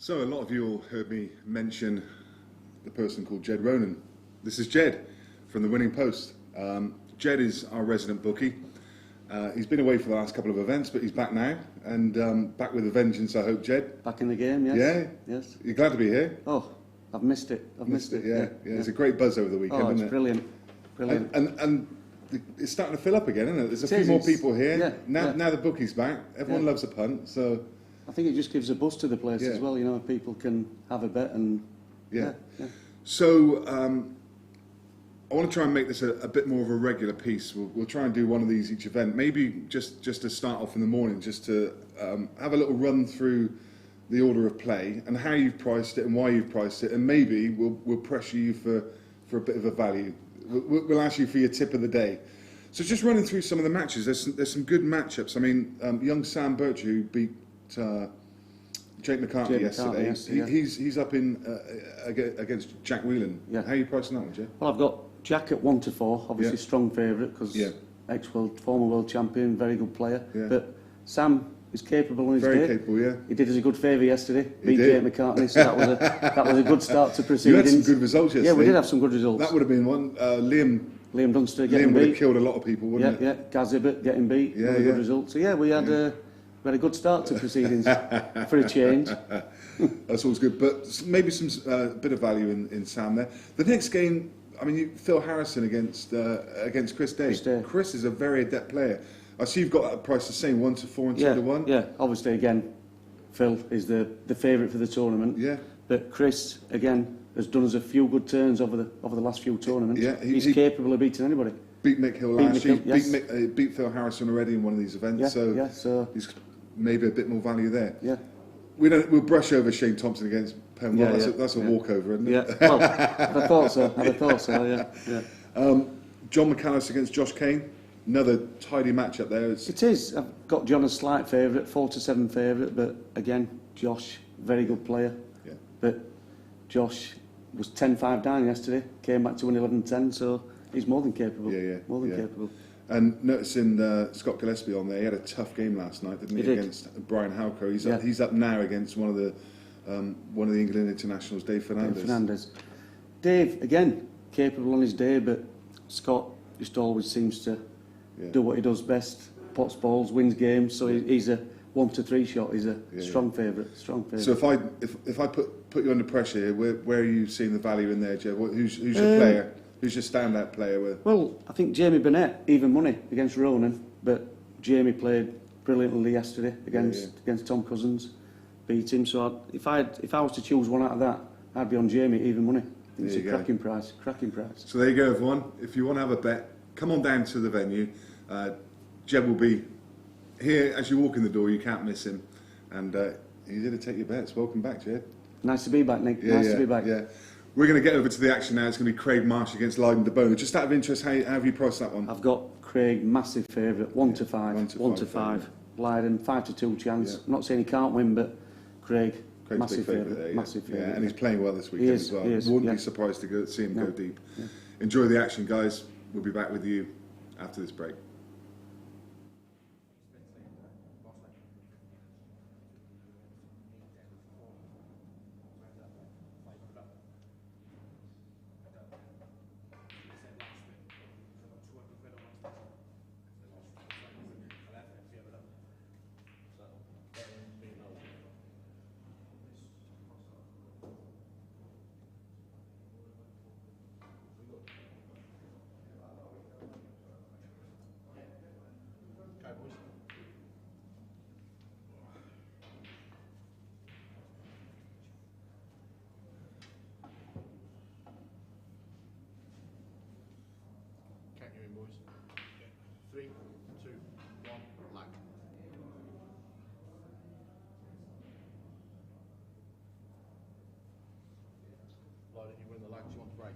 So a lot of you all heard me mention the person called Jed Ronan. This is Jed from the Winning Post. Jed is our resident bookie. He's been away for the last couple of events, but he's back now, and back with a vengeance, I hope, Jed. Back in the game, yes. Yeah? Yes. You're glad to be here? Oh, I've missed it. I've missed it. Yeah. It's a great buzz over the weekend, Oh, it's isn't it? brilliant. Brilliant. And it's starting to fill up again, isn't it? There's a few more people here. Yeah, Now the bookie's back. Everyone loves a punt, so... I think it just gives a boost to the place as well, you know, people can have a bet and... Yeah. So, I want to try and make this a bit more of a regular piece. We'll try and do one of these each event. Maybe just to start off in the morning, just to have a little run through the order of play and how you've priced it and why you've priced it, and maybe we'll pressure you for a bit of a value. We'll ask you for your tip of the day. So just running through some of the matches, there's some good matchups. I mean, young Sam Birch, who beat Jake McCartney yesterday. He's up in against Jack Whelan. Yeah. How are you pricing that one, Jay? Well, I've got Jack at 1-4, obviously strong favourite because former world champion, very good player. Yeah. But Sam is capable on his day. Very capable, yeah. He did us a good favour yesterday, beat Jake McCartney, so that was a good start to proceedings. You had some good results yesterday. Yeah, we did have some good results. That would have been one. Liam Dunster getting beat. Liam would have killed a lot of people, wouldn't it? Yeah, Gazibit getting beat. Yeah, good result. So yeah, we had a good start to proceedings for a change. That's always good, but maybe some bit of value in Sam there. The next game, I mean, Phil Harrison against Chris Day. Chris is a very adept player. I see you've got that price the same, 1-4 and 2-1. Yeah, obviously again, Phil is the favourite for the tournament. Yeah. But Chris again has done us a few good turns over the last few tournaments. Yeah, he's capable of beating anybody. Beat Mick Hill last year. Beat Phil Harrison already in one of these events. So he's maybe a bit more value there. Yeah. We'll brush over Shane Thompson against Penn. That's a walkover, isn't it? Yeah. Well, I thought so. Yeah. John McAllis against Josh Kane. Another tidy matchup there. It is. I've got John as slight favourite, 4-7 favourite, but again, Josh, very good player. Yeah. But Josh was 10-5 down yesterday, came back to win 11-10, so he's more than capable. More than capable. And noticing Scott Gillespie on there, he had a tough game last night, didn't he? Against Brian Halco. He's up now against one of the England internationals, Dave Fernandez. Dave again capable on his day, but Scott just always seems to do what he does best: pots balls, wins games. So he's a 1-3 shot. He's a strong favourite. So if I put you under pressure here, where are you seeing the value in there, Joe? Who's your player? Who's your standout player? Well, I think Jamie Burnett, even money against Ronan, but Jamie played brilliantly yesterday against Tom Cousins, beat him. So if I was to choose one out of that, I'd be on Jamie, even money. It's a cracking price. So there you go, everyone. If you want to have a bet, come on down to the venue. Jeb will be here as you walk in the door. You can't miss him, and he's here to take your bets. Welcome back, Jeb. Nice to be back, Nick. Nice to be back. Yeah. We're going to get over to the action now. It's going to be Craig Marsh against Lydan Debono. Just out of interest, how have you priced that one? I've got Craig, massive favourite, 1-5. 1-5. Lydan, 5-2 chance. I'm not saying he can't win, but Craig's massive favourite. Massive favourite. Yeah, and he's playing well this weekend as well. Wouldn't be surprised to see him go deep. Yeah. Enjoy the action, guys. We'll be back with you after this break. Boys. 3, 2, 1, lag. Lydon, you win the lag. Do you want to break?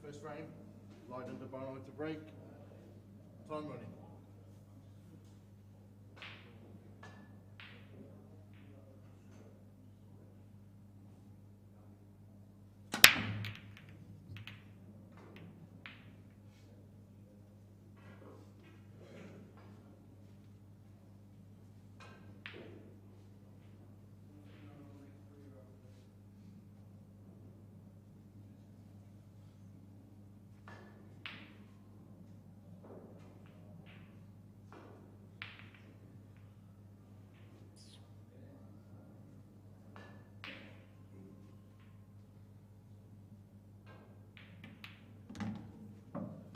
First frame, Lydan Debono to break. Time running.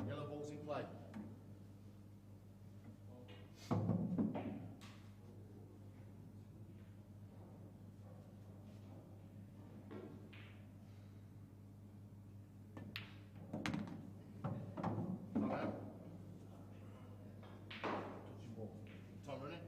Yellow balls in play. Come out. Touching ball. Time running.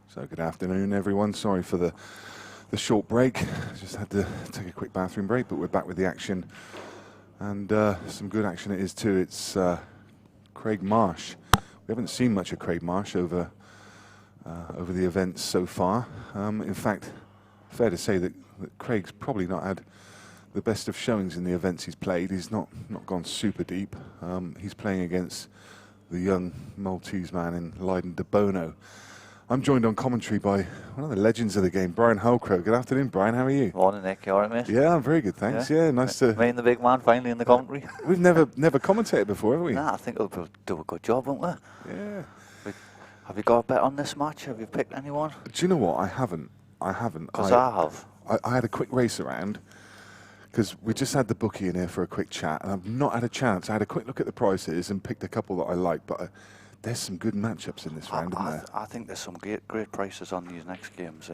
So good afternoon, everyone. Sorry for the short break. Just had to take a quick bathroom break, but we're back with the action, and some good action it is too. It's Craig Marsh. We haven't seen much of Craig Marsh over the events so far. In fact, fair to say that Craig's probably not had the best of showings in the events he's played. He's not gone super deep. He's playing against the young Maltese man in Lydan Debono. I'm joined on commentary by one of the legends of the game, Brian Holcrow. Good afternoon, Brian. How are you? Morning, Nick. You all right, mate? Yeah, I'm very good, thanks. Yeah, nice to... Me and the big man finally in the commentary. We've never commentated before, have we? Nah, I think we'll do a good job, won't we? Yeah. Have you got a bet on this match? Have you picked anyone? Do you know what? I haven't. Because I have. I had a quick race around, because we just had the bookie in here for a quick chat, and I've not had a chance. I had a quick look at the prices and picked a couple that I like, but... there's some good matchups in this round, isn't there? I think there's some great prices on these next games.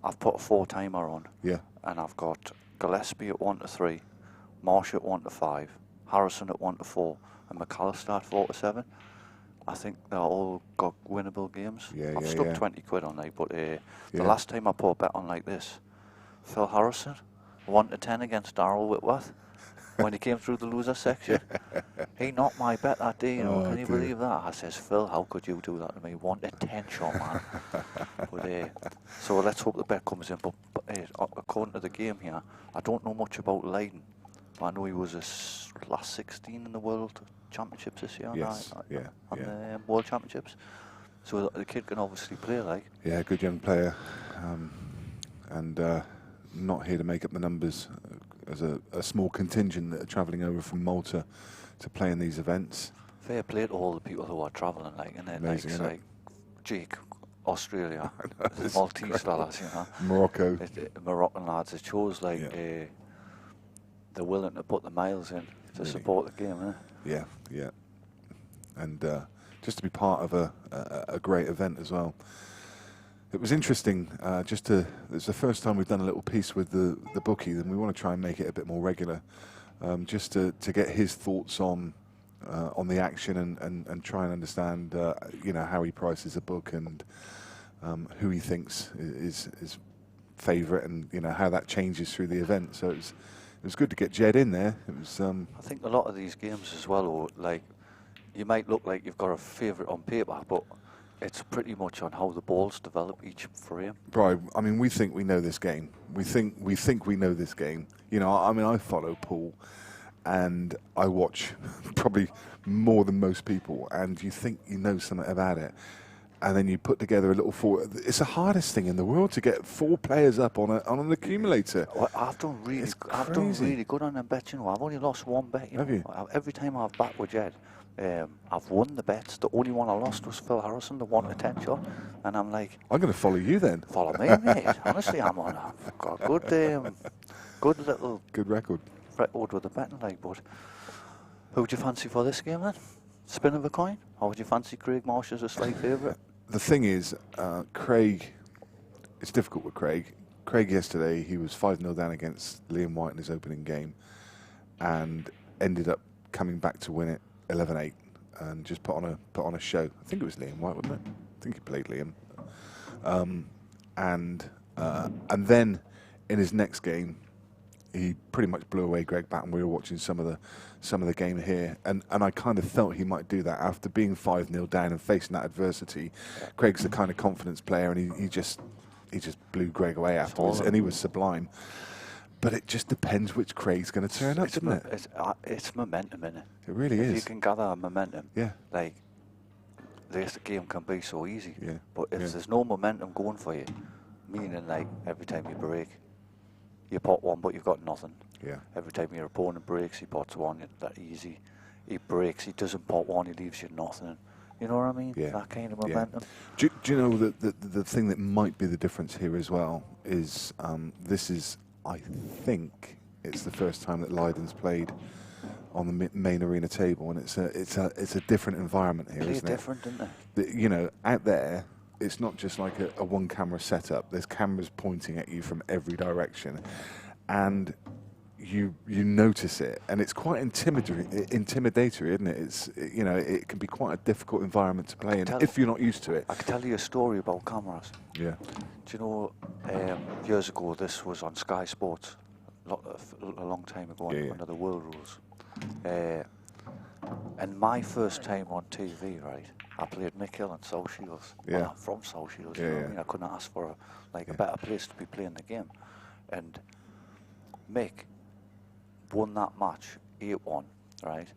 I've put a 4-timer on. Yeah. And I've got Gillespie at 1-3, Marsh at 1-5, Harrison at 1-4, and McAllister at 4-7. I think they're all got winnable games. Yeah, I've stuck 20 quid on there, but the Yeah. last time I put a bet on like this, Phil Harrison, 1-10 against Darryl Whitworth. When he came through the loser section, he knocked my bet that day, you know. Oh, Can you dear. believe that? I says, Phil, how could you do that to me? 1-10 shot, man. So let's hope the bet comes in. But according to the game here, I don't know much about Lydon. I know he was last 16 in the World Championships this year. Yes, yeah. The World Championships. So the kid can obviously play, like. Yeah, good young player. And not here to make up the numbers. As a small contingent that are travelling over from Malta to play in these events. Fair play to all the people who are travelling, like, and then Amazing, isn't it? like Jake, Australia, It's Maltese incredible. fellas, you know, Morocco. Moroccan lads. It shows like they're willing to put the miles in to support the game, eh? Yeah, yeah. And just to be part of a great event as well. It was interesting, it's the first time we've done a little piece with the bookie, and we want to try and make it a bit more regular, just to get his thoughts on the action and try and understand, how he prices a book and who he thinks is his favourite, and how that changes through the event. So it was good to get Jed in there. It was. I think a lot of these games as well, like, you might look like you've got a favourite on paper, but it's pretty much on how the balls develop each frame. Brian, I mean, we think we know this game. We think we know this game. You know, I mean, I follow pool, and I watch probably more than most people, and you think you know something about it, and then you put together a little four. It's the hardest thing in the world to get 4 players up on an accumulator. Well, I've done really good on them bets. You know, I've only lost 1 bet. Have you? Every time I've backed with Jed, I've won the bets. The only one I lost was Phil Harrison, the 1 to 10 shot, and I'm like, I'm going to follow you then. Follow me, mate. Honestly, I've got a good little record with the betting, like. But who would you fancy for this game then? Spin of a coin, or would you fancy Craig Marsh as a slight favourite? The thing is, Craig, it's difficult with Craig. Craig yesterday, he was 5-0 down against Liam White in his opening game, and ended up coming back to win it 11-8, and just put on a show. I think it was Liam White, wasn't it? I think he played Liam. And then in his next game, he pretty much blew away Greg Batten. We were watching some of the game here, and I kind of felt he might do that after being 5-0 down and facing that adversity. Craig's the kind of confidence player, and he just blew Greg away afterwards, and he was sublime. But it just depends which Craig's going to turn up, doesn't it? It's momentum, innit? It really is. If you can gather momentum, yeah, like this game can be so easy. Yeah. But if there's no momentum going for you, meaning like every time you break, you pot 1 but you've got nothing. Yeah. Every time your opponent breaks, he pots 1, that easy. He breaks, he doesn't pot 1, he leaves you nothing. You know what I mean? Yeah. That kind of momentum. Do you know the thing that might be the difference here as well is this is, I think, it's the first time that Lydon's played on the main arena table, and it's a different environment here, isn't it? Different, isn't it? You know, out there, it's not just like a 1-camera setup. There's cameras pointing at you from every direction, and you notice it, and it's quite intimidatory, isn't it? It's, you know, it can be quite a difficult environment to play in if you're not used to it. I can tell you a story about cameras. Yeah. Do you know, years ago, this was on Sky Sports, a long time ago, under the world rules. And my first time on TV, right, I played Mick Hill in South Shields. Yeah. Well, I'm from South Shields, you know what I mean? I couldn't ask for a better place to be playing the game. And Mick won that match 8-1, right?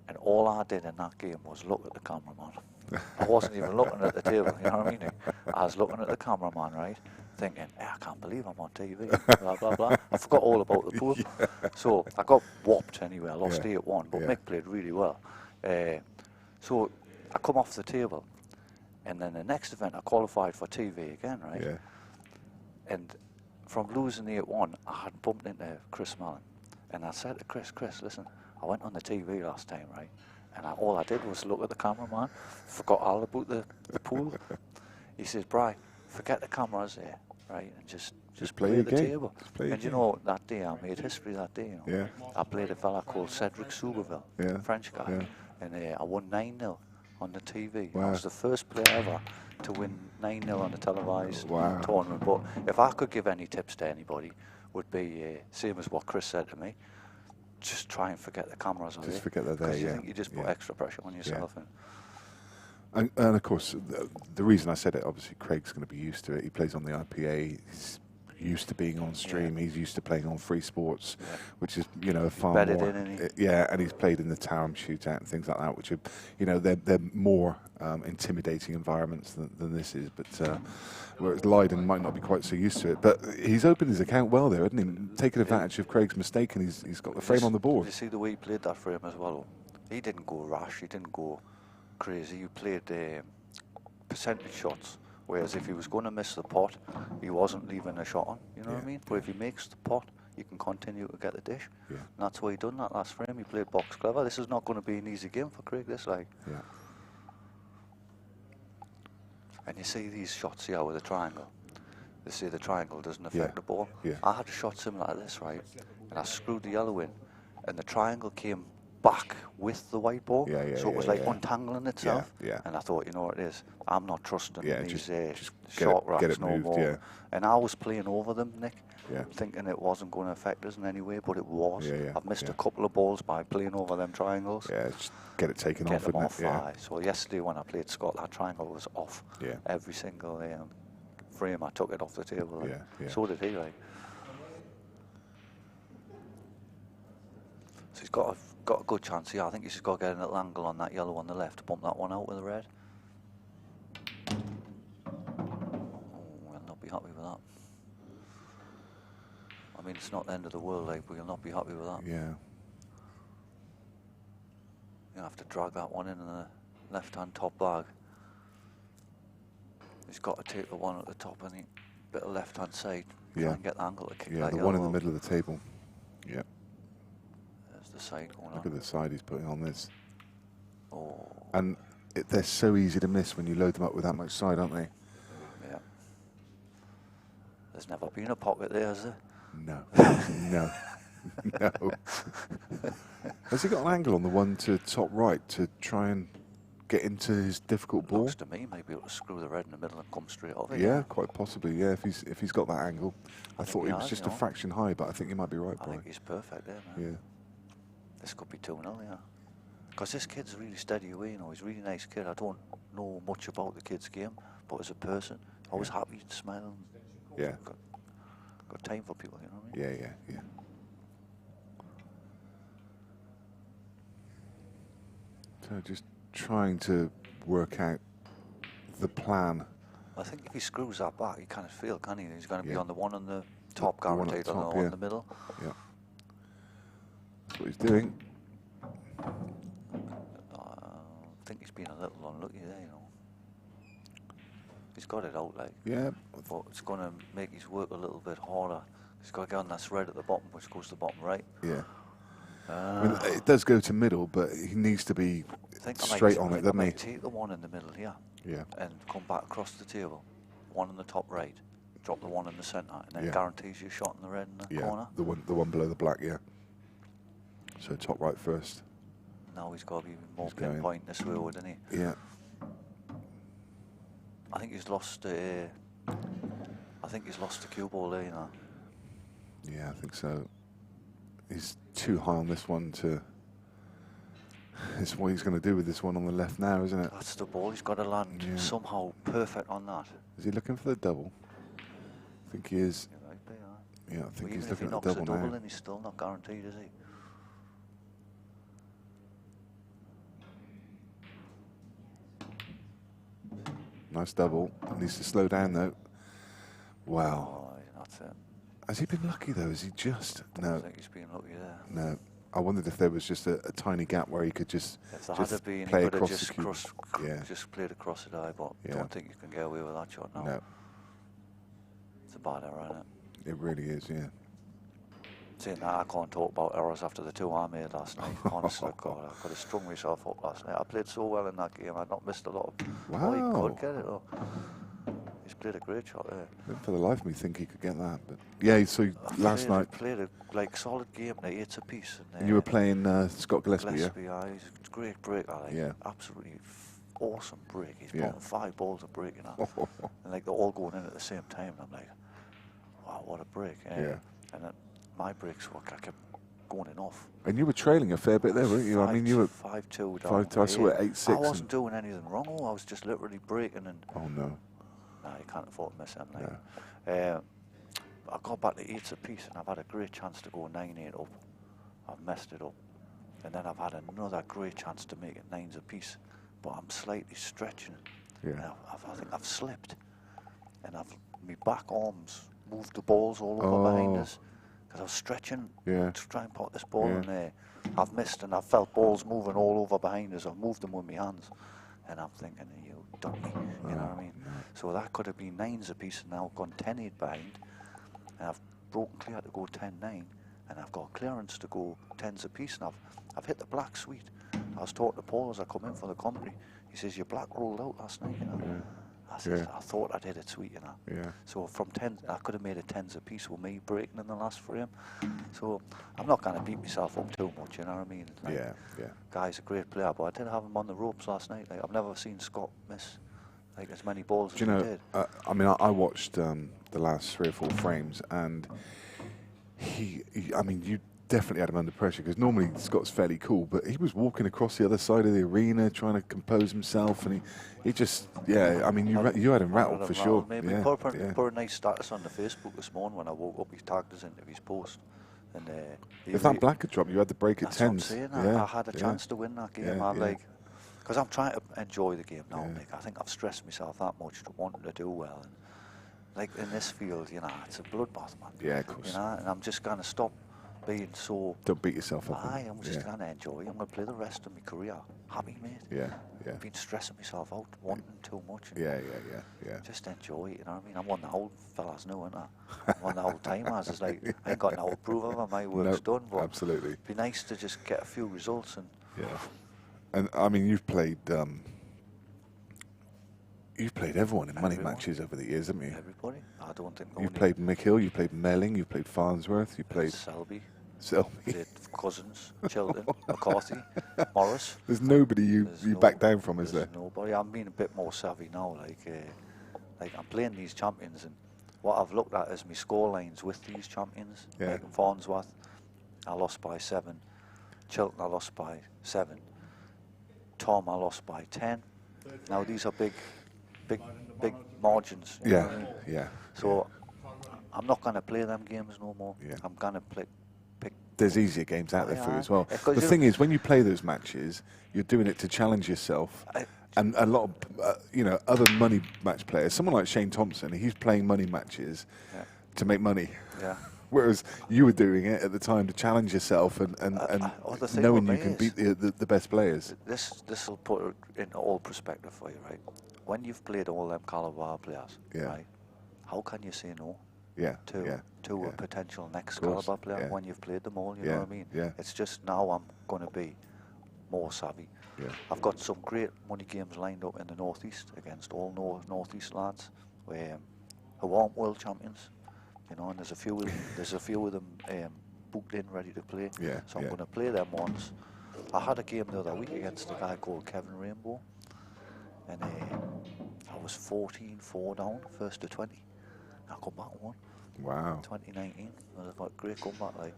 And all I did in that game was look at the cameraman. I wasn't even looking at the table, you know what I mean? I was looking at the cameraman, right? Thinking, I can't believe I'm on TV, blah, blah, blah. I forgot all about the pool. So I got whopped anyway. I lost 8-1, but Mick played really well. So I come off the table, and then the next event I qualified for TV again, right? Yeah. And from losing 8-1, I had bumped into Chris Mallon. And I said to Chris, listen, I went on the TV last time, right? And all I did was look at the cameraman, forgot all about the pool. He says, Bri, forget the cameras there, right? And just play the table. And you know, that day I made history that day, you know. Yeah. I played a fella called Cedric Soubeville, French guy. Yeah. And I won 9-0 on the TV. Wow. I was the first player ever to win 9-0 on the televised tournament. But if I could give any tips to anybody, would be same as what Chris said to me. Just try and forget the cameras on there. Just forget they're there, Because you think you just put extra pressure on yourself. And of course, the reason I said it, obviously, Craig's going to be used to it. He plays on the IPA. He's used to being on stream. He's used to playing on Free Sports, which is, you know, far Bedded more. And he's played in the Tarham shootout and things like that, which are, you know, they're more intimidating environments than this is. But whereas Lydon might not be quite so used to it. But he's opened his account well there, hasn't he? Taking advantage of Craig's mistake, and he's got the frame on the board. You see the way he played that frame as well. He didn't go rash. He didn't go crazy. He played percentage shots. Whereas if he was going to miss the pot, he wasn't leaving a shot on, you know what I mean? But if he makes the pot, you can continue to get the dish. Yeah. And that's why he done that last frame. He played box clever. This is not going to be an easy game for Craig, this, like. Yeah. And you see these shots here with the triangle. They say the triangle doesn't affect the ball. Yeah. I had a shot similar to this, right? And I screwed the yellow in, and the triangle came back with the white ball, Yeah, yeah, so it was yeah, like yeah. untangling itself. Yeah. And I thought, you know what it is, I'm not trusting Yeah, these just short get racks it no moved, more. yeah. And I was playing over them, Nick, Yeah. thinking it wasn't going to affect us in any way, but it was. Yeah. I've missed Yeah. a couple of balls by playing over them triangles. Yeah, just get it taken Get off, them isn't off, it? Yeah. aye. So yesterday when I played Scott, that triangle was off. Yeah. Every single frame, I took it off the table. Yeah, yeah. So did he, right? So he's got a good chance here. I think he's just got to get a little angle on that yellow on the left to bump that one out with the red. Oh, we'll not be happy with that. I mean, it's not the end of the world, like, but you'll not be happy with that. Yeah. You'll have to drag that one in the left-hand top bag. He's got to take the one at the top and bit of left-hand side. Try and get the angle to kick that the yellow one in the out. middle of the table. Yeah. There's the side going Look on. at the side he's putting on this. Oh, And they're so easy to miss when you load them up with that much side, aren't they? yeah. There's never been a pocket there, has there? No. No. No. Has he got an angle on the one to top right to try and get into his difficult ball? Looks to me maybe able to screw the red in the middle and come straight off it. Yeah, quite possibly. Yeah, if he's got that angle. I think thought he he was has, just you a know. fraction high, but I think you might be right, I Brian. think he's perfect there, man. Yeah. This could be 2-0, yeah. Because this kid's really steady away, you know. He's a really nice kid. I don't know much about the kid's game, but as a person, always happy and smiling. Yeah. Got time for people, you know what I mean? Yeah. So just trying to work out the plan. I think if he screws that back, you kind of feel, can't he? He's going to be Yeah. on the one on the top, The one at guaranteed, the on the top, one yeah. in the middle. Yeah. That's what he's doing. I think he's been a little unlucky there, you know. He's got it out, like. Yeah. But it's going to make his work a little bit harder. He's got to get on that red at the bottom, which goes to the bottom right. Yeah. I mean, it does go to middle, but he needs to be straight on it, doesn't he? Take the one in the middle here. Yeah. And come back across the table. One on the top right. Drop the one in the centre, and then Yeah. guarantees you a shot in the red in the corner. The one below the black, yeah. So top right first. Now he's got to be more He's going. pinpoint this way, doesn't he? Yeah. I think he's lost. I think he's lost the cue ball there, you know. Yeah, I think so. He's too high on this one to... It's what he's going to do with this one on the left now, isn't it? That's the ball. He's got to land somehow perfect on that. Is he looking for the double? I think he is. You're right there, aye. Yeah, I think Well, he's even if he looking at knocks the a double double now. in, he's still not guaranteed, is he? Nice double. Needs to slow down though. Wow. Oh, that's it. Has he been lucky though? Is he just... I No. think he's been lucky there. No. I wondered if there was just a tiny gap where he could just If there had just been, he play could have across just the cube. Yeah. just played across the eye, but Yeah. don't think you can get away with that shot now. No, It's a bad error, isn't it? it really is, yeah. Saying that, I can't talk about errors after the two I made last night. Honestly, God, I could have strung myself up last night. I played so well in that game. I'd not missed a lot of... Oh, he Wow. could get it, though. He's played a great shot there. Didn't for the life of me think he could get that, but yeah. So last night, Played a solid game, like 8 apiece. and you were playing Scott Gillespie, Gillespie, he's a great breaker, like, Yeah. absolutely awesome break. He's Yeah. brought 5 balls of breaking that. And like they're all going in at the same time. And I'm like, wow, what a break. Yeah. And then my breaks were, I kept going off. And you were trailing a fair bit there, weren't you? I mean, you were 5-2 down. 5-2. I saw it 8-6. I wasn't doing anything wrong. I was just literally breaking and... Oh no. No, you can't afford to miss them. Like. I got back to 8 apiece and I've had a great chance to go 9-8 up. I've messed it up. And then I've had another great chance to make it 9s apiece. But I'm slightly stretching. Yeah. And I think I've slipped. And my back arms moved the balls all over behind us. Because I was stretching Yeah. to try and put this ball Yeah. in there. I've missed and I've felt balls moving all over behind us. I've moved them with my hands. And I'm thinking, you dummy, you know what I mean? So that could have been 9s apiece and now I've gone 10-8 behind. And I've broken clear to go 10-9. And I've got clearance to go 10s apiece. And I've hit the black sweet. I was talking to Paul as I come in for the commentary. He says, your black rolled out last night, you know. I says, I thought I'd hit it sweet, you know. Yeah. So from 10, I could have made it 10s apiece with me breaking in the last frame. So I'm not going to beat myself up too much, you know what I mean? Like, yeah. Guy's a great player, but I did have him on the ropes last night. Like, I've never seen Scott miss like as many balls as he did. I mean, I watched the last 3 or 4 frames, and I mean, you definitely had him under pressure, because normally Scott's fairly cool, but he was walking across the other side of the arena trying to compose himself, and he just, I mean, you had him rattled for sure. Maybe put a nice status on the Facebook this morning when I woke up. He tagged us into his post. And if that black had dropped, you had the break at 10s. That's what I'm saying. I had a chance to win that game. Because I'm trying to enjoy the game now. Like, I think I've stressed myself that much to wanting to do well. And like in this field, you know, it's a bloodbath, man. Yeah, of course. You know, and I'm just gonna stop being so. Don't beat yourself up. I'm just gonna enjoy. I'm gonna play the rest of my career happy, mate. Yeah. I've been stressing myself out, wanting too much. Yeah. Just enjoy it, you know what I mean? I'm one of the old fellas now, aren't I? I'm one of the old timers. It's like, I ain't got no proof of it, my work's done, but absolutely. It'd be nice to just get a few results. And and I mean, you've played everyone in money matches over the years, haven't you? Everybody. I don't think you've played Mick Hill, you played Melling, you played Farnsworth, you played Selby. Played Cousins, Chilton, McCarthy, Morris. There's nobody you back down from, is there? Nobody. I'm being a bit more savvy now. Like I'm playing these champions, and what I've looked at is my score lines with these champions. Yeah. Like Farnsworth, I lost by 7. Chilton, I lost by 7. Tom, I lost by 10. Now these are big margins. You know what I mean? Yeah. So I'm not going to play them games no more. Yeah. I'm going to pick. There's easier games out there for you as well. The thing is, when you play those matches, you're doing it to challenge yourself. And a lot of, other money match players, someone like Shane Thompson, he's playing money matches to make money. Yeah. Whereas you were doing it at the time to challenge yourself and knowing you can beat the best players. This will put it in all perspective for you, right? When you've played all them caliber players, right? How can you say no? To a potential next caliber player when you've played them all, you know what I mean? Yeah. It's just now I'm going to be more savvy. Yeah. I've got some great money games lined up in the Northeast against all Northeast lads who aren't world champions, you know, and there's a few of them booked in ready to play. Yeah. So I'm going to play them once. I had a game the other week against a guy called Kevin Rainbow, and I was 14-4 down, first to 20. I come back and won. Wow. 2019. It was a great comeback, like.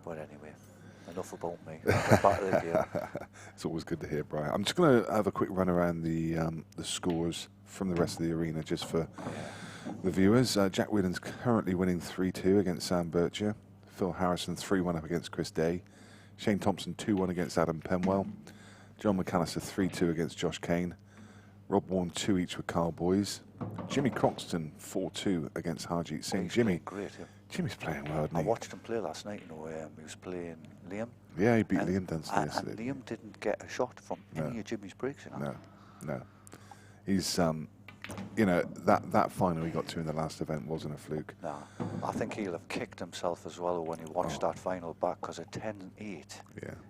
But anyway, enough about me. Get back to the game. It's always good to hear, Brian. I'm just going to have a quick run around the scores from the rest of the arena just for the viewers. Jack Whelan's currently winning 3-2 against Sam Bircher. Phil Harrison 3-1 up against Chris Day. Shane Thompson 2-1 against Adam Penwell. John McAllister 3-2 against Josh Kane. Rob Warren 2 each with Carl Boys. Jimmy Croxton 4-2 against Harjeet Singh. Jimmy's playing well, isn't he? I watched him play last night. You know, he was playing Liam. Yeah, he beat Liam Dunstone yesterday. And Liam didn't get a shot from any of Jimmy's breaks. You know? No. He's that final he got to in the last event wasn't a fluke. No, I think he'll have kicked himself as well when he watched that final back, because at 10-8,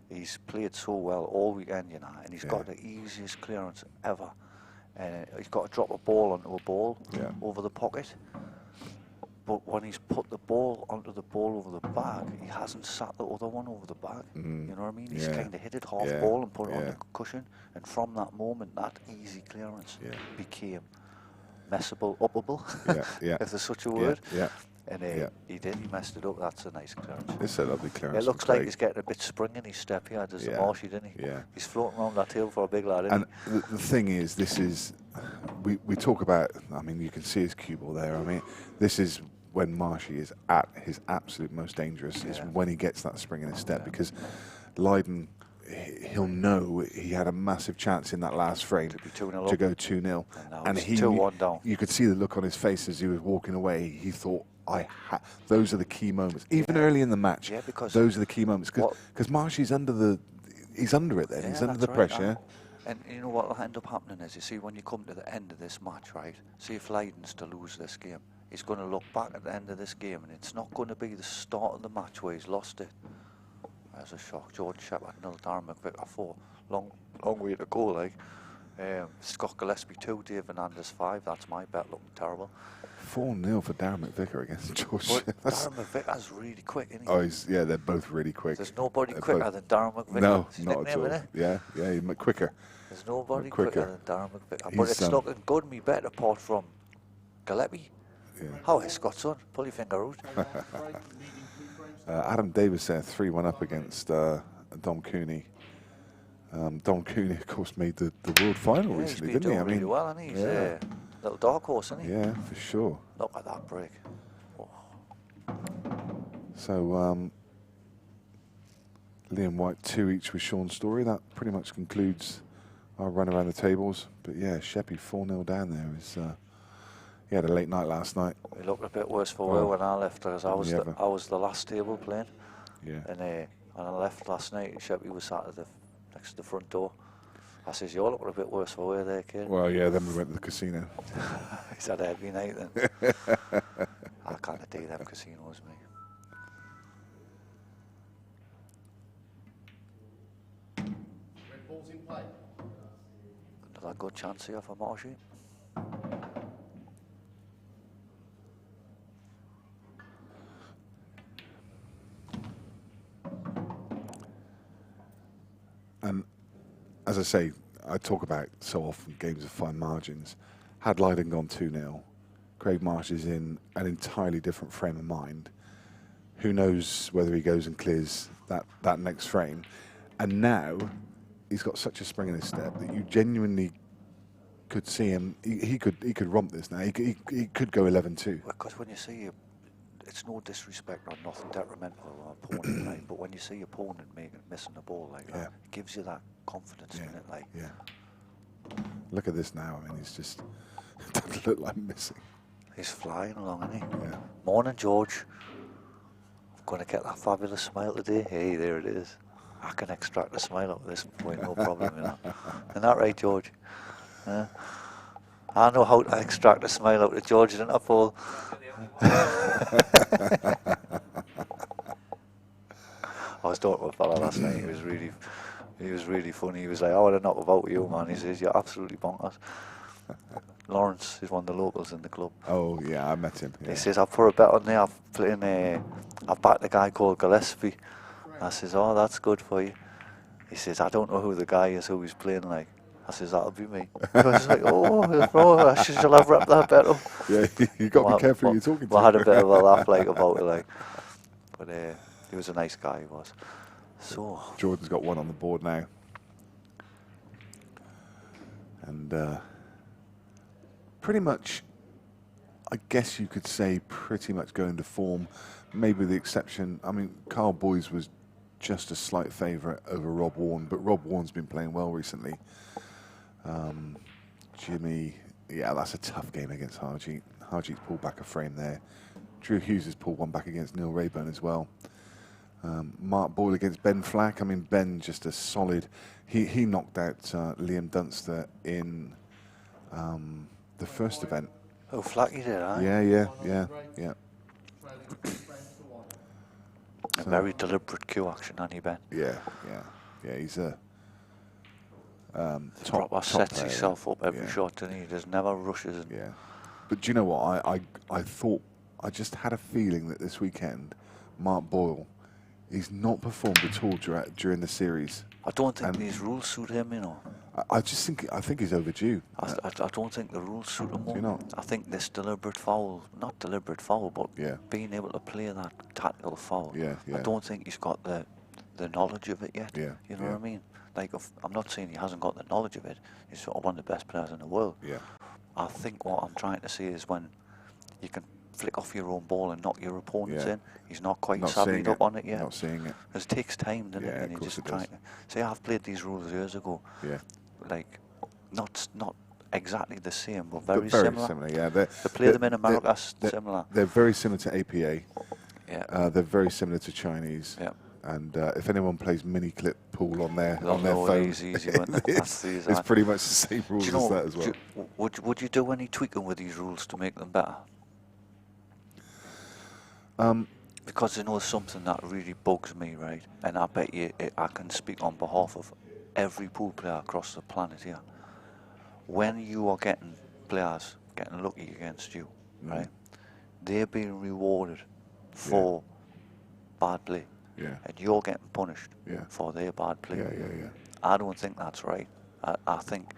he's played so well all weekend, you know, and he's got the easiest clearance ever. And he's got to drop a ball onto a ball over the pocket. But when he's put the ball onto the ball over the bag, he hasn't sat the other one over the bag. You know what I mean? He's kind of hit it half ball and put it on the cushion. And from that moment, that easy clearance became messable, uppable, if there's such a word. And he did, he messed it up. That's a nice clearance. It's a lovely clearance. It looks like he's getting a bit spring in his step here, does the Marshy, didn't he? Yeah. He's floating around that hill for a big lad, isn't he? And the thing is, this is, we talk about, I mean, you can see his cue ball there. I mean, this is when Marshy is at his absolute most dangerous, is when he gets that spring in his step, because Lydon, he'll know he had a massive chance in that last frame to go 2-0. And he 2-1 down. You could see the look on his face as he was walking away. He thought, those are the key moments. Even early in the match, because those are the key moments. Because Marshy's he's under it then. He's under the pressure. And you know what will end up happening is, you see, when you come to the end of this match, right, see if Lydon's to lose this game, he's going to look back at the end of this game, and it's not going to be the start of the match where he's lost it. There's a shock. Jordan Shepherd, 0, Darren McVicker 4. Long way to go, like. Scott Gillespie 2, Dave Fernandez 5. That's my bet, looking terrible. 4-0 for Darren McVicker against George. But Darren McVicker's really quick, isn't he? Oh, yeah, they're both really quick. There's nobody They're quicker both- than Darren McVicker. No, It's his not at nickname, all. isn't it? Yeah, he's quicker. There's nobody quicker. quicker than Darren McVicker. But He's, it's looking good, me bet, apart from Gillespie. Yeah. How is Scott's son? Pull your finger out. Adam Davis there, 3-1 up against Dom Cooney. Dom Cooney, of course, made the world final Yeah, recently, he's been didn't he? doing really well, hasn't he? He's yeah. a little dark horse, isn't he? Yeah, for sure. Look at that break. Oh. So, Liam White 2 each with Sean Story. That pretty much concludes our run around the tables. But yeah, Sheppy 4-0 down there. He had a late night last night. It looked a bit worse for Will when I left, because I was the last table playing. Yeah. And I left last night, Sheppy was sat at next to the front door. I says, "You're looking a bit worse for wear there, kid." Well, yeah, then we went to the casino. He's had a heavy night then. I can't do them casinos, me. Red ball's in play. Another good chance here for Marshy. And as I say, I talk about so often games of fine margins. Had Lydon gone 2-0, Craig Marsh is in an entirely different frame of mind. Who knows whether he goes and clears that next frame. And now he's got such a spring in his step that you genuinely could see him. He could romp this now. He could go 11-2. Because when you see it's no disrespect or nothing detrimental to an opponent, right? But when you see your opponent missing the ball like that, it gives you that confidence in it. Like, yeah. Look at this now. I mean, he's just doesn't look like missing. he's flying along, isn't he? Yeah. Morning, George. I'm going to get that fabulous smile today. Hey, there it is. I can extract a smile out of this point, no problem, you know. Isn't that right, George? I know how to extract a smile out of George, didn't I, Paul? I was talking to a fella last night. He was really funny. He was like, "I would have knocked about you, man." He says, "You're absolutely bonkers." Lawrence is one of the locals in the club. Oh yeah, I met him. Yeah. He says, "I've put a bet on there. I've backed a guy called Gillespie." I says, "Oh, that's good for you." He says, "I don't know who the guy is who he's playing like." I says, "That'll be me." I was like, "Oh, bro, I should have wrapped that bet up." Yeah, you got to be careful who you're talking to. I had a bit of a laugh about it, like, but he was a nice guy. He was. So Jordan's got one on the board now, and pretty much, I guess you could say, pretty much going to form. Maybe with the exception, I mean, Carl Boyes was just a slight favourite over Rob Warren, but Rob Warren's been playing well recently. Jimmy, yeah, that's a tough game against Harjeet. Harjeet's pulled back a frame there. Drew Hughes has pulled one back against Neil Rayburn as well. Mark Boyle against Ben Flack. I mean, Ben just a solid. He knocked out Liam Dunster in the first event. oh, Flacky did, huh? Yeah. A very deliberate cue action, hasn't he, Ben? Yeah. He's a Proper sets player. himself up every Yeah. shot, doesn't he? There's never rushes. And Yeah, but do you know what? I thought, I just had a feeling that this weekend, Mark Boyle, he's not performed at all during the series. I don't think these rules suit him, you know. I think he's overdue. I don't think the rules suit him. Do you not? I think this deliberate foul, not deliberate foul, but Yeah. being able to play that tactical foul. Yeah. I don't think he's got the knowledge of it yet. Yeah, You know yeah. what I mean? Like, I'm not saying he hasn't got the knowledge of it. He's sort of one of the best players in the world. Yeah. I think what I'm trying to say is when you can flick off your own ball and knock your opponents Yeah. in, he's not quite Not savvied seeing up it. on it yet. Not seeing it. Because it takes time, doesn't Yeah, it? of And you course just it try does. to say, I've played these rules years ago. Yeah. Like, not exactly the same, but very, But very similar. Yeah. They play them in America similar. They're very similar to APA. Yeah. They're very similar to Chinese. Yeah. And if anyone plays mini clip pool on their They'll know phone, easy, won't they? That's the it's exact- pretty much the same rules Do you know, as that as well. would you do any tweaking with these rules to make them better? Because you know something that really bugs me, right? And I bet you I can speak on behalf of every pool player across the planet here. when you are getting players getting lucky against you, right? They're being rewarded for bad play, and you're getting punished for their bad play. I don't think that's right. I think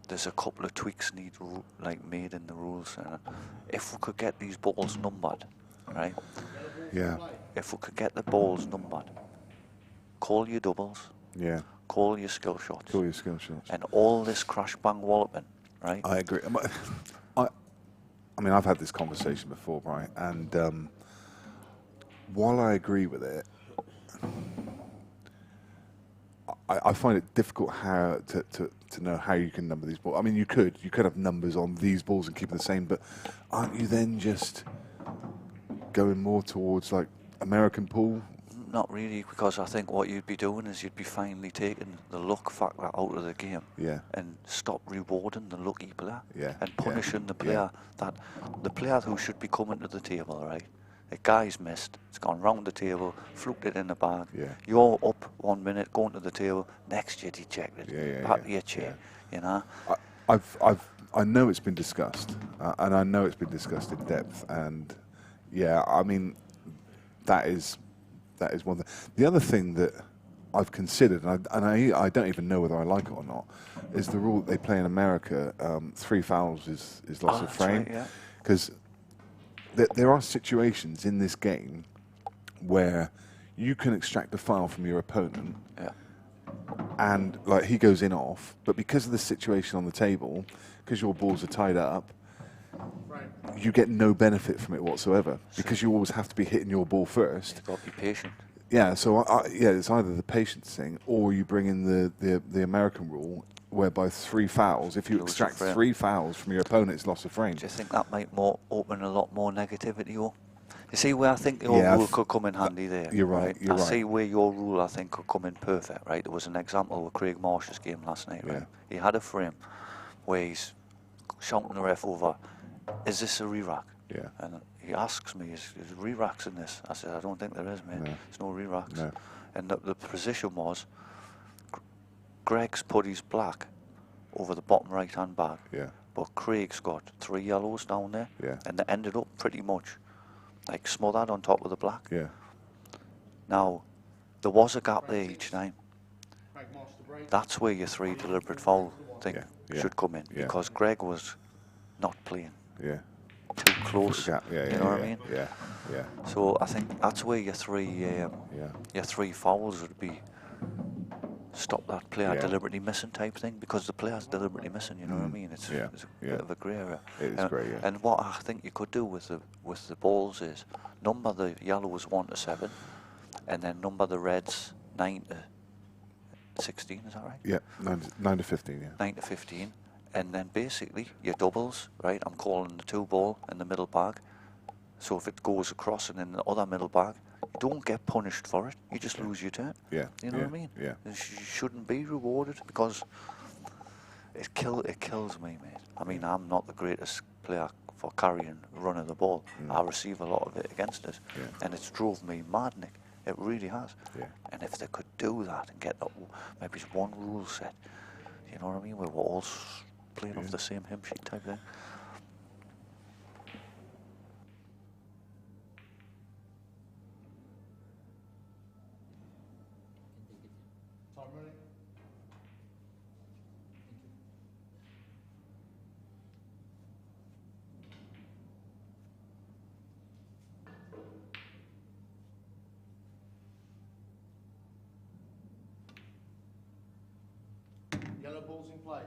there's a couple of tweaks need made in the rules, and if we could get these balls numbered, right? Yeah. If we could get the balls numbered, call your doubles. Yeah. Call your skill shots. Call your skill shots. And all this crash bang walloping, right? I agree. I mean, I've had this conversation before, right? And while I agree with it, I find it difficult how to know how you can number these balls. I mean, you could have numbers on these balls and keep it the same, but aren't you then just going more towards like American pool? Not really, because I think what you'd be doing is you'd be finally taking the luck factor out of the game, and stop rewarding the lucky player, and punishing the player the player who should be coming to the table, right? A guy's missed, it's gone round the table, fluked it in the bag. You're up 1 minute, going to the table, next you dejected, back to your chair, you know. I know it's been discussed, and I know it's been discussed in depth, and I mean that is one thing. The other thing that I've considered, and I don't even know whether I like it or not, is the rule that they play in America. 3 fouls is loss of frame, because there are situations in this game where you can extract a foul from your opponent, and like he goes in off, but because of the situation on the table, because your balls are tied up, you get no benefit from it whatsoever, because you always have to be hitting your ball first. You've got to be patient. Yeah, so it's either the patience thing, or you bring in the American rule, whereby 3 fouls, if you extract 3 fouls from your opponent, it's loss of frame. Do you think that might open a lot more negativity up? You see where I think your rule could come in handy there. You're right. I see where your rule, I think, could come in perfect, right? There was an example with Craig Marsh's game last night, right? He had a frame where he's shouting the ref over, is this a re-rack? And he asks me, is re-racks in this? I said, I don't think there is, mate. There's no re-racks. And the position was, Greg's put his black over the bottom right-hand bag, but Craig's got 3 yellows down there, and they ended up pretty much like smothered on top of the black. Now, there was a gap there each time. That's where your 3 deliberate foul thing should come in, because Greg was not playing too close. You know what I mean? So I think that's where your 3 fouls would be. Stop that player deliberately missing type thing, because the player's deliberately missing. You know what I mean? It's a bit of a grey area. It is grey. And what I think you could do with the balls is number the yellows 1 to 7, and then number the reds 9 to 16. Is that right? Yeah, 9 to 15. 9 to 15. And then basically your doubles, right? I'm calling the 2 ball in the middle bag. So if it goes across and in the other middle bag, you don't get punished for it. You just lose your turn. You know what I mean? You shouldn't be rewarded, because it kills me, mate. I mean, I'm not the greatest player for carrying running the ball. I receive a lot of it against us, and it's drove me mad, Nick. It really has. And if they could do that and get that, maybe it's one rule set, you know what I mean, where we're all playing off the same hymn sheet type thing. Time running. Yellow balls in play.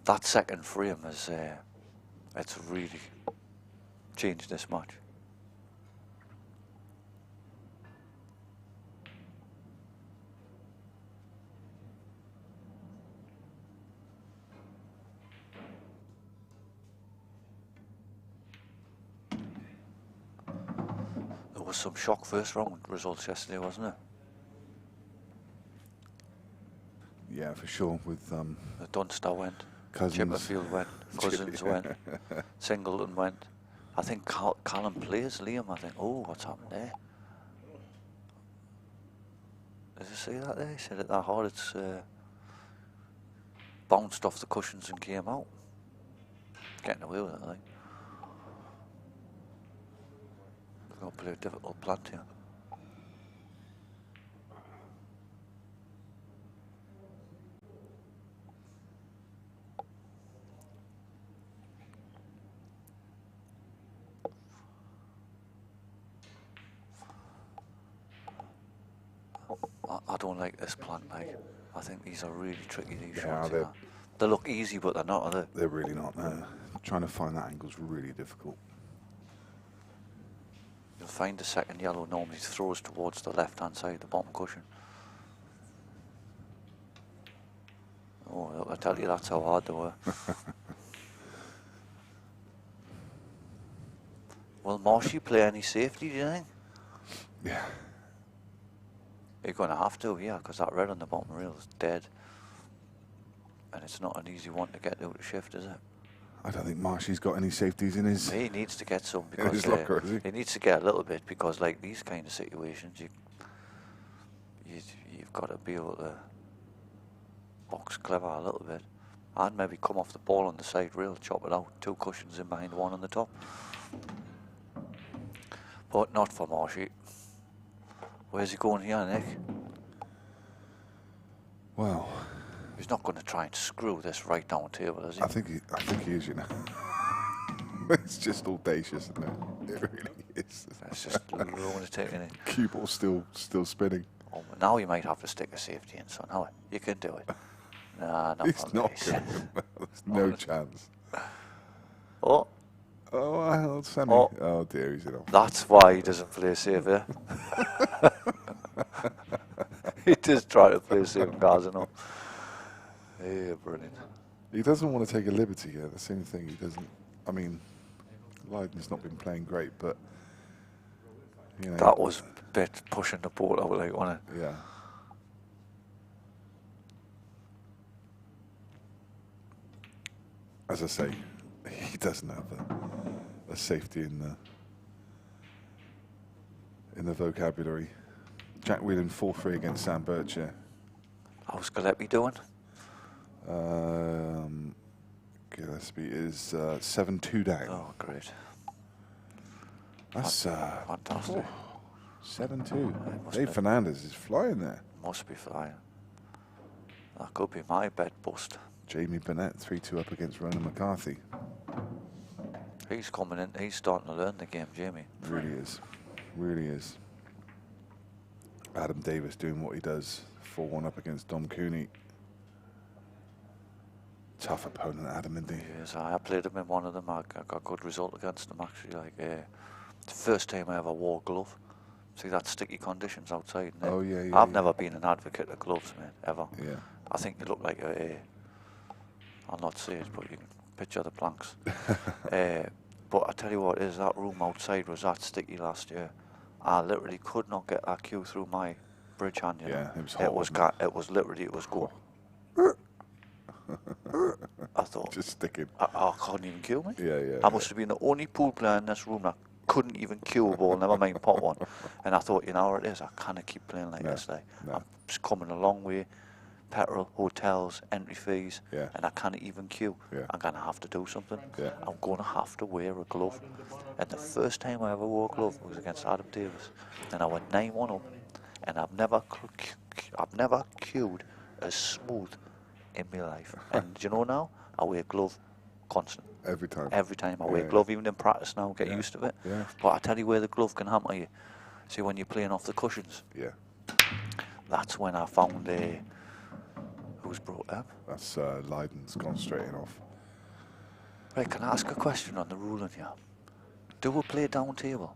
That second frame is, it's really changed this match. was some shock first round results yesterday, wasn't it? Yeah, for sure. With The Dunster went, Cousins. Chipperfield went, Cousins went, Singleton went. I think Callum plays Liam. I think, oh, what's happened there? Did you see that there? He said it that hard, it's bounced off the cushions and came out. Getting away with it, I think. We've got to play a difficult plant here. I don't like this plant, like. I think these are really tricky, these shots. They look easy, but they're not, are they? They're really not. Trying to find that angle is really difficult. You'll find the second yellow normally throws towards the left-hand side, the bottom cushion. Oh, I tell you, that's how hard they were. Will Marshy play any safety, do you think? Yeah. You're going to have to, yeah, because that red on the bottom rail is dead. And it's not an easy one to get out of shift, is it? I don't think Marshy's got any safeties in his... He needs to get some, because his locker, is he? He needs to get a little bit, because like these kind of situations, you've got to be able to box clever a little bit. And maybe come off the ball on the side rail, chop it out, 2 cushions in behind one on the top. But not for Marshy. Where's he going here, Nick? Well... He's not going to try and screw this right down table, is he? I think he is, you know. It's just audacious, isn't it? It really is. It's just lunatic, isn't it? Cue ball still spinning. Oh, now you might have to stick a safety in, son. How you can do it. Nah, not He's for not me. going to. There's no chance. Oh, Oh, well, Sammy. Oh. Oh dear, he's in off. that's why he doesn't play safe, yeah? He just try to play safe cards and all. Yeah, brilliant. He doesn't want to take a liberty here. That's the only thing he doesn't. I mean, Lydon's not been playing great, but you know. That was a bit pushing the ball out, like, wasn't it? Yeah. As I say, he doesn't have a safety in the vocabulary. Jack Whelan 4-3 against Sam Bircher. How's Gillespie doing? Gillespie is 7-2 down. Oh, great. That's fantastic. 7-2. must Dave be. Fernandez is flying there. Must be flying. That could be my bet bust. Jamie Burnett 3-2 up against Ronan McCarthy. He's coming in, he's starting to learn the game, Jamie. Really is. Really is. Adam Davis doing what he does. 4-1 up against Dom Cooney. Tough opponent, Adam, isn't he? Yes, I played him in one of them. I got a good result against him, actually. Like, it's the first time I ever wore a glove. See that sticky conditions outside. Oh, yeah, yeah. I've never been an advocate of gloves, man, ever. Yeah. I think you look like I'll not say it, but you can picture the planks. But I tell you what, is that room outside was that sticky last year. I literally could not get that cue through my bridge hand. You know? It was hot, wasn't it? It was literally, it was going. I thought, Just sticking. I couldn't even cue me. Yeah. I must have been the only pool player in this room that couldn't even cue a ball, never mind pot one. And I thought, you know what it is, I can't keep playing like this. Like, no. I'm just coming a long way. Petrol, hotels, entry fees, Yeah. and I can't even queue. Yeah. I'm going to have to do something. Yeah. I'm going to have to wear a glove. And the first time I ever wore a glove was against Adam Davis. And I went 9-1 up, and I've never queued as smooth in my life. And do you know now? I wear a glove constant. Every time. Every time I wear a glove, even in practice now, get used to it. Yeah. But I tell you where the glove can hammer you. See, when you're playing off the cushions, Yeah. that's when I found who's brought up. That's Lydon's gone straight in off. Right, can I ask a question on the ruling here? Do we play down table?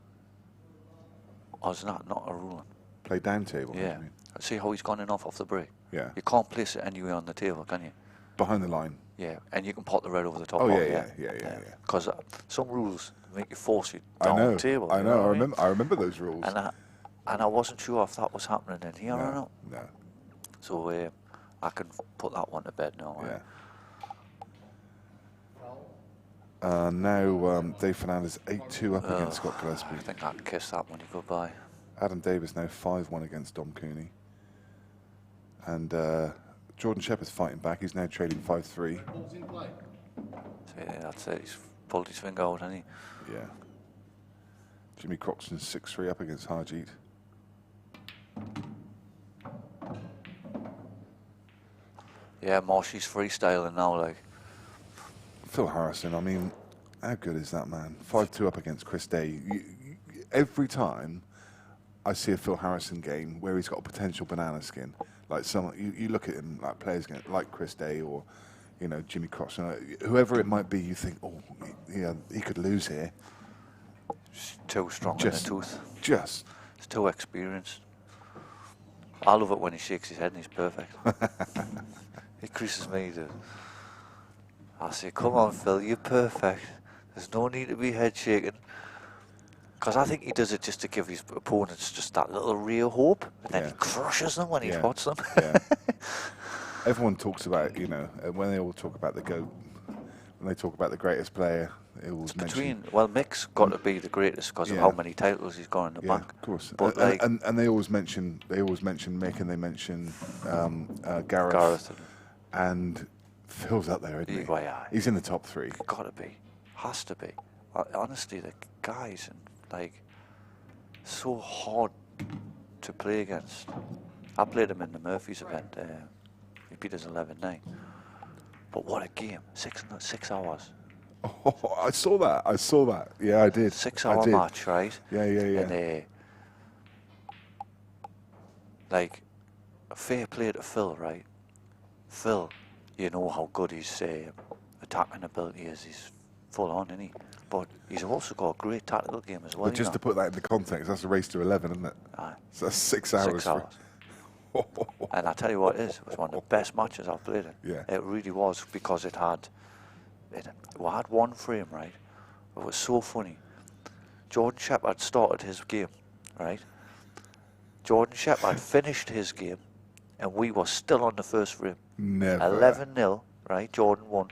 Or is that not a ruling? Play down table. Yeah. I mean. See how he's gone in off the break? Yeah. You can't place it anywhere on the table, can you? behind the line. Yeah, and you can pop the red over the top. Oh, of yeah. Because some rules make you force you I down know. the table. I you know. what I mean? remember those rules. And I wasn't sure if that was happening in here or not. No. So I can put that one to bed now. Yeah. Foul. Now Dave Fernandez 8-2 up against Scott Gillespie. I think I'd kiss that money goodbye. Adam Davis now 5-1 against Dom Cooney. And Jordan Shepherd's fighting back. He's now trading 5-3. Balls in play. So yeah, that's it. He's pulled his finger out, hasn't he? Yeah. Jimmy Croxton's 6-3 up against Harjeet. Yeah, Marshy's freestyling now, like. Phil Harrison, I mean, how good is that man? 5-2 up against Chris Day. Every time I see a Phil Harrison game where he's got a potential banana skin, like you look at him like players like Chris Day or, you know, Jimmy Croxton, whoever it might be, you think, oh, yeah, he could lose here. It's too strong in the tooth. It's too experienced. I love it when he shakes his head and he's perfect. It creases me. I say, come on, Phil, you're perfect. There's no need to be head shaking. Because I think he does it just to give his opponents just that little ray of hope, and then he crushes them when he spots them. Yeah. Everyone talks about, you know, when they all talk about the GOAT, when they talk about the greatest player, they always mention... Mick's got to be the greatest because of how many titles he's got in the bank. Of course. But and they always mention Mick, and they mention Gareth. And Phil's up there, isn't he? Well, yeah. He's in the top 3. Got to be. Has to be. Honestly, the guys, like, so hard to play against. I played him in the Murphy's event. He beat us 11-9. But what a game. 6 hours. Oh, I saw that. Yeah, I did. 6-hour match, right? Yeah. And, like, fair play to Phil, right? Phil, you know how good his attacking ability is. He's full on, isn't he? But he's also got a great tactical game as well. But just to put that into context, that's a race to 11, isn't it? Aye. So that's 6 hours. 6 hours. And I tell you what, it was one of the best matches I've played in. Yeah. It really was, because we had one frame, right? It was so funny. Jordan Shepherd started his game, right? Jordan Shepherd finished his game, and we were still on the first frame. Never. 11-0, right? Jordan won.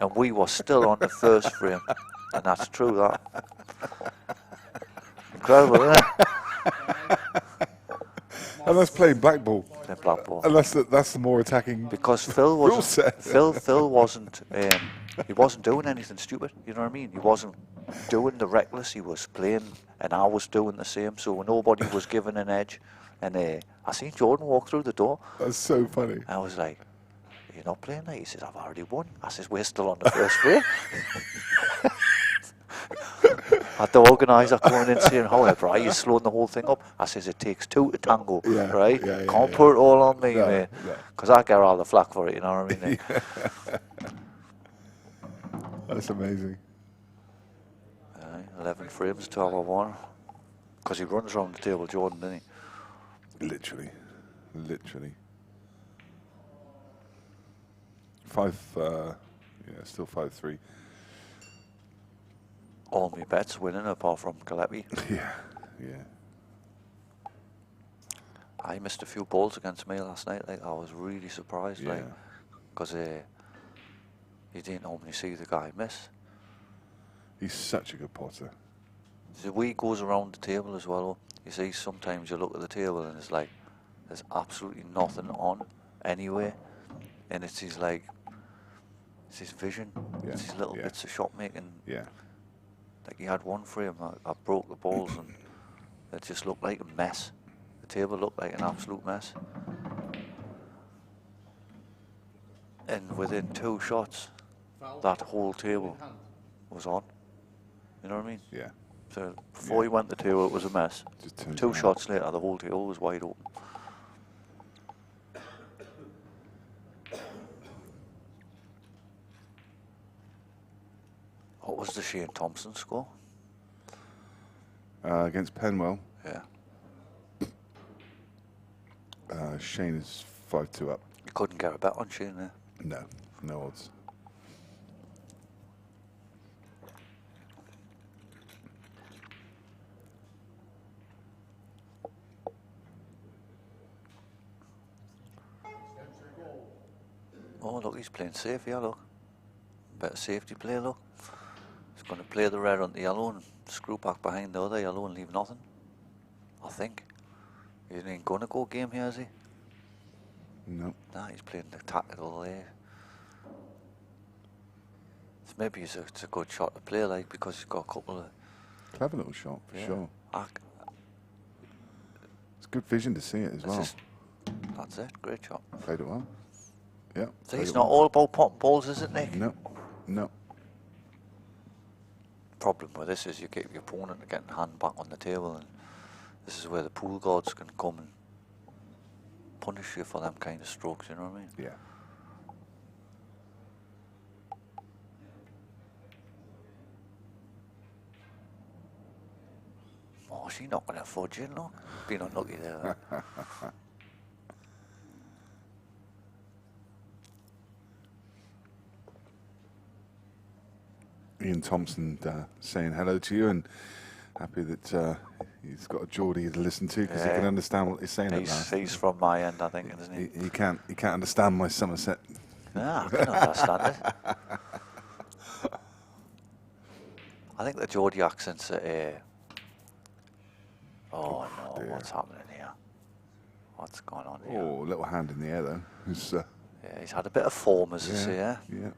And we were still on the first frame. And that's true, that. Incredible, isn't it? And that's playing black ball. The black ball. And that's the more attacking. Because Phil wasn't. Phil wasn't. He wasn't doing anything stupid. You know what I mean? He wasn't doing the reckless. He was playing, and I was doing the same. So nobody was given an edge. And I seen Jordan walk through the door. That's so funny. I was like, "You're not playing that?" He says, "I've already won." I says, "We're still on the first frame." Had the organiser coming in saying, "However, are you slowing the whole thing up?" I says, "It takes 2 to tango, right? Can't put it all on me, mate, because I get all the flack for it." You know what I mean? That's amazing. 11 frames, 12-1, because he runs around the table, Jordan, doesn't he? Literally. 5-3. All my bets winning apart from Gillespie. Yeah. I missed a few balls against me last night. Like, I was really surprised, like, because you didn't normally see the guy miss. He's such a good potter. The way he goes around the table as well. You see, sometimes you look at the table and it's like there's absolutely nothing on anywhere, and it's his vision. It's his little bits of shot making. Yeah. Like, he had one frame, I broke the balls and it just looked like a mess. The table looked like an absolute mess. And within 2 shots, that whole table was on. You know what I mean? Yeah. So before he went the table, it was a mess. 2 shots later, the whole table was wide open. What was the Shane Thompson score? Against Penwell, Yeah. Shane is 5-2 up. couldn't get a bet on Shane there. No, no odds. Oh, look, he's playing safe here, look. Better safety play, look. He's going to play the red on the yellow and screw back behind the other yellow and leave nothing. I think. He ain't going to go game here, is he? No. Nah, he's playing the tactical there. Maybe it's a good shot to play, like, because he's got a couple of... Clever little shot, for sure. It's good vision to see it as well. That's it, great shot. Played it well. Yeah. So it's not all about popping balls, is it, Nick? No, no. Problem with this is you get your opponent getting hand back on the table, and this is where the pool guards can come and punish you for them kind of strokes, you know what I mean? Yeah. Oh, she's not going to fudge in, look. Been unlucky there. Ian Thompson saying hello to you and happy that he's got a Geordie to listen to because he can understand what he's saying. He's from my end, I think, isn't he? He can't understand my Somerset. Yeah, I can understand it. I think the Geordie accents are... oh no, dear. What's happening here? What's going on here? Oh, little hand in the air though. Yeah, he's had a bit of form, as they say, yeah? Yeah.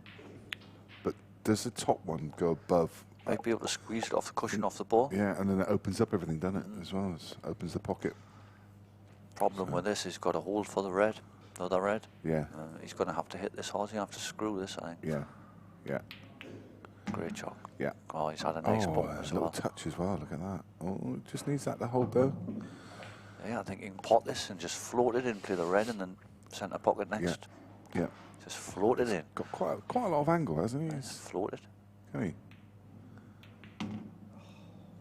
But does the top one go above? Might be able to squeeze it off the cushion off the ball. Yeah, and then it opens up everything, doesn't it? As well as opens the pocket. Problem with this, he's got a hold for the red, the other red. Yeah. He's going to have to hit this hard. He's going to have to screw this, I think. Yeah. Yeah. Great shot. Yeah. Oh, he's had a nice bump as little well. touch as well. Look at that. Oh, just needs that to hold though. Yeah, I think he can pot this and just float it in, play the red, and then centre pocket next. Yeah. Just float it in. Got quite a lot of angle, hasn't he? Just float it. Can he?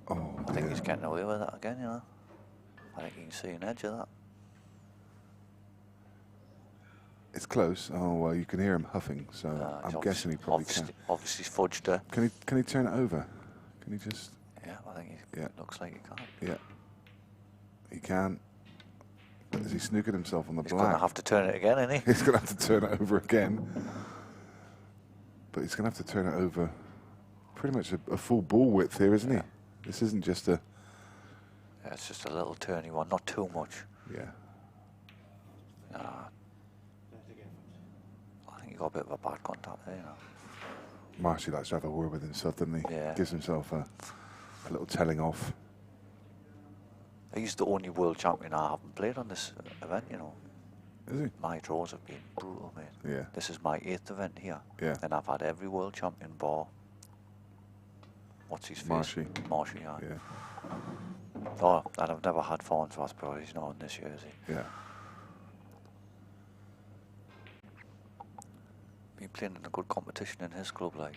Oh, I think he's getting away with that again, you know. I think you can see an edge of that. It's close. Oh well, you can hear him huffing, so I'm guessing he probably can. Obviously fudged her. Can he turn it over? Can he just? Yeah, I think he looks like he can. Yeah. He can. But is he snookered himself on the He's black? going to have to turn it again, isn't he? He's going to have to turn it over again. But he's going to have to turn it over pretty much a full ball width here, isn't he? This isn't just a... Yeah, it's just a little turny one, not too much. Yeah. I think he got a bit of a bad contact there, you know. Marsh likes to have a word with himself, doesn't he? Yeah. Gives himself a little telling off. He's the only world champion I haven't played on this event, you know. Is he? My draws have been brutal, mate. Yeah. This is my 8th event here. Yeah. And I've had every world champion bar. What's his face? Marshy, yeah. Oh, and I've never had Farnsworth, but he's not on this year, is he? Yeah. Been playing in a good competition in his club, like.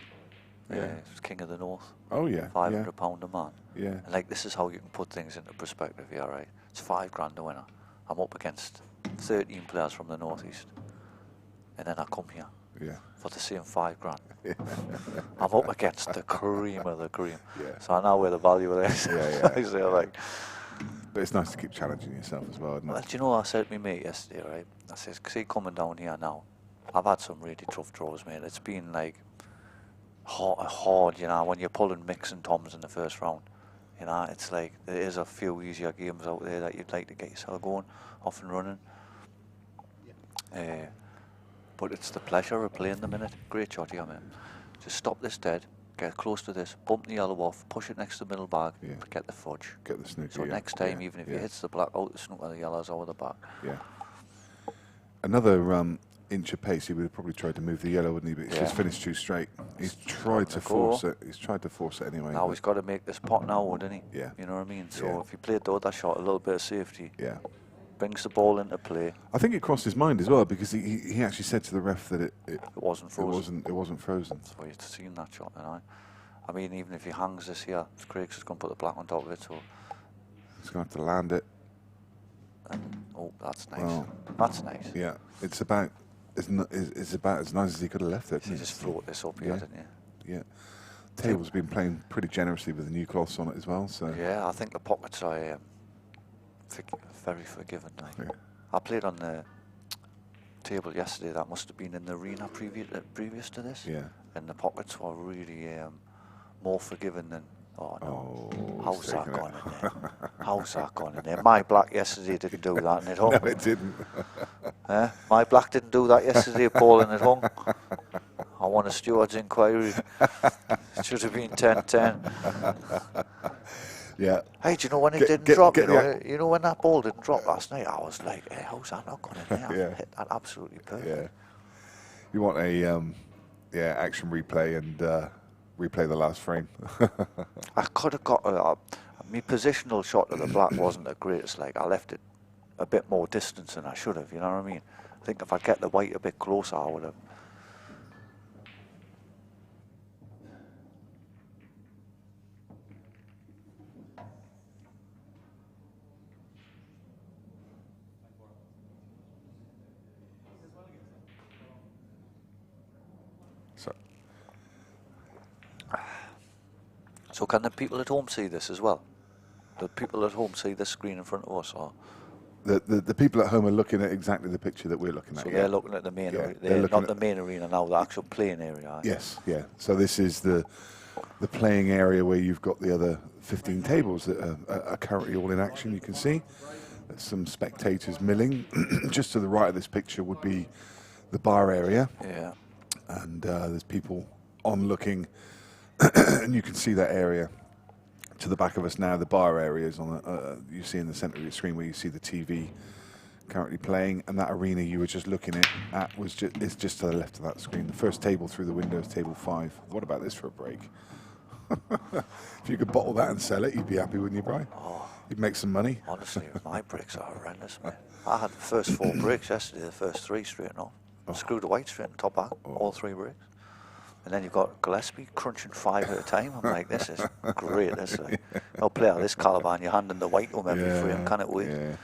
Yeah. He's King of the North. Oh, yeah. £500 a man. Yeah. And like, this is how you can put things into perspective here, right? It's $5 a winner. I'm up against 13 players from the Northeast. And then I come here. Yeah. For the same $5. I'm up against the cream of the cream. Yeah. So I know where the value of this is. Yeah. Like, But it's nice to keep challenging yourself as well, isn't it? well, do you know what I said to my mate yesterday, right? I said, see, coming down here now, I've had some really tough draws, mate. It's been like hard, you know, when you're pulling Micks and Toms in the first round. You know, it's like there is a few easier games out there that you'd like to get yourself going, off and running. But it's the pleasure of playing them in it. Great shot here, man. Just stop this dead, get close to this, bump the yellow off, push it next to the middle bag, get the fudge. Get the snooker. So next time, even if he hits the black out, the snooker, the yellow's over the back. Yeah. Another inch of pace, he would have probably tried to move the yellow, wouldn't he? But it's just finished too straight. He's tried to force it. He's tried to force it anyway. Now he's got to make this pot now, wouldn't he? Yeah. You know what I mean? So if he played the other shot, a little bit of safety. Yeah. Brings the ball into play. I think it crossed his mind as well because he actually said to the ref that it wasn't frozen. It wasn't frozen. So you've seen that shot, you know. I mean, even if he hangs this here, Craig's just going to put the black on top of it, so... He's going to have to land it. And, oh, that's nice. Well, that's nice. Yeah, it's about is about as nice as he could have left it. You just float this up here, didn't you? Yeah. Table's been playing pretty generously with the new cloths on it as well. So yeah, I think the pockets are very forgiving. Like. yeah. I played on the table yesterday. That must have been in the arena previous to this. Yeah. And the pockets were really more forgiving than. Oh no! Oh, How's he's that taken gone in there? How's that gone in there? My black yesterday didn't do that, and it hung. No, it didn't. My black didn't do that yesterday, Paul, and it hung. I want a steward's inquiry. It should have been 10-10. Yeah. Hey, do you know when it didn't drop? You know when that ball didn't drop last night? I was like, hey, how's that not gone in there? Yeah. Hit that absolutely perfect. Yeah. You want a action replay and replay the last frame. I could have got my positional shot of the black wasn't the greatest. Like I left it a bit more distance than I should have. You know what I mean? I think if I get the white a bit closer, I would have. So can the people at home see this as well? The people at home see this screen in front of us, or The people at home are looking at exactly the picture that we're looking at. so they're looking at the main. Yeah, They're not the main arena now. The actual playing area. Yes, yeah. So this is the playing area where you've got the other 15 tables that are currently all in action. You can see there's some spectators milling. Just to the right of this picture would be the bar area. Yeah. And there's people on looking, and you can see that area to the back of us now. The bar area is on you see in the centre of your screen where you see the TV currently playing, and that arena you were just looking at is just to the left of that screen. The first table through the window is table 5. What about this for a break? If you could bottle that and sell it, you'd be happy, wouldn't you, Brian? Oh, you'd make some money. Honestly, my breaks are horrendous, man. I had the first 4 breaks yesterday, the first 3 straight off. Screwed the white straight in top back, all 3 breaks. And then you've got Gillespie crunching 5 at a time. I'm like, this is great. This is no player of this calibre, and you're handing the white to him every frame. Can it wait? Yeah.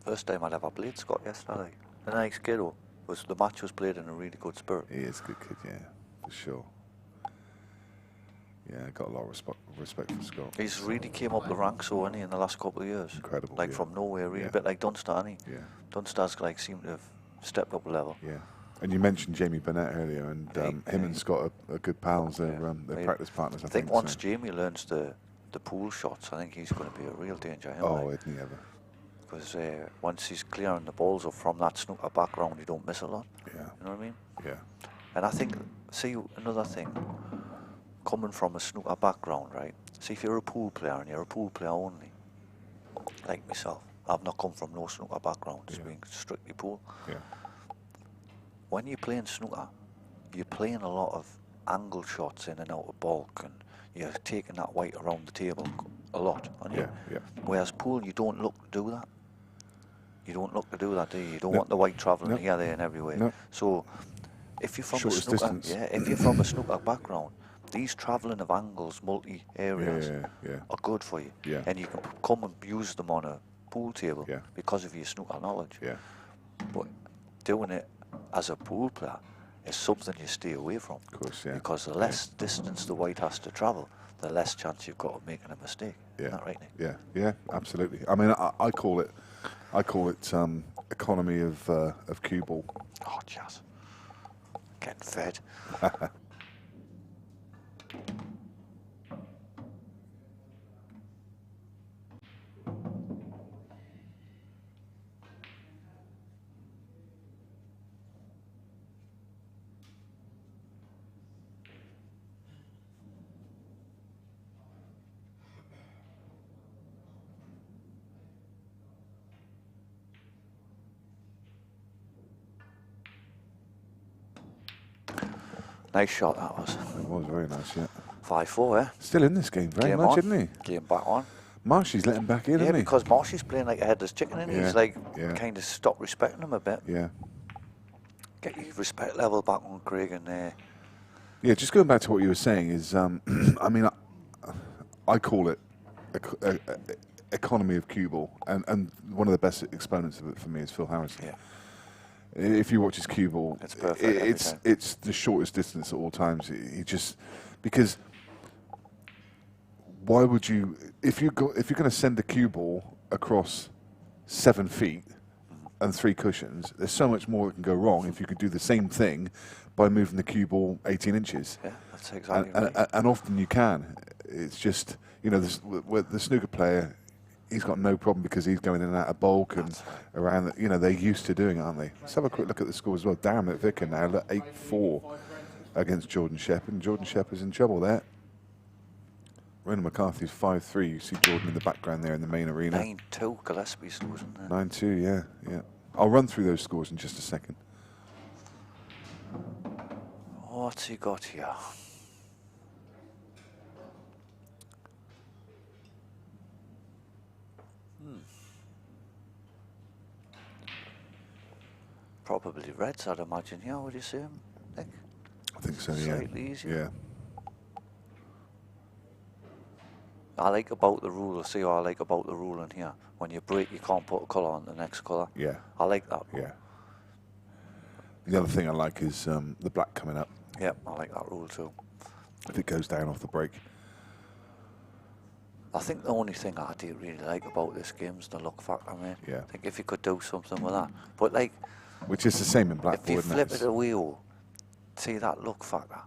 First time I'd ever played Scott yesterday. A nice kid, though. The match was played in a really good spirit. He is a good kid, yeah, for sure. Yeah, I got a lot of respect for Scott. He's really came up the ranks, so in the last couple of years. Incredible. Like from nowhere, really, a bit like Dunster, hasn't he? Yeah. Dunster's like seemed to have stepped up a level. Yeah. And you mentioned Jamie Burnett earlier, and him and Scott are good pals. They're practice partners. I think once Jamie learns the pool shots, I think he's going to be a real danger. Isn't he ever? Because once he's clearing the balls up from that snooker background, you don't miss a lot. Yeah. You know what I mean? Yeah. And I think, see, another thing, coming from a snooker background, right? See, if you're a pool player and you're a pool player only, like myself, I've not come from no snooker background, just being strictly pool. Yeah. When you're playing snooker, you're playing a lot of angle shots in and out of bulk, and you're taking that white around the table a lot, aren't you? Yeah. Whereas pool, you don't look to do that. You don't look to do that, do you? You don't want the white travelling here, there, and everywhere. No. So, if you're from Shortest a snooker, distance. if you're from a snooker background, these travelling of angles, multi areas, are good for you. Yeah. And you can come and use them on a pool table Yeah. because of your snooker knowledge. Yeah. But doing it as a pool player is something you stay away from. Of course, yeah. Because the less distance the white has to travel, the less chance you've got of making a mistake. Yeah. Isn't that right, Nick? Yeah, absolutely. I mean, I call it economy of cue ball. Oh, jazz. Getting fed. Nice shot that was. It was very nice, yeah. 5-4, eh? Still in this game very Game much, on. isn't he? Game back on. Marsh, he's letting back in, Yeah, isn't he? because Marsh is playing like a headless chicken, and he's like kind of stopped respecting him a bit. Yeah. Get your respect level back on Craig, and Yeah, just going back to what you were saying is, I mean, I call it economy of cue ball, and one of the best exponents of it for me is Phil Harrison. Yeah. If you watch his cue ball, It's perfect every time. it's the shortest distance at all times. He just, because why would you, if you're going to send a cue ball across 7 feet and 3 cushions, there's so much more that can go wrong if you could do the same thing by moving the cue ball 18 inches. Yeah, that's exactly and, right. and often you can. It's just, you know, with the snooker player, he's got no problem because he's going in and out of bulk and around. You know, they're used to doing it, aren't they? Let's have a quick look at the score as well. Damn it, Vicar now, 8-4 against Jordan Shepherd. And Jordan Shepherd's in trouble there. Ronan McCarthy's 5-3. You see Jordan in the background there in the main arena. 9-2, Gillespie's losing there. 9-2, yeah. I'll run through those scores in just a second. What's he got here? Probably Reds, I'd imagine. Yeah, would you say, Nick? I think so, yeah. Slightly easier. Yeah. I like about the rule, see what I like about the rule in here. When you break, you can't put a colour on the next colour. Yeah. I like that. Yeah. The other thing I like is the black coming up. Yep, I like that rule too. If it goes down off the break. I think the only thing I do really like about this game is the look factor, mate. Yeah. I think if you could do something with that. But like, Which is the same in if blackboard, you isn't flip it? it a wheel, see that look factor,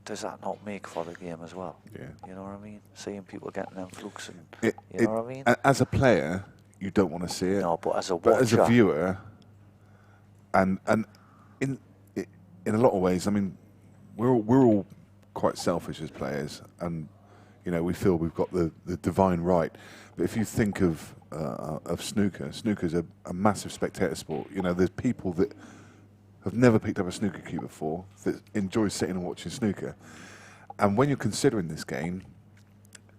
does that not make for the game as well? Yeah. You know what I mean? Seeing people getting them flukes and, You you know what I mean? As a player, you don't want to see it. No, but as a But as a watcher- viewer, and in a lot of ways, I mean, we're all quite selfish as players, and you know we feel we've got the divine right. But if you think of snooker's a massive spectator sport. You know, there's people that have never picked up a snooker cue before that enjoy sitting and watching snooker. And when you're considering this game,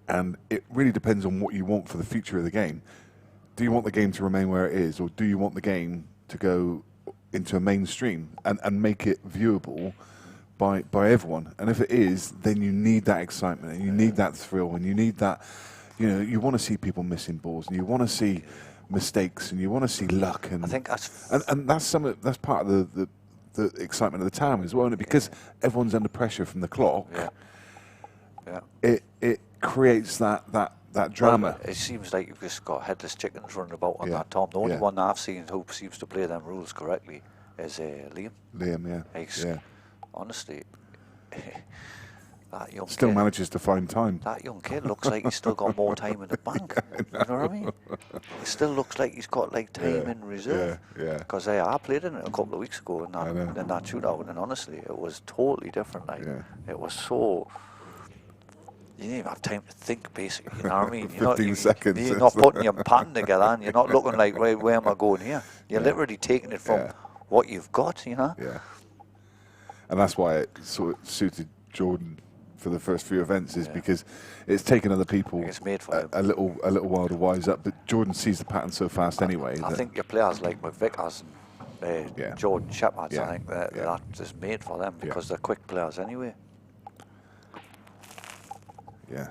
and it really depends on what you want for the future of the game. Do you want the game to remain where it is, or do you want the game to go into a mainstream and make it viewable by everyone? And if it is, then you need that excitement, and you need that thrill, and you need that, you know, you want to see people missing balls, and you want to see mistakes, and you want to see luck, and I think that's and that's part of the excitement of the time as well, isn't it? Because everyone's under pressure from the clock. Yeah. It creates that drama. Well, it seems like you've just got headless chickens running about on Yeah. that, Tom. The only Yeah. one I've seen who seems to play them rules correctly is Liam. Liam, yeah. He's, Yeah. honestly, that young Still kid, manages to find time. that young kid looks like he's still got more time in the bank. You know what I mean? He still looks like he's got like time in reserve. Yeah. Because I played in it a couple of weeks ago in I know. that shootout, and honestly, it was totally different. Like, Yeah. it was so. You didn't even have time to think, basically. You know what I mean? 15 seconds. You're not putting your pattern together, and you're not looking like, right, where am I going here? You're literally taking it from what you've got, you know? Yeah. And that's why it sort of suited Jordan for the first few events, is because it's taken other people It's made for him. a little while to wise up. But Jordan sees the pattern so fast anyway. I that- think your players like McVickers and Yeah. Jordan Shepherds, Yeah. I think that's just made for them because they're quick players anyway. Yeah.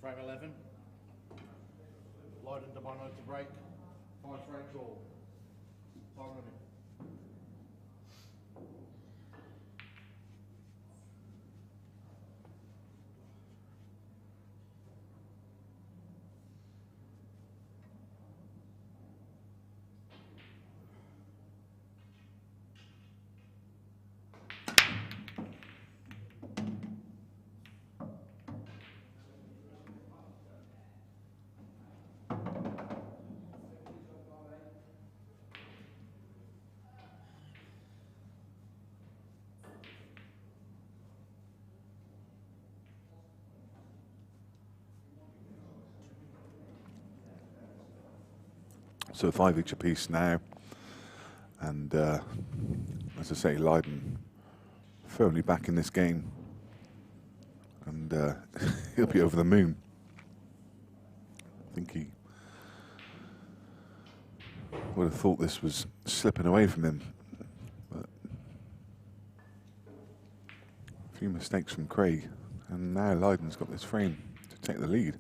Frame 11. Lydan Debono to break. 5 frames all. Time running. So 5 each apiece now. And as I say, Lydon firmly back in this game. And he'll be over the moon. I think he would have thought this was slipping away from him. But a few mistakes from Craig. And now Lydon's got this frame to take the lead.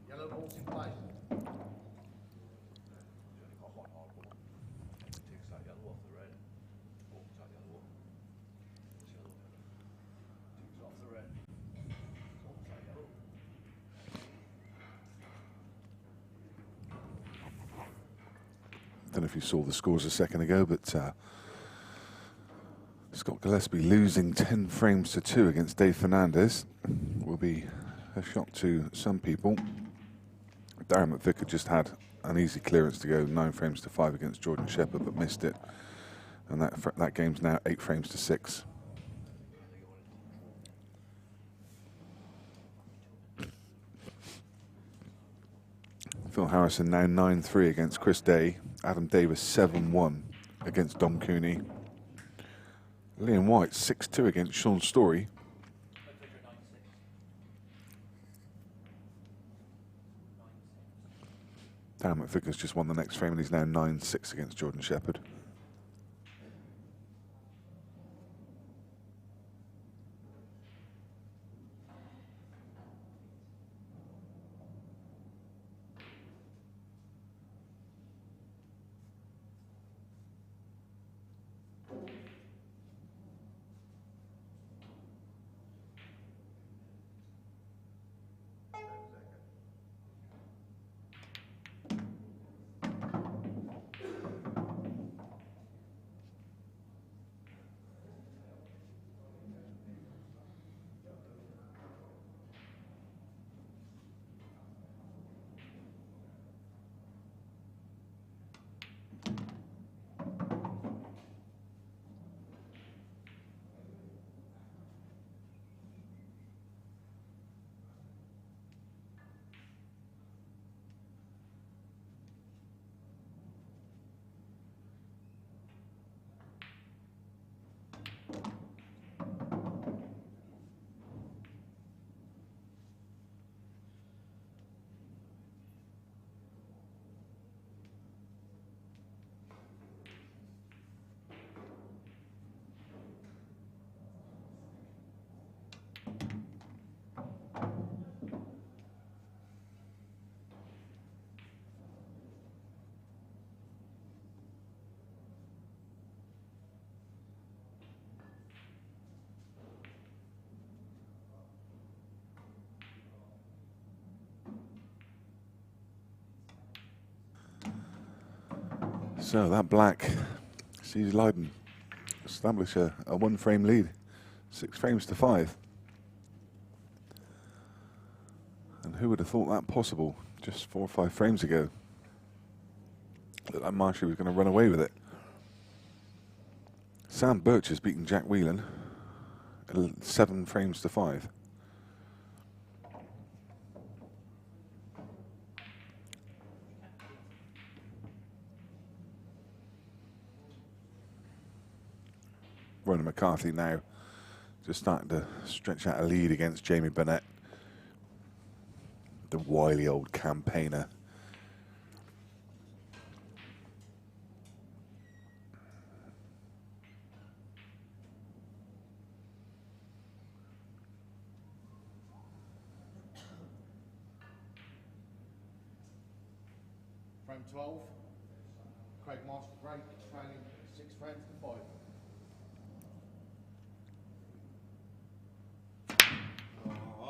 Yellow ball's in place. Don't know if you saw the scores a second ago, but Scott Gillespie losing 10 frames to 2 against Dave Fernandez will be a shock to some people. Darren McVicker just had an easy clearance to go 9 frames to 5 against Jordan Shepherd, but missed it. And that game's now 8 frames to 6. Phil Harrison now 9-3 against Chris Day. Adam Davis 7-1 against Dom Cooney. Liam White 6-2 against Sean Story. Darren McVicker's just won the next frame and he's now 9-6 against Jordan Shepherd. So that black sees Lydon establish a 1-frame lead, 6 frames to 5. And who would have thought that possible just 4 or 5 frames ago? That Marsh was going to run away with it. Sam Birch has beaten Jack Whelan 7 frames to 5. Ronan McCarthy now just starting to stretch out a lead against Jamie Burnett, the wily old campaigner. Frame 12. Craig Marsh to break, trailing 6 frames to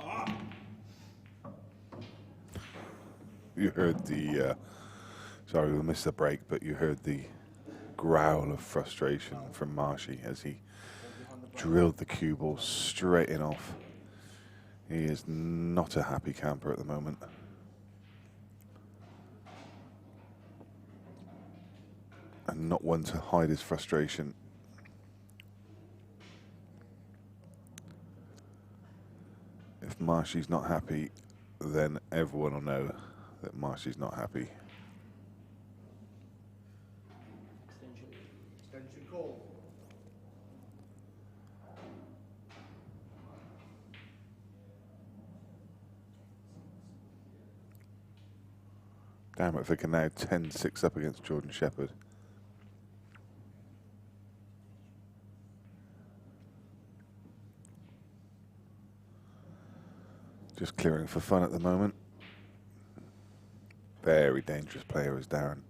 5. You heard the, sorry we missed the break, but you heard the growl of frustration from Marshy as he drilled the cue ball straight in off. He is not a happy camper at the moment. And not one to hide his frustration. If Marshy's not happy, then everyone will know that Marshy's not happy. Extension call. Damn it, Vicar now 10-6 up against Jordan Shepherd. Just clearing for fun at the moment. Very dangerous player is Darren.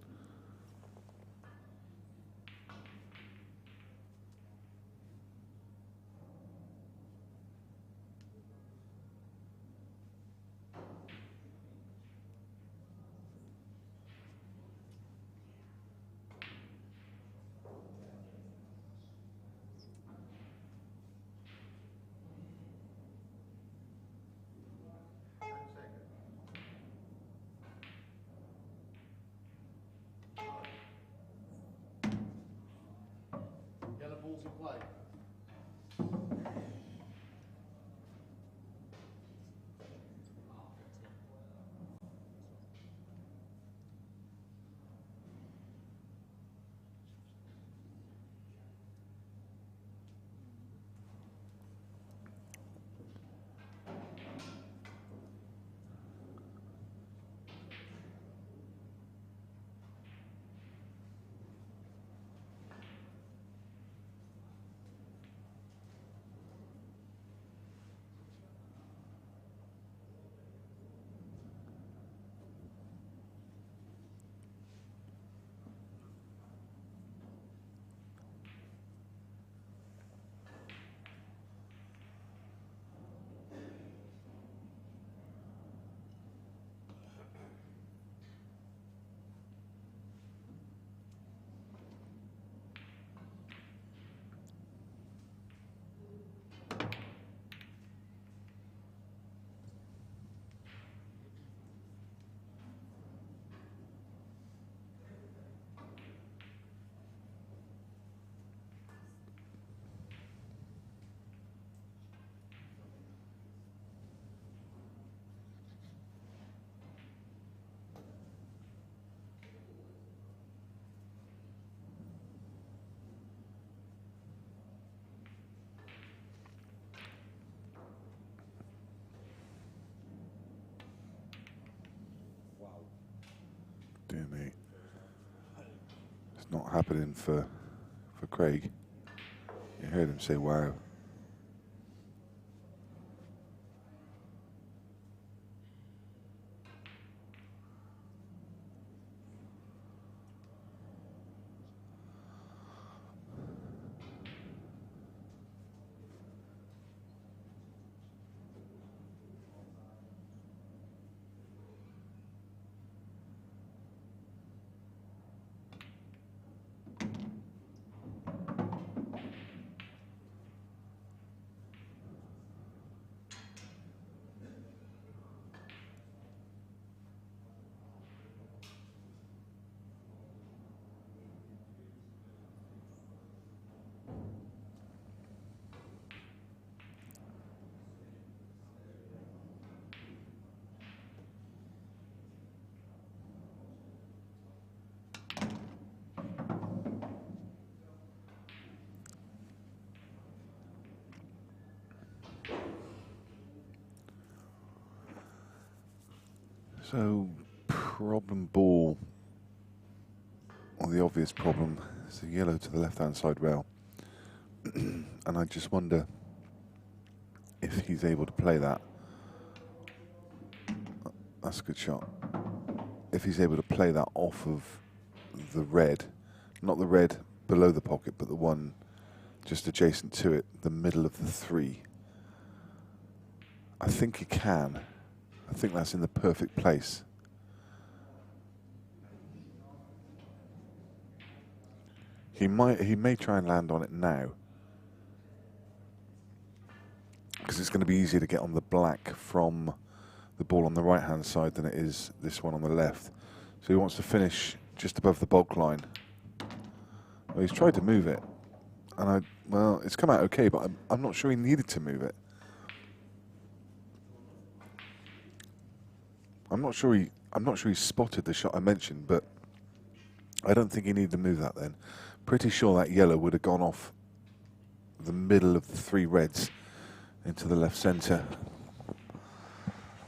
Yellow balls in play. Dear me. It's not happening for Craig. You heard him say wow. So, problem ball, or the obvious problem, is the yellow to the left-hand side rail. And I just wonder if he's able to play that. That's a good shot. if he's able to play that off of the red, not the red below the pocket, but the one just adjacent to it, the middle of the 3. I think he can. I think that's in the perfect place. He may try and land on it now, because it's going to be easier to get on the black from the ball on the right hand side than it is this one on the left. So he wants to finish just above the bog line. Well, he's tried to move it, and well, it's come out okay, but I'm not sure he needed to move it. I'm not sure he spotted the shot I mentioned, but I don't think he needed to move that then. Pretty sure that yellow would have gone off the middle of the 3 reds into the left centre.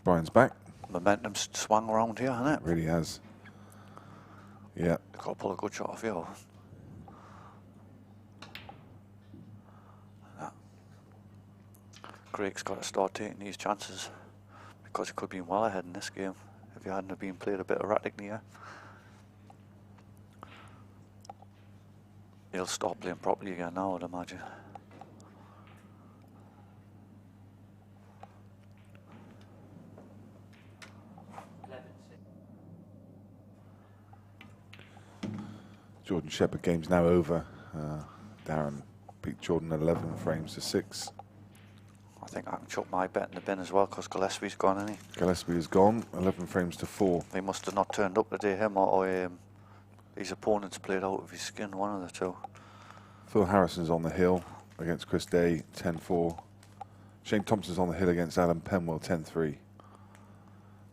Brian's back. Momentum's swung around here, hasn't it? Really has. Yeah. Got to pull a good shot off here. Yeah. Craig's got to start taking these chances, because he could be well ahead in this game if he hadn't have been played a bit erratically here. He'll start playing properly again now, I'd imagine. Jordan Shepherd game's now over. Darren beat Jordan 11 frames to 6. I think I can chuck my bet in the bin as well, because Gillespie's gone, isn't he? Gillespie is gone, 11 frames to 4. He must have not turned up today, him or his opponents played out of his skin, one of the two. Phil Harrison's on the hill against Chris Day, 10-4. Shane Thompson's on the hill against Adam Penwell, 10-3.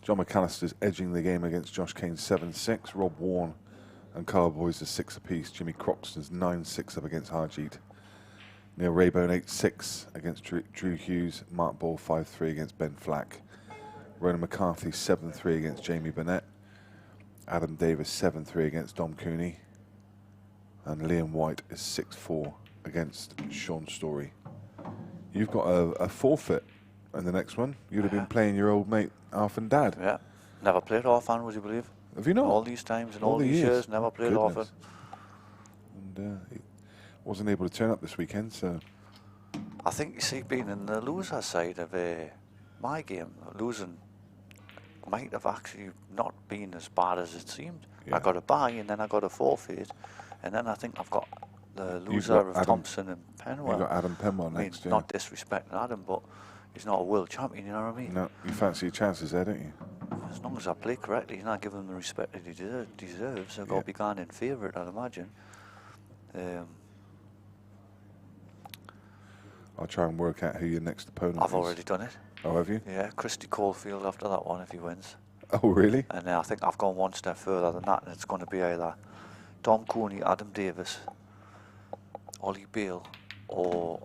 John McAllister's edging the game against Josh Kane, 7-6. Rob Warren and Carl Boys are 6 apiece. Jimmy Croxton's 9-6 up against Harjeet. Neil Raybone 8-6 against Drew Hughes. Mark Ball 5-3 against Ben Flack. Ronan McCarthy 7-3 against Jamie Burnett. Adam Davis 7-3 against Dom Cooney. And Liam White is 6-4 against Sean Story. You've got a forfeit in the next one. You'd have been playing your old mate Arfan Dad. Yeah, never played Arfan, would you believe? Have you not? All these times and all these years, never played Arfan. And he wasn't able to turn up this weekend, so... I think, you see, being in the loser side of my game, losing might have actually not been as bad as it seemed. Yeah. I got a bye and then I got a forfeit, and then I think I've got the loser of Adam, Thompson and Penwell. You've got Adam Penwell I mean, next, yeah. not disrespecting Adam, but he's not a world champion, you know what I mean? No, you fancy your chances there, don't you? As long as I play correctly and I give him the respect that he deserves, I've got to be going in favourite, I'd imagine. I'll try and work out who your next opponent is. I've already done it. Oh, have you? Yeah, Christy Caulfield after that one if he wins. Oh, really? And I think I've gone one step further than that, and it's going to be either Tom Cooney, Adam Davis, Ollie Bale, or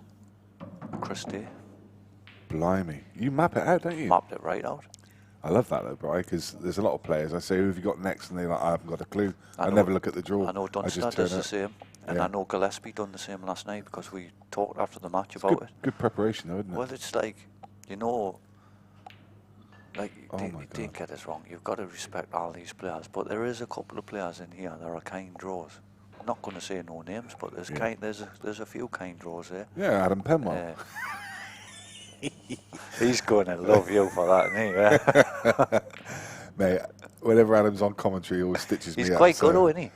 Christy. Blimey. You map it out, don't you? Mapped it right out. I love that, though, Brian, because there's a lot of players. I say, who have you got next? And they're like, I haven't got a clue. I never look at the draw. I know Dunster just does turn the up. same. And Yeah. I know Gillespie done the same last night, because we talked after the match about it. Good preparation, though, isn't it? Well, it's like, you know, like, Oh my don't get us wrong, you've got to respect all these players, but there is a couple of players in here that are kind draws. I'm not going to say no names, but there's a few kind draws there. Yeah, Adam Penwell. He's going to love you for that, isn't he? Yeah. Mate, whenever Adam's on commentary, he always stitches me up. He's quite good, though, isn't he?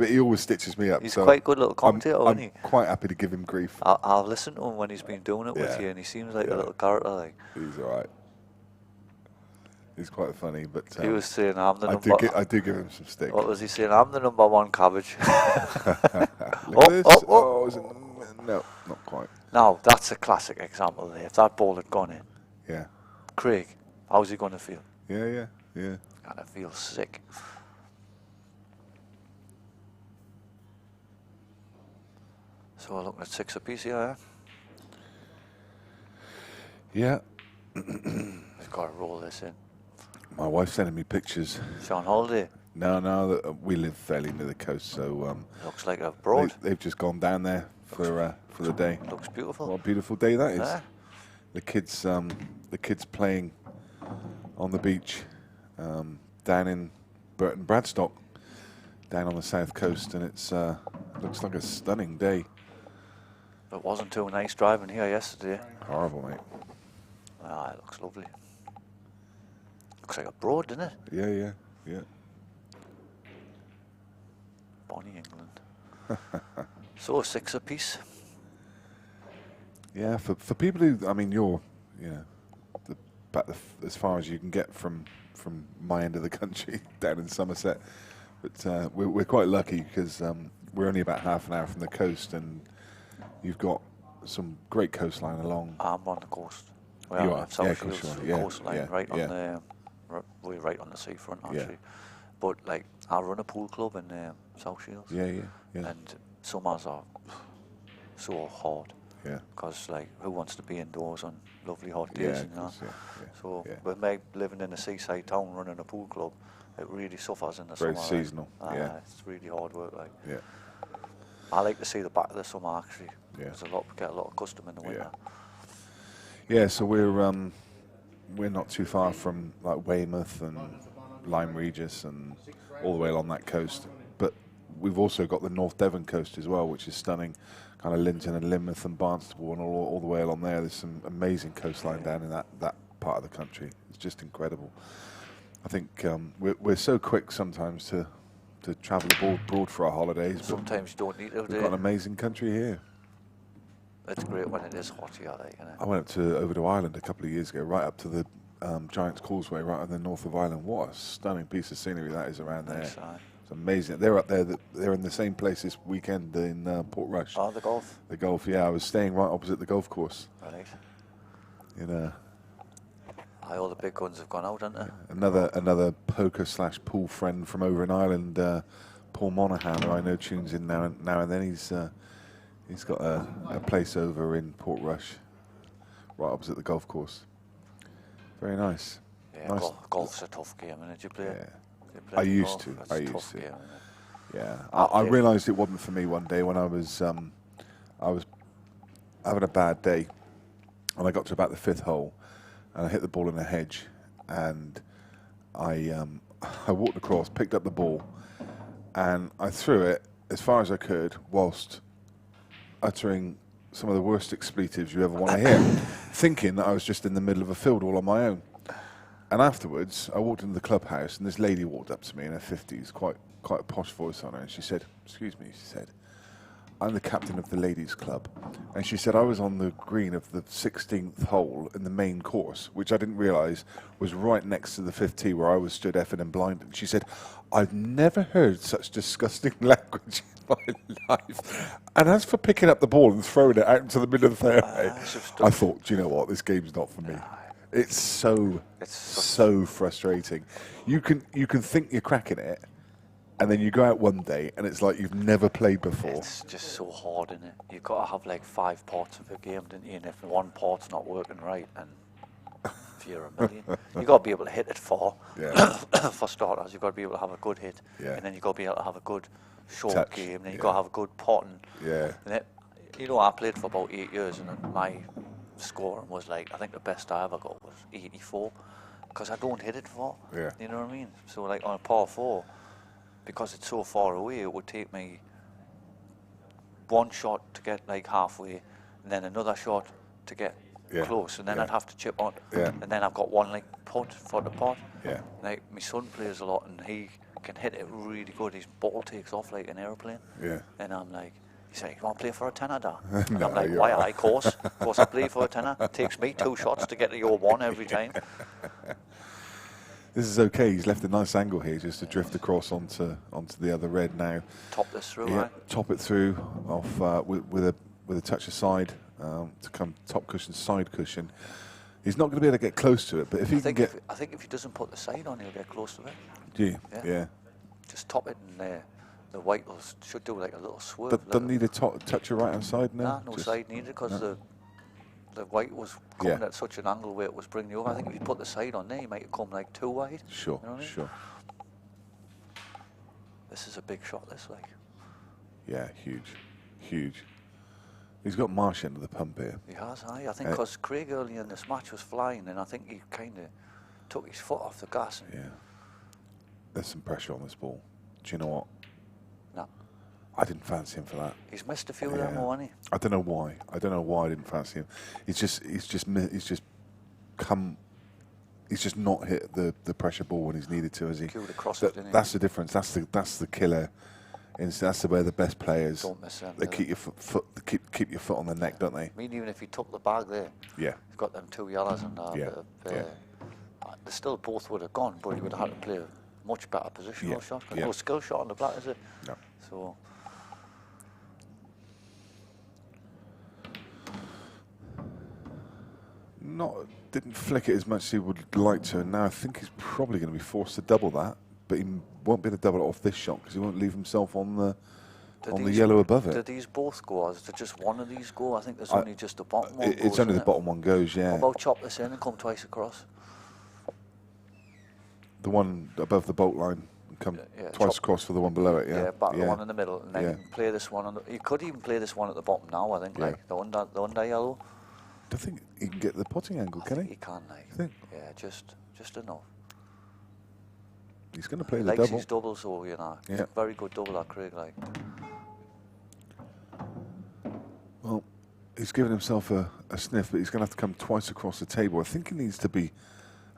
He always stitches me up. He's so quite good little commentator, I'm isn't he? quite happy to give him grief. I'll listen to him when he's been doing it with Yeah. you, and he seems like Yeah. a little character. Like He's all right. He's quite funny, but he was saying, "I'm the I number." do give him some stick. What was he saying? I'm the number one cabbage. Look at this. Oh, is it? No, not quite. Now that's a classic example there. If that ball had gone in, Yeah. Craig, how's he going to feel? Yeah. Gonna feel sick. So we're looking at 6 apiece here. Yeah. We've got to roll this in. My wife's sending me pictures. Is on holiday? No, we live fairly near the coast, so Looks like a broad. they've just gone down there for the day. Looks beautiful. What a beautiful day that is. Yeah. The kids playing on the beach, down in Burton Bradstock down on the south coast, and it's looks like a stunning day. It wasn't too nice driving here yesterday. Horrible, mate. Ah, it looks lovely. Looks like a broad, doesn't it? Yeah. Bonnie England. So 6 apiece. Yeah, for people who, I mean, you're, as far as you can get from my end of the country down in Somerset, but we're quite lucky because we're only about half an hour from the coast, and you've got some great coastline along. I'm on the coast. You Well, are? South Yeah, Shields course you are. Yeah, coastline, yeah, right yeah. on the, we're right on the seafront actually. Yeah. But like, I run a pool club in South Shields. Yeah. And summers are so hot. Yeah. Because like, who wants to be indoors on lovely hot days? Yeah, And that? yeah. So yeah. with me living in a seaside town running a pool club, it really suffers in the Very summer. seasonal, yeah. It's really hard work. Like, Yeah. I like to see the back of the summer actually. Yeah. There's get a lot of custom in the winter. Yeah, so we're not too far from like Weymouth and Lyme Regis and all the way along that coast. But we've also got the North Devon coast as well, which is stunning. Kind of Linton and Lynmouth and Barnstaple and all the way along there. There's some amazing coastline down in that part of the country. It's just incredible. I think we're so quick sometimes to travel abroad for our holidays. But Sometimes you don't need to. we've got an amazing country here. It's great when it is hot here, like, you know. I went over to Ireland a couple of years ago, right up to the Giant's Causeway, right in the north of Ireland. What a stunning piece of scenery that is around there. Nice, aye. It's amazing. They're up there. They're in the same place this weekend in Port Rush. Oh, the golf. The golf, yeah. I was staying right opposite the golf course. Right. In All the big guns have gone out, haven't they? another poker/pool friend from over in Ireland, Paul Monaghan, who I know tunes in now and then. He's got a place over in Port Rush, right opposite the golf course. Very nice. Yeah, Nice. golf's a tough game, and did you play it? Yeah. Did you play I used golf? to. It's I a used tough to. game, isn't it? Yeah, I I played- realised it wasn't for me one day when I was having a bad day, and I got to about the 5th hole, and I hit the ball in a hedge, and I walked across, picked up the ball, and I threw it as far as I could, whilst uttering some of the worst expletives you ever want to hear, thinking that I was just in the middle of a field all on my own. And afterwards, I walked into the clubhouse, and this lady walked up to me in her 50s, quite a posh voice on her, and she said, "Excuse me," she said, "I'm the captain of the ladies' club." And she said I was on the green of the 16th hole in the main course, which I didn't realise was right next to the 5th tee where I was stood effing and blind. And she said, "I've never heard such disgusting language in my life." And as for picking up the ball and throwing it out into the middle of the fairway, I thought, do you know what, this game's not for me. It's so frustrating. You can think you're cracking it, and then you go out one day and it's like you've never played before. It's just so hard, isn't it? You've got to have like 5 parts of a game, don't you? And if one part's not working right, and fear a million, you've got to be able to hit it far. Yeah. For starters, you've got to be able to have a good hit, Yeah. and then you've got to be able to have a good short Touch, game, and then you've yeah. got to have a good potting. Yeah. And I played for about 8 years, and my scoring was like, I think the best I ever got was 84, because I don't hit it far. Yeah. You know what I mean? So like on a par 4, because it's so far away, it would take me one shot to get like halfway, and then another shot to get Yeah. close, and then Yeah. I'd have to chip on, Yeah. and then I've got one like putt for the pot. Yeah. Like my son plays a lot, and he can hit it really good. His ball takes off like an airplane. Yeah. And I'm like, he's like, "You want to play for a tenner, Dad?" And No, I'm like, you're "Why? right. Of course I play for a tenner. It takes me 2 shots to get to your 1 every time." This is okay. He's left a nice angle here just to drift across onto the other red now. Top this through, Yeah, right? top it through off with a touch of side to come top cushion, side cushion. He's not going to be able to get close to it, but if he can get, I think if he doesn't put the side on, he'll get close to it. do you? Yeah. Yeah. Just top it, and the white should do like a little swerve. But doesn't need a touch of right hand side now. Nah, no Just- side needed, because no. the white was coming Yeah. at such an angle where it was bringing you over. I think if you put the side on there, he might come like too wide. Sure, You know what I mean? sure. This is a big shot, this, like. Yeah, huge, huge. He's got Marsh into the pump here. He has, aye. I think because Craig early in this match was flying, and I think he kind of took his foot off the gas. And Yeah. there's some pressure on this ball. Do you know what? No. I didn't fancy him for that. He's missed a few of them, hasn't he? I don't know why. I don't know why I didn't fancy him. He's just not hit the pressure ball when he's needed to, has he? Cued across it, didn't he? That's the difference. That's the killer. That's where the best players Don't miss them. they keep your keep your foot on the neck, don't they? I mean, even if he took the bag there, Yeah. he's got them 2 yellows and that. Yeah. They still both would have gone, but he would have had to play a much better positional shot. Yeah. No skill shot on the black, is it? No. So. Didn't flick it as much as he would like to, and now I think he's probably going to be forced to double that, but he won't be able to double it off this shot because he won't leave himself on the yellow above it. Did these both go, or is there just one of these go? I think there's only just the bottom one. It's only the bottom one goes, yeah. How about chop this in and come twice across? The one above the bolt line and come twice across for the one below it, yeah. Yeah, back the one in the middle, and then you can play this one on the. You could even play this one at the bottom now, I think, like the under yellow. I don't think he can get the potting angle, can he? He can, like. I think. Yeah, just enough. He's going to play the likes double. His doubles, so you know, Yeah. very good double at Craig, like. Well, he's given himself a sniff, but he's going to have to come twice across the table. I think he needs to be,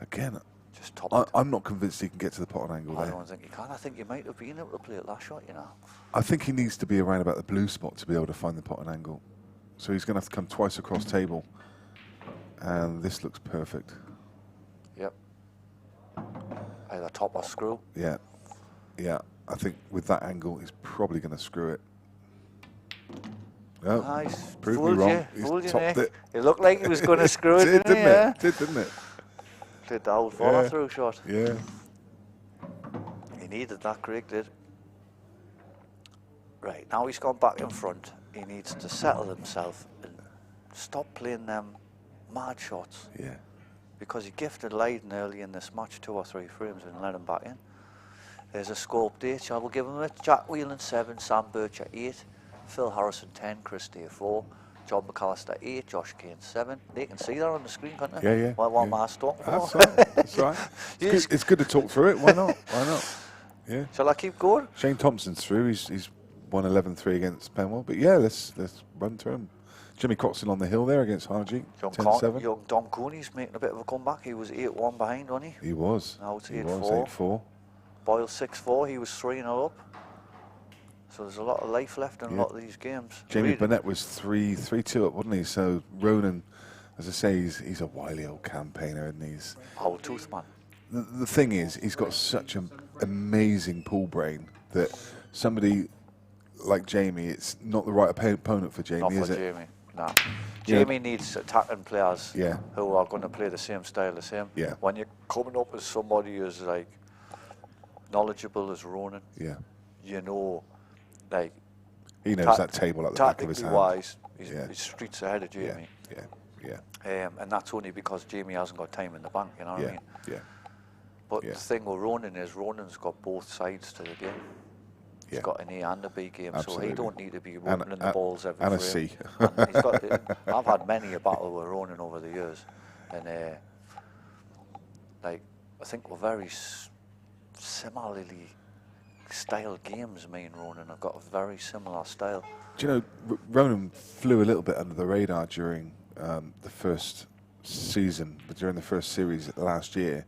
again. Just top it. I'm not convinced he can get to the potting angle there. I don't think he can. I think he might have been able to play it last shot, you know. I think he needs to be around about the blue spot to be able to find the potting angle. So he's going to have to come twice across table. And this looks perfect. Yep. Either top or screw. Yeah. Yeah. I think with that angle, he's probably going to screw it. Oh, Nice. proved me Fooled wrong. you. Fooled He's you, topped Nick. it. It looked like he was going to screw it, didn't he? It did, didn't it? Did the old follow-through shot. Yeah. He needed that, Craig did. Right, now he's gone back in front. He needs to settle himself and stop playing them mad shots. Yeah. Because he gifted Lydon early in this match 2 or 3 frames and let him back in. There's a scope date. Shall we give him it? Jack Whelan 7, Sam Birch at 8, Phil Harrison 10, Chris Day 4, John McAllister 8, Josh Kane 7. They can see that on the screen, can't they? Yeah, yeah. Well, what yeah. Marsh talking for. That's right. That's right. It's good to talk through it. Why not? Why not? Yeah. Shall I keep going? Shane Thompson's through. He's won 11-3 against Penwell. But yeah, let's run through him. Jimmy Croxton on the hill there against Harjeet. 10-7. Young Dom Cooney's making a bit of a comeback. He was 8-1 behind, wasn't he? He was. Now it's He 8-4. was 8-4. Boyle 6-4. He was 3-0 up. So there's a lot of life left in a lot of these games. Jamie Really. Burnett was 3-2 up, wasn't he? So Ronan, as I say, he's a wily old campaigner, and he's Old tooth man. the thing is, he's got such an amazing pool brain that somebody like Jamie, it's not the right opponent for Jamie, Not is for it? Jamie. No. Yeah. Jamie needs attacking players Yeah. who are going to play the same style as him. Yeah. When you're coming up as somebody who's like knowledgeable as Ronan, Yeah. you know, like He knows that table at the back of his tactically hand. wise, he's Yeah. streets ahead of Jamie. Yeah. And that's only because Jamie hasn't got time in the bank, you know what I mean? Yeah. But Yeah. the thing with Ronan is Ronan's got both sides to the game. He's Yeah. got an A and a B game, Absolutely. so he don't need to be And opening the balls every and a frame. C. And he's got, I've had many a battle with Ronan over the years, and like I think we're very similarly styled games. Me and Ronan have got a very similar style. Do you know, Ronan flew a little bit under the radar during the first season, but during the first series last year.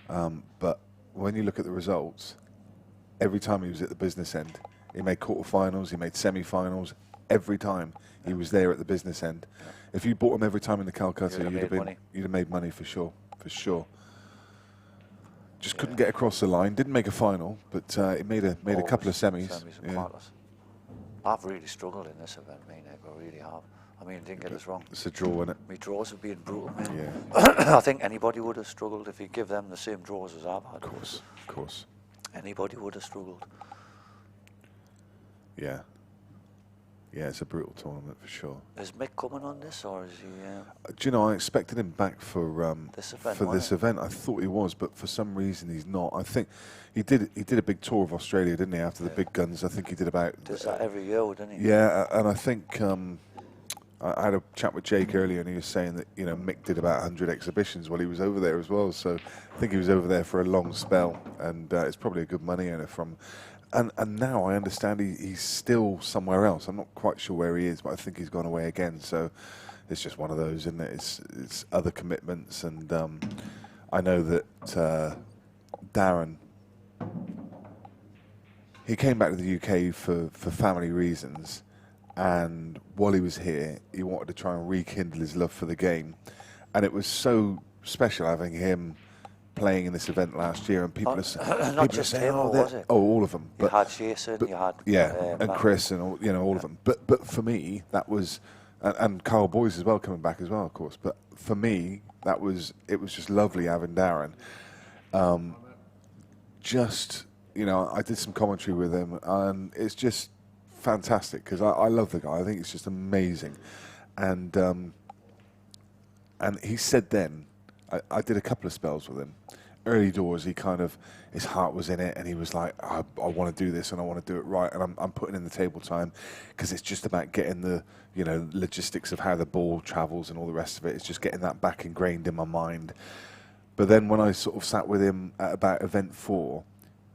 But when you look at the results, every time he was at the business end, he made quarterfinals, he made semi-finals. Every time he was there at the business end. If you bought him every time in the Calcutta, you'd have made money for sure, for sure. Just couldn't get across the line. Didn't make a final, but he made a couple of semis. And quarters. I've really struggled in this event, me, Nick. I really have. I mean, didn't get us wrong. It's a draw, isn't it? My draws have been brutal, man. Yeah. I think anybody would have struggled if you give them the same draws as I've had. Of course. Anybody would have struggled. Yeah. Yeah, it's a brutal tournament for sure. Is Mick coming on this, or is he? Do you know, I expected him back for This event, this wasn't it? event. I thought he was, but for some reason he's not. I think he did a big tour of Australia, didn't he? After the big guns, I think he did about. Does that every year, didn't he? Yeah, and I think I had a chat with Jake earlier, and he was saying that Mick did about 100 exhibitions while he was over there as well. So I think he was over there for a long spell, and it's probably a good money earner from. And now I understand he's still somewhere else. I'm not quite sure where he is, but I think he's gone away again. So it's just one of those, isn't it? It's other commitments, and I know that Darren, he came back to the UK for family reasons. And while he was here, he wanted to try and rekindle his love for the game. And it was so special having him playing in this event last year. And people are saying, him, was it? Oh, all of them. You had Jason, you had... and Chris and all of them. But for me, that was... And Carl Boyce as well, coming back as well, of course. But for me, it was just lovely having Darren. I did some commentary with him, and it's just... fantastic, because I love the guy. I think it's just amazing, and he said then, I did a couple of spells with him. Early doors, his heart was in it, and he was like, I want to do this, and I want to do it right, and I'm putting in the table time, because it's just about getting the logistics of how the ball travels and all the rest of it. It's just getting that back ingrained in my mind. But then when I sort of sat with him at about event 4,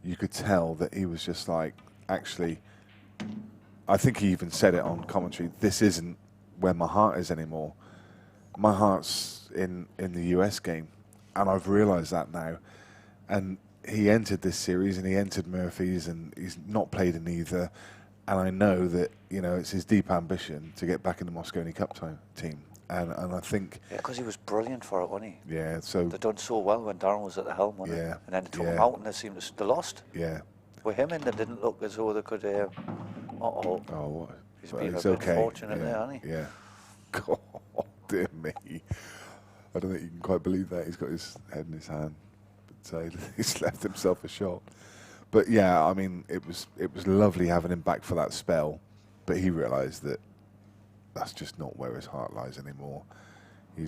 you could tell that he was just like, actually, I think he even said it on commentary, this isn't where my heart is anymore. My heart's in the US game, and I've realised that now. And he entered this series, and he entered Murphy's, and he's not played in either. And I know that it's his deep ambition to get back in the Moscone Cup team. And I think... Yeah, because he was brilliant for it, wasn't he? Yeah, so... They'd done so well when Darren was at the helm, wasn't it? And then they took him out, and they lost. Yeah. With him in, they didn't look as though they could... He's been a bit fortunate there, hasn't he? Yeah. God, dear me. I don't think you can quite believe that. He's got his head in his hand. But he's left himself a shot. But yeah, I mean, it was lovely having him back for that spell. But he realised that that's just not where his heart lies anymore. He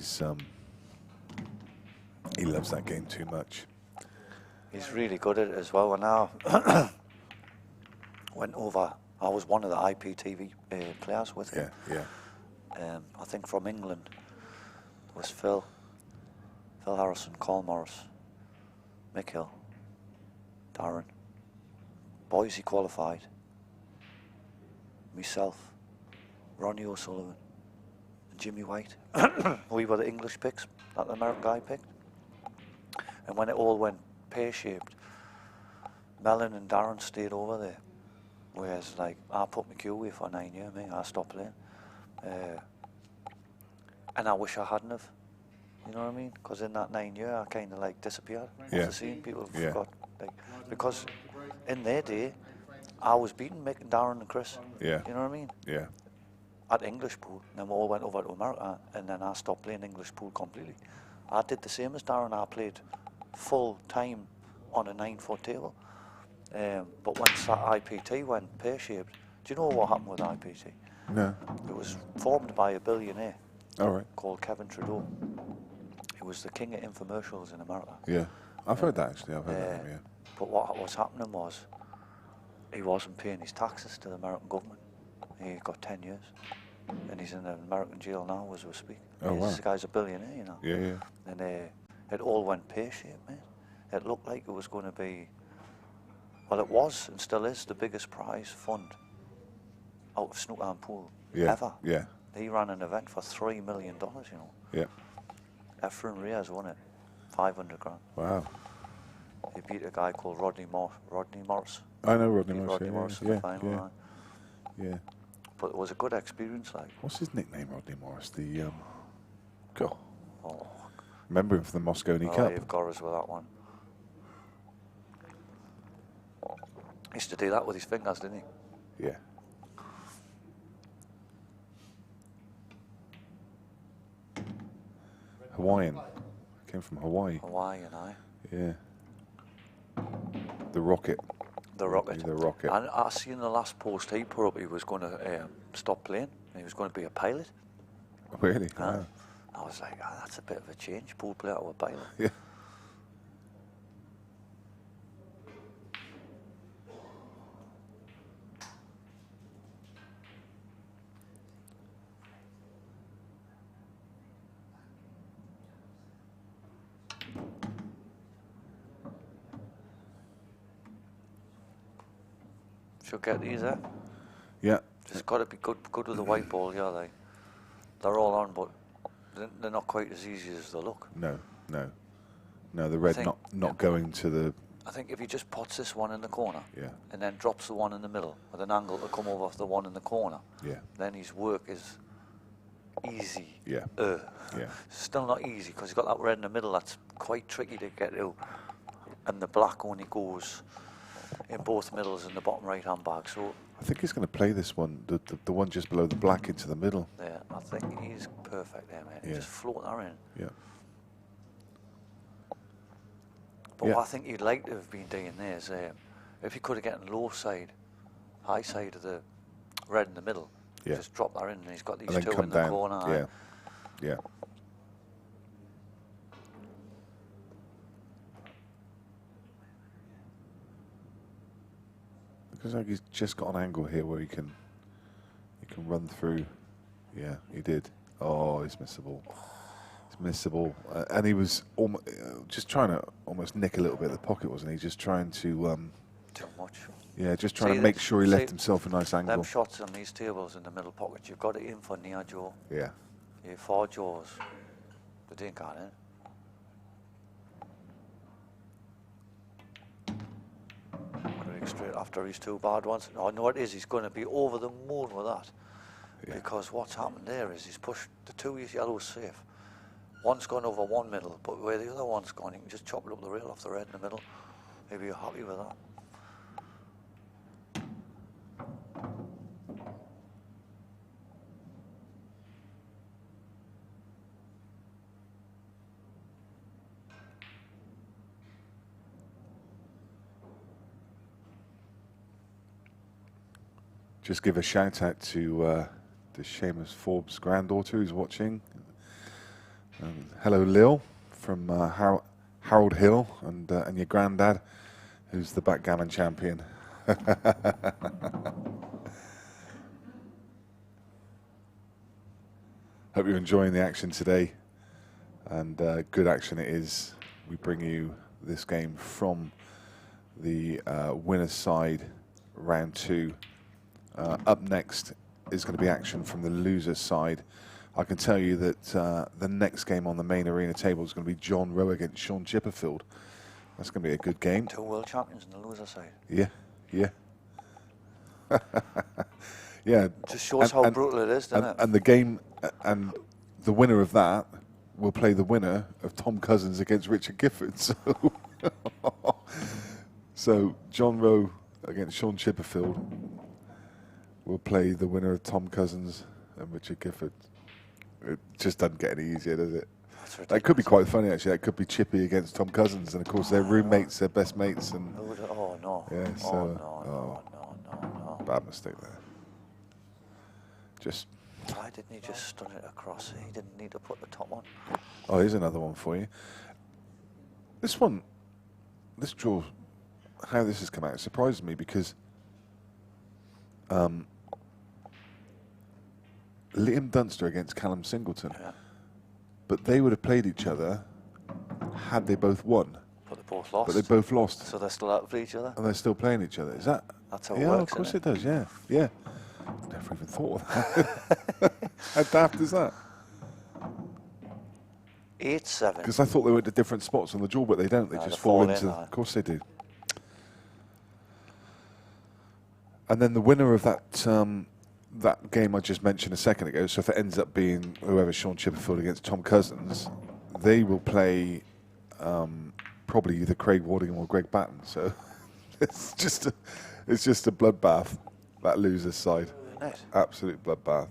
loves that game too much. He's really good at it as well. And now went over. I was one of the IPTV players with him. Yeah. I think from England was Phil Harrison, Carl Morris, Mick Hill, Darren, Boise qualified, myself, Ronnie O'Sullivan, and Jimmy White. We were the English picks that the American guy picked. And when it all went pear-shaped, Mellon and Darren stayed over there. Whereas, like, I put my queue away for 9 years, I stopped playing. And I wish I hadn't have. You know what I mean? Because in that 9 year, I kind of, like, disappeared off the scene. People forgot. Like, because in their day, I was beating Mick and Darren and Chris. Yeah. You know what I mean? Yeah. At English pool. And then we all went over to America, and then I stopped playing English pool completely. I did the same as Darren. I played full time on a 9-foot table. But once that IPT went pear-shaped, do you know what happened with IPT? No. It was formed by a billionaire called Kevin Trudeau. He was the king of infomercials in America. Yeah, I've heard that actually. I've heard that. Yeah. But what was happening was he wasn't paying his taxes to the American government. He got 10 years, and he's in an American jail now as we speak. Oh, wow. This guy's a billionaire, you know. Yeah. And it all went pear-shaped, man. It looked like it was going to be. Well, it was and still is the biggest prize fund out of snooker and pool ever. Yeah. He ran an event for $3 million, you know. Yeah. Efren Reyes won it, 500 grand. Wow. He beat a guy called Rodney Morris. I know Rodney Beat Morris. Rodney Morris in the final. Yeah. But it was a good experience, like. What's his nickname, Rodney Morris? The God. Oh. Remember him from the Moscone Cup? You've got us with that one. He used to do that with his fingers, didn't he? Yeah. Hawaiian. Came from Hawaii. Hawaiian, aye. Yeah. The Rocket. The Rocket. The Rocket. And I seen the last post he put up, he was going to stop playing. He was going to be a pilot. Really? Wow. I was like, that's a bit of a change, pool player to a pilot. Yeah. Should get these, eh? Yeah. Just got to be good with the white ball, yeah. They're all on, but they're not quite as easy as they look. No. The red not going to the. I think if he just pots this one in the corner, Yeah. and then drops the one in the middle with an angle to come over the one in the corner, Yeah. then his work is easy. Yeah. Yeah. Still not easy because he's got that red in the middle that's quite tricky to get to, and the black only goes in both middles in the bottom right hand bag. So I think he's going to play this one, the one just below the black, into the middle. there, I think he's perfect there, mate. Yeah. Just float that in. Yeah. But Yeah. what I think you'd like to have been doing there is if you could have gotten low side, high side of the red in the middle, Yeah. just drop that in, and he's got these And then two come in the down. corner. Yeah. Yeah. Looks like he's just got an angle here where he can run through. Yeah, he did. Oh, he's missable. It's missable. And he was just trying to almost nick a little bit of the pocket, wasn't he? Just trying to. Too much. Yeah, just trying to make sure he left himself a nice angle. Them shots on these tables in the middle pocket, you've got it in for near jaw. Yeah. Your four jaws. They didn't get it. Going straight after his two bad ones. I know it is. He's going to be over the moon with that. Yeah. Because what's happened there is he's pushed the two yellows safe. One's gone over one middle, but where the other one's gone, you can just chop it up the rail off the red in the middle. Maybe you're happy with that. Just give a shout out to the Seamus Forbes granddaughter who's watching. Hello, Lil, from Harold Hill, and your granddad, who's the backgammon champion. Hope you're enjoying the action today, and good action it is. We bring you this game from the winner's side, round 2. Up next is going to be action from the loser's side. I can tell you that the next game on the main arena table is going to be John Rowe against Sean Chipperfield. That's going to be a good game. 2 world champions on the loser side. Yeah, yeah. Yeah. Just shows how brutal it is, doesn't it? And the game, and the winner of that will play the winner of Tom Cousins against Richard Gifford. So John Rowe against Sean Chipperfield will play the winner of Tom Cousins and Richard Gifford. It just doesn't get any easier, does it? That could be quite funny, actually. That could be Chippy against Tom Cousins, and of course they're roommates, they're best mates, and Oh no! yeah, so No! bad mistake there. Just Why didn't he just stun it across? He didn't need to put the top on. oh, here's another one for you. This one, this draw, how this has come out surprises me because Liam Dunster against Callum Singleton. Yeah. But they would have played each other had they both won. But they both lost. But they both lost. So they're still out for each other. And they're still playing each other. Is that? That's how it yeah, works, of course isn't it does, yeah. Yeah. Never even thought of that. How daft is that? 8-7. Because I thought they were at different spots on the draw, but they don't. They No, just they fall fall into. in, Of course they do. And then the winner of that that game I just mentioned a second ago, so if it ends up being whoever Sean Chipperfield against Tom Cousins, they will play probably either Craig Waddingham or Greg Batten. So it's just a bloodbath, that loser's side. Isn't it? Absolute bloodbath.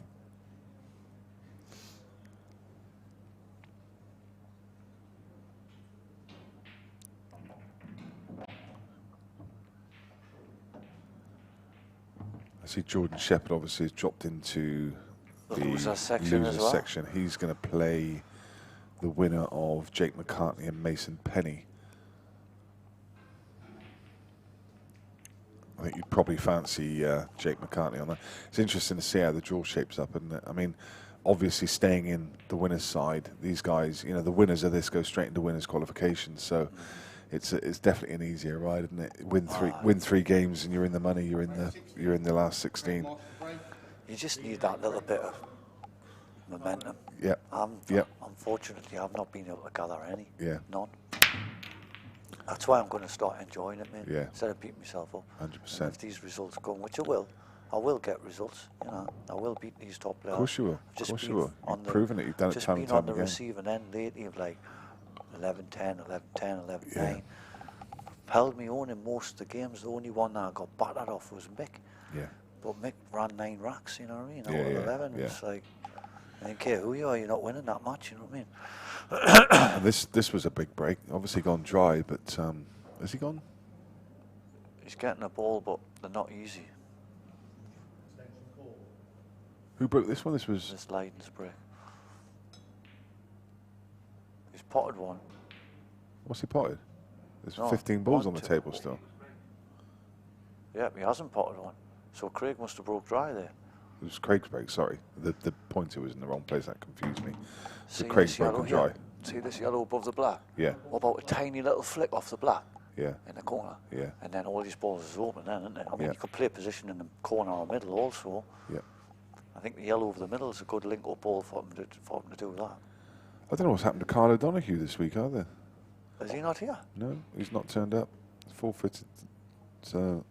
I see Jordan Shepherd obviously has dropped into The the loser section as loser well. section. He's going to play the winner of Jake McCartney and Mason Penny. I think you'd probably fancy Jake McCartney on that. It's interesting to see how the draw shapes up, isn't it? I mean, obviously staying in the winner's side, these guys, you know, the winners of this go straight into winners' qualifications. So it's definitely an easier ride, isn't it? Win three games and you're in the money. You're in the last 16. You just need that little bit of momentum. Yeah. Unfortunately, I've not been able to gather any. Yeah. None. That's why I'm going to start enjoying it, mate. Yeah. Instead of beating myself up. 100%. If these results come, which I will get results. You know, I will beat these top players. Of course you will. Of course you will. You've proven it. You've done it time and time again. Just been on the receiving end lately of like 11-10, 11-10, 11-9. Yeah. Held me own in most of the games. The only one that I got battered off was Mick. Yeah. But Mick ran 9 racks, you know what I mean? Yeah, Out yeah, of 11. yeah. It's like, I don't care who you are, you're not winning that much, you know what I mean? And this was a big break. Obviously gone dry, but has he gone? He's getting a ball, but they're not easy. Who broke this one? This was... This Lydon's break. He's potted one. What's he potted? There's No, 15 balls on one, the two. table still. Yeah, he hasn't potted one. So Craig must have broke dry there. It was Craig's break, sorry. The pointer was in the wrong place, that confused me. So See Craig's this yellow broken dry. here? See this yellow above the black? Yeah, What about a tiny little flick off the black yeah, in the corner? yeah, And then all these balls is open then, isn't it? I mean, Yeah. you could play position in the corner or middle also. yeah. I think the yellow over the middle is a good link-up ball for him to do that. I don't know what's happened to Carl O'Donoghue this week, either. Is he not here? No, he's not turned up. Forfeited. So,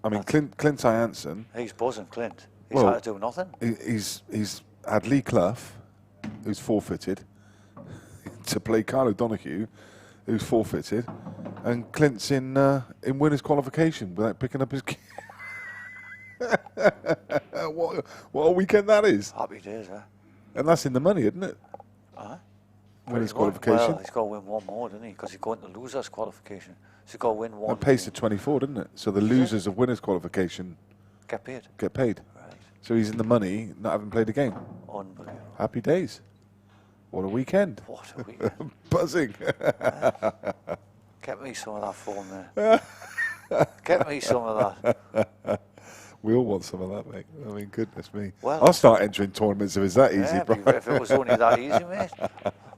I mean, Clint Jansen, He's buzzing, Clint. He's Well, had to do nothing. he's had Lee Clough, who's forfeited, to play Carl O'Donoghue, who's forfeited, and Clint's in winners qualification without picking up his. What a weekend that is! Happy days, eh? And that's in the money, isn't it? Aye. Winners Pretty good. qualification. Well, he's got to win one more, doesn't he? Because he's going to losers qualification. So he's got to win one. That pays to 24, doesn't it? So the losers of winners qualification Get paid. get paid. Right. So he's in the money, not having played a game. Unbelievable. Happy days. What a weekend. What a weekend. Buzzing. Get me some of that form there. Get me some of that. We all want some of that, mate. I mean, goodness me. Well, I'll start entering tournaments if it's that easy, Yeah, bro. if it was only that easy, mate.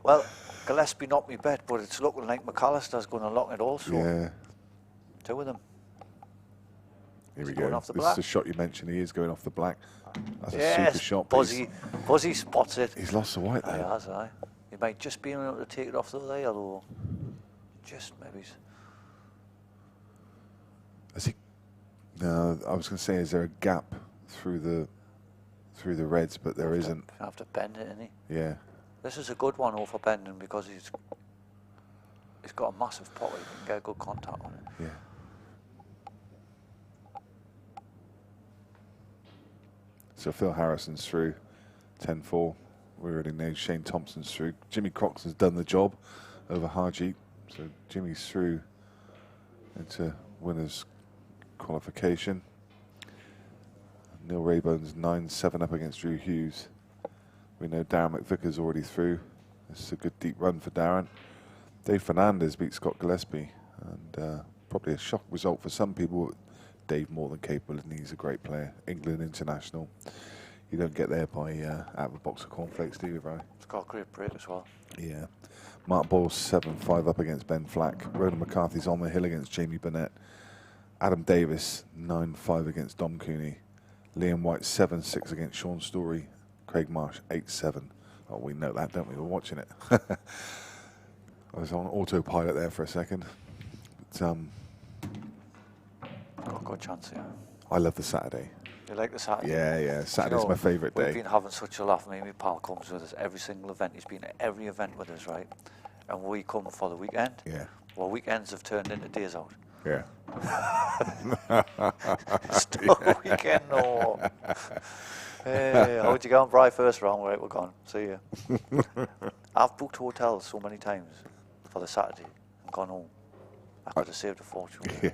Well, Gillespie knocked me bet, but it's looking like McAllister's going to lock it also. Yeah. 2 of them. Here we He's going go. off the This black. is the shot you mentioned. He is going off the black. That's a Yes, super shot. But Buzzy spots it. he's lost the white Aye, there. has, aye. He might just be able to take it off the other yellow. Just maybe. Is he? No, I was going to say, is there a gap through the reds? But there isn't. Have to bend it, isn't he? Yeah. This is a good one over bending because he's got a massive pot. He can get a good contact on it. Yeah. So Phil Harrison's through, 10-4. We already know Shane Thompson's through. Jimmy Croxton's done the job over Harjeet. So Jimmy's through into winners qualification. Neil Raybone's 9-7 up against Drew Hughes. We know Darren McVicker's already through. This is a good deep run for Darren. Dave Fernandez beat Scott Gillespie, and probably a shock result for some people. Dave more than capable, and he's a great player. England international. You don't get there by out of a box of cornflakes, do you, bro? It's got a great break as well. Yeah. Mark Boyle's 7-5 up against Ben Flack. Ronan McCarthy's on the hill against Jamie Burnett. Adam Davis 9-5 against Dom Cooney. Liam White 7-6 against Sean Story. Craig Marsh 8-7. Oh, we know that, don't we? We're watching it. I was on autopilot there for a second. But, Got a good chance here. I love the Saturday. You like the Saturday? Yeah, yeah. Saturday's my favourite We've day. been having such a laugh. My pal comes with us every single event. He's been at every event with us, right? And we come for the weekend. Yeah, Well, weekends have turned into days out. yeah. It's no weekend no more. Hey, how'd you go on Bri first round? Right, we're gone. See you. I've booked hotels so many times for the Saturday and gone home. I could have saved a fortune. Yeah.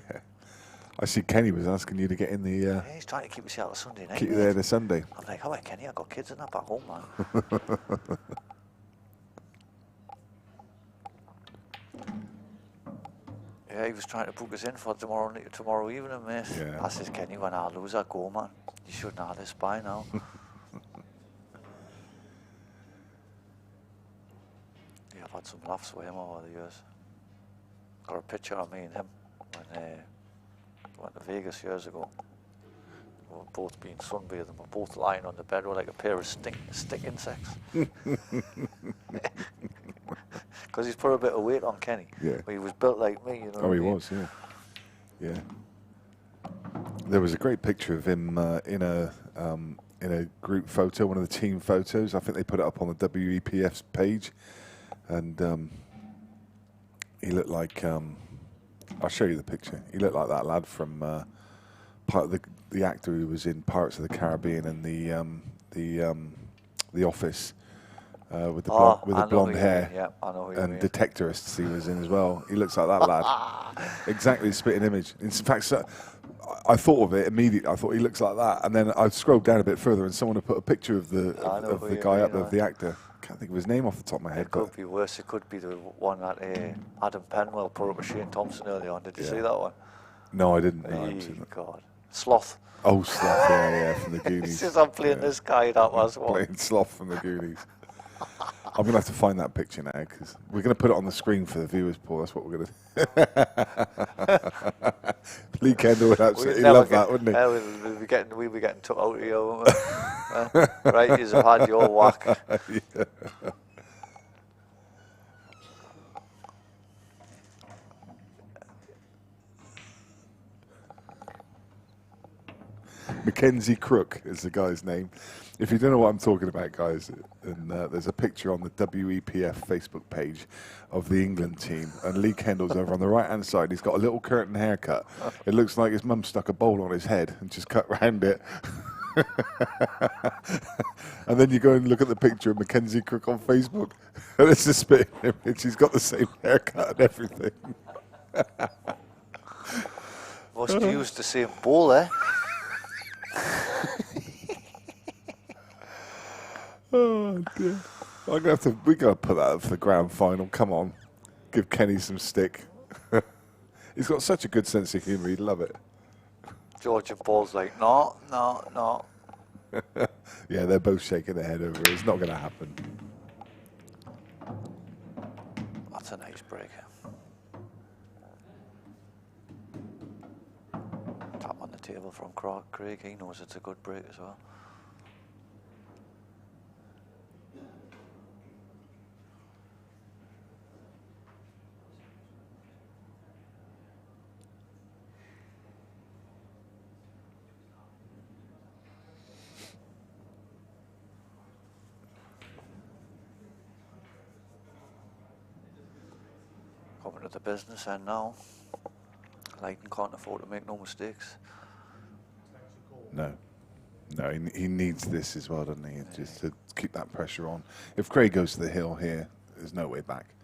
I see Kenny was asking you to get in the... Yeah, he's trying to keep us out of Sunday night. keep you there this Sunday. I'm like, oh, Kenny, I've got kids and that back home, man. Yeah, he was trying to book us in for tomorrow evening, mate. Yeah. I says, Kenny, when I lose, I go, man. You shouldn't have this by now. Yeah, I've had some laughs with him over the years. Got a picture of me and him when went to Vegas years ago. We were both being sunbathed and we're both lying on the bed with like a pair of stick insects. Because he's put a bit of weight on Kenny. Yeah. But he was built like me, you know. Oh, he was, yeah. Yeah. There was a great picture of him in a group photo, one of the team photos. I think they put it up on the WEPF's page, and he looked like. I'll show you the picture. He looked like that lad from part of the actor who was in Pirates of the Caribbean and the Office. With the blonde hair, yeah, I know who and Detectorists he was in as well. He looks like that lad, exactly the spitting image. In fact, I thought of it immediately. I thought he looks like that, and then I scrolled down a bit further, and someone had put a picture of the guy up there, of the actor. Can't think of his name off the top of my head. It could be worse. It could be the one that Adam Penwell put up with Shane Thompson earlier on. Did you see that one? No, I didn't. No, I haven't seen that. God, Sloth. Oh, Sloth, yeah, from the Goonies. It's just I'm playing this guy. That was one. Playing Sloth from the Goonies. I'm going to have to find that picture now because we're going to put it on the screen for the viewers, Paul. That's what we're going to do. Lee Kendall would absolutely love that, wouldn't he? We'd be getting took out of here, wouldn't we? Right, you've had your whack. Yeah. Mackenzie Crook is the guy's name. If you don't know what I'm talking about, guys, and there's a picture on the WEPF Facebook page of the England team, and Lee Kendall's over on the right-hand side. He's got a little curtain haircut. It looks like his mum stuck a bowl on his head and just cut round it. And then you go and look at the picture of Mackenzie Crook on Facebook, and it's a spitting image. He's got the same haircut and everything. Must use the same bowl, eh? Oh dear! We gotta put that up for the grand final. Come on, give Kenny some stick. He's got such a good sense of humour. He'd love it. George and Paul's like, no. Yeah, they're both shaking their head over it. It's not going to happen. That's a nice break. Tap on the table from Craig. He knows it's a good break as well. Coming to the business end now. Lydon can't afford to make no mistakes. No, he needs this as well, doesn't he? Just to keep that pressure on. If Craig goes to the hill here, there's no way back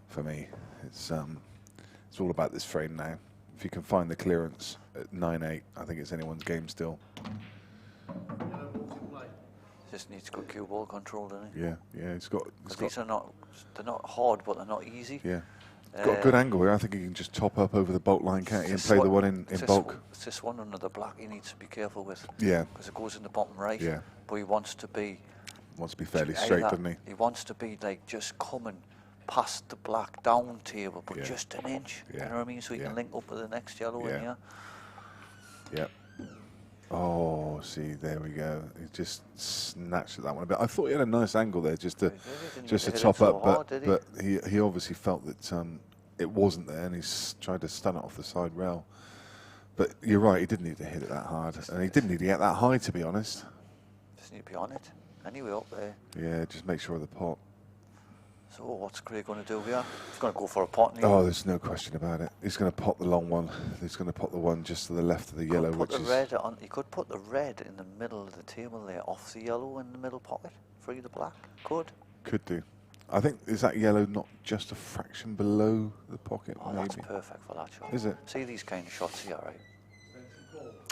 for me. It's all about this frame now. If you can find the clearance at 9-8, I think it's anyone's game still. Just needs good cue ball control, doesn't he? Yeah, he's got. These are they're not hard, but they're not easy. Yeah. He's got a good angle here. I think he can just top up over the bulk line, can't he, and play the one in bulk. It's this one under the black he needs to be careful with. Yeah. Because it goes in the bottom right. Yeah. But he wants to be fairly straight, doesn't he? He wants to be like just coming past the black down table, but just an inch. Yeah. You know what I mean? So he can link up with the next yellow in here. Yep. Oh, see, there we go. He just snatched at that one a bit. I thought he had a nice angle there, just to top up, but he obviously felt that it wasn't there, and he's tried to stun it off the side rail. But you're right, he didn't need to hit it that hard, and he didn't need to get that high, to be honest. Just need to be on it. Anyway, up there. Yeah, just make sure of the pot. So what's Craig going to do here? He's going to go for a pot. Oh, there's no question about it. He's going to pot the long one. He's going to pot the one just to the left of the yellow, which is... red on. He could put the red in the middle of the table there, off the yellow in the middle pocket, free the black. Could do. I think, is that yellow not just a fraction below the pocket? Oh, maybe? That's perfect for that shot. Is it? See these kind of shots here, right?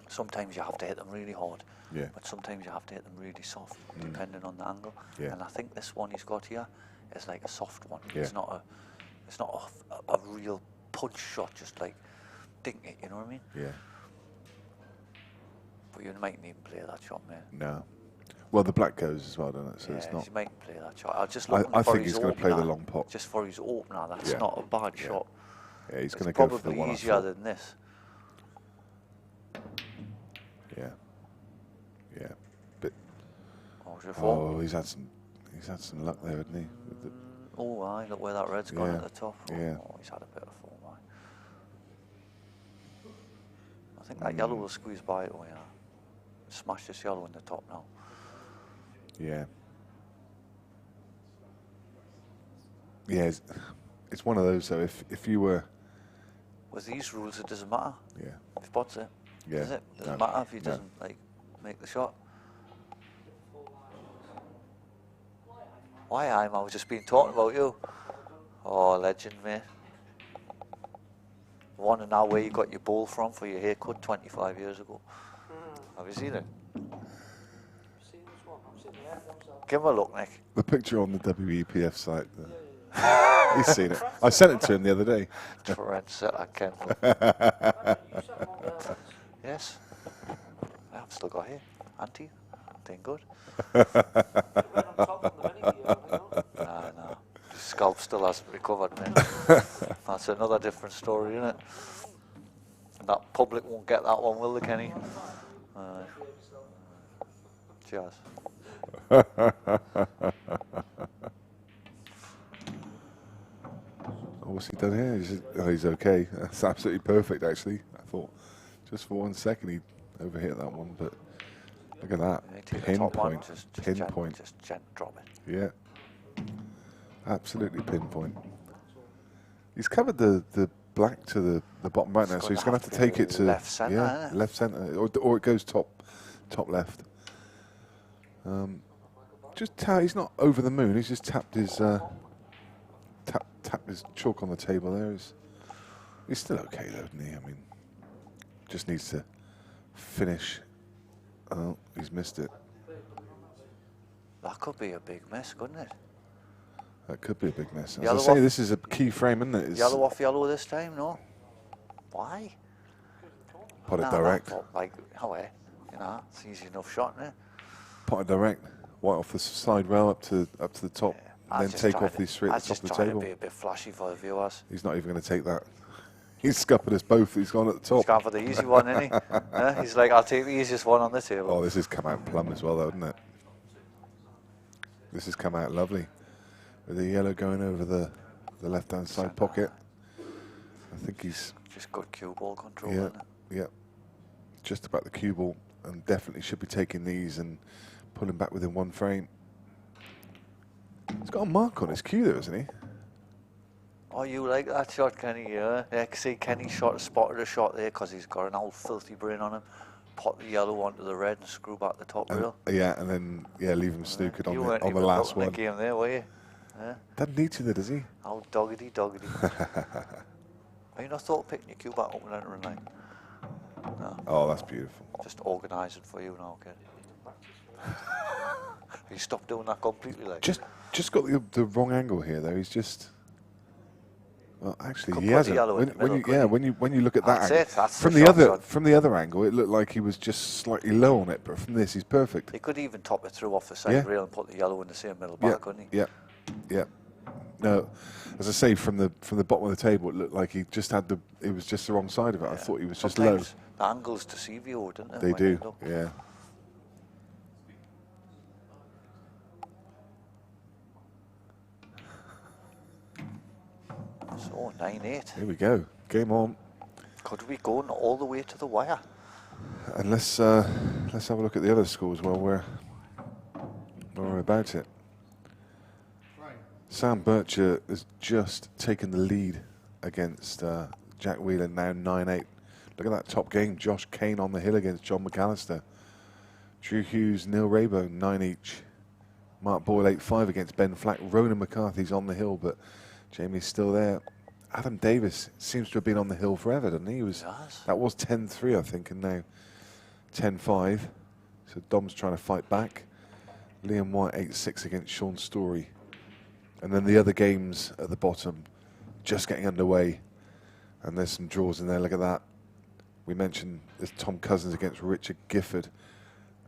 Sometimes you have to hit them really hard, but sometimes you have to hit them really soft, depending on the angle. Yeah. And I think this one he's got here is like a soft one. Yeah. It's not a real punch shot, just like ding it. You know what I mean? Yeah. But you mightn't even play that shot, mate. No. Well, the black goes as well, doesn't it? So yeah, it's not. You mightn't play that shot. I think he's going to play the long pot. Just for his opener, that's not a bad shot. Yeah, he's It's going to go for the probably one. easier than this. Yeah. Yeah. Bit. What was your fault? Oh, he's had some luck there, hasn't he? With the, Oh, aye, look where that red's gone Yeah, at the top. yeah. Oh, he's had a bit of form, aye. I think that yellow will squeeze by it, oh yeah. Smash this yellow in the top now. yeah. Yeah, it's one of those, though, if you were... With these rules, it doesn't matter. Yeah. If he spots it, Yeah. does it? Doesn't No. matter if he No. doesn't, like, make the shot. Why, I was just been talking about you. Oh, legend, mate. Wanna know where you got your bowl from for your haircut 25 years ago. Have you seen it? Give him a look, Nick. The picture on the WEPF site. He's seen it. I sent it to him the other day. Trendsetter, Kendall. Yes. I've still got here. Auntie, doing good. Nah. His scalp still hasn't recovered, man. That's another different story, isn't it? And that public won't get that one, will they, Kenny? Cheers. What's he done here? He's okay. That's absolutely perfect, actually. I thought just for 1 second he overhit that one, but look at that. Pinpoint. Pinpoint. Just gent drop it. Yeah. Absolutely pinpoint. He's covered the black to the bottom right now, so he's going to have to take it to left centre. Yeah, left centre, or it goes top left. He's not over the moon. He's just tapped his tapped his chalk on the table there. He's still okay though, isn't he? I mean, just needs to finish. Oh, he's missed it. That could be a big miss, couldn't it? That could be a big miss. As Yellow I say, off. this is a key frame, isn't it? It's Yellow off yellow this time, no? Why? pot it Nah, direct. Like, how you know, it's easy enough shot, isn't it? Pot it direct. White off the side rail up to the top. I And was then just take trying off to- these straight I at was the top just of the trying to table. be a bit flashy for the viewers. He's not even going to take that. He's scuppered us both. He's gone at the He's top. gone for the easy one, isn't he? He's like, I'll take the easiest one on the table. Oh, this has come out plum as well, though, hasn't it? This has come out lovely. With the yellow going over the left-hand side pocket. I think he's... Just good cue ball control, Yeah, isn't it? yeah. Just about the cue ball. And definitely should be taking these and pulling back within one frame. He's got a mark on his cue there, isn't he? Oh, you like that shot, Kenny? Yeah. See, Kenny spotted a shot there because he's got an old filthy brain on him. Pot the yellow onto the red and screw back the top rail. Yeah, and then leave him snookered You on weren't the even last looking at one. the game there, were you? Yeah. Doesn't need to, though, does he? Oh, doggedy. Have you not thought of picking your cue back up and entering line? No. Oh, that's beautiful. Just organising for you now, kid. You stopped doing that completely, like. Just got the wrong angle here, though. He's just... Well, actually, Could he put the hasn't. yellow in the middle, couldn't he? When you look at that That's angle, it, that's from the the shot other shot. from the other angle, it looked like he was just slightly low on it. But from this, he's perfect. He could even top it through off the side Yeah. rail and put the yellow in the same middle Yeah, back, couldn't he? yeah. No, as I say, from the bottom of the table, it looked like he just had it was just the wrong side of it. I thought he was just low. Sometimes the angles deceive you, don't they? They when do, you look? yeah. So 9-8. Here we go. Game on. Could we go all the way to the wire? And let's have a look at the other scores while we're about it. Sam Bircher has just taken the lead against Jack Wheeler, now 9-8. Look at that top game. Josh Kane on the hill against John McAllister. Drew Hughes, Neil Rayburn, 9 each. Mark Boyle, 8-5 against Ben Flack. Ronan McCarthy's on the hill, but Jamie's still there. Adam Davis seems to have been on the hill forever, doesn't he? That was 10-3, I think, and now 10-5. So Dom's trying to fight back. Liam White, 8-6 against Sean Story. And then the other games at the bottom just getting underway. And there's some draws in there. Look at that. We mentioned there's Tom Cousins against Richard Gifford.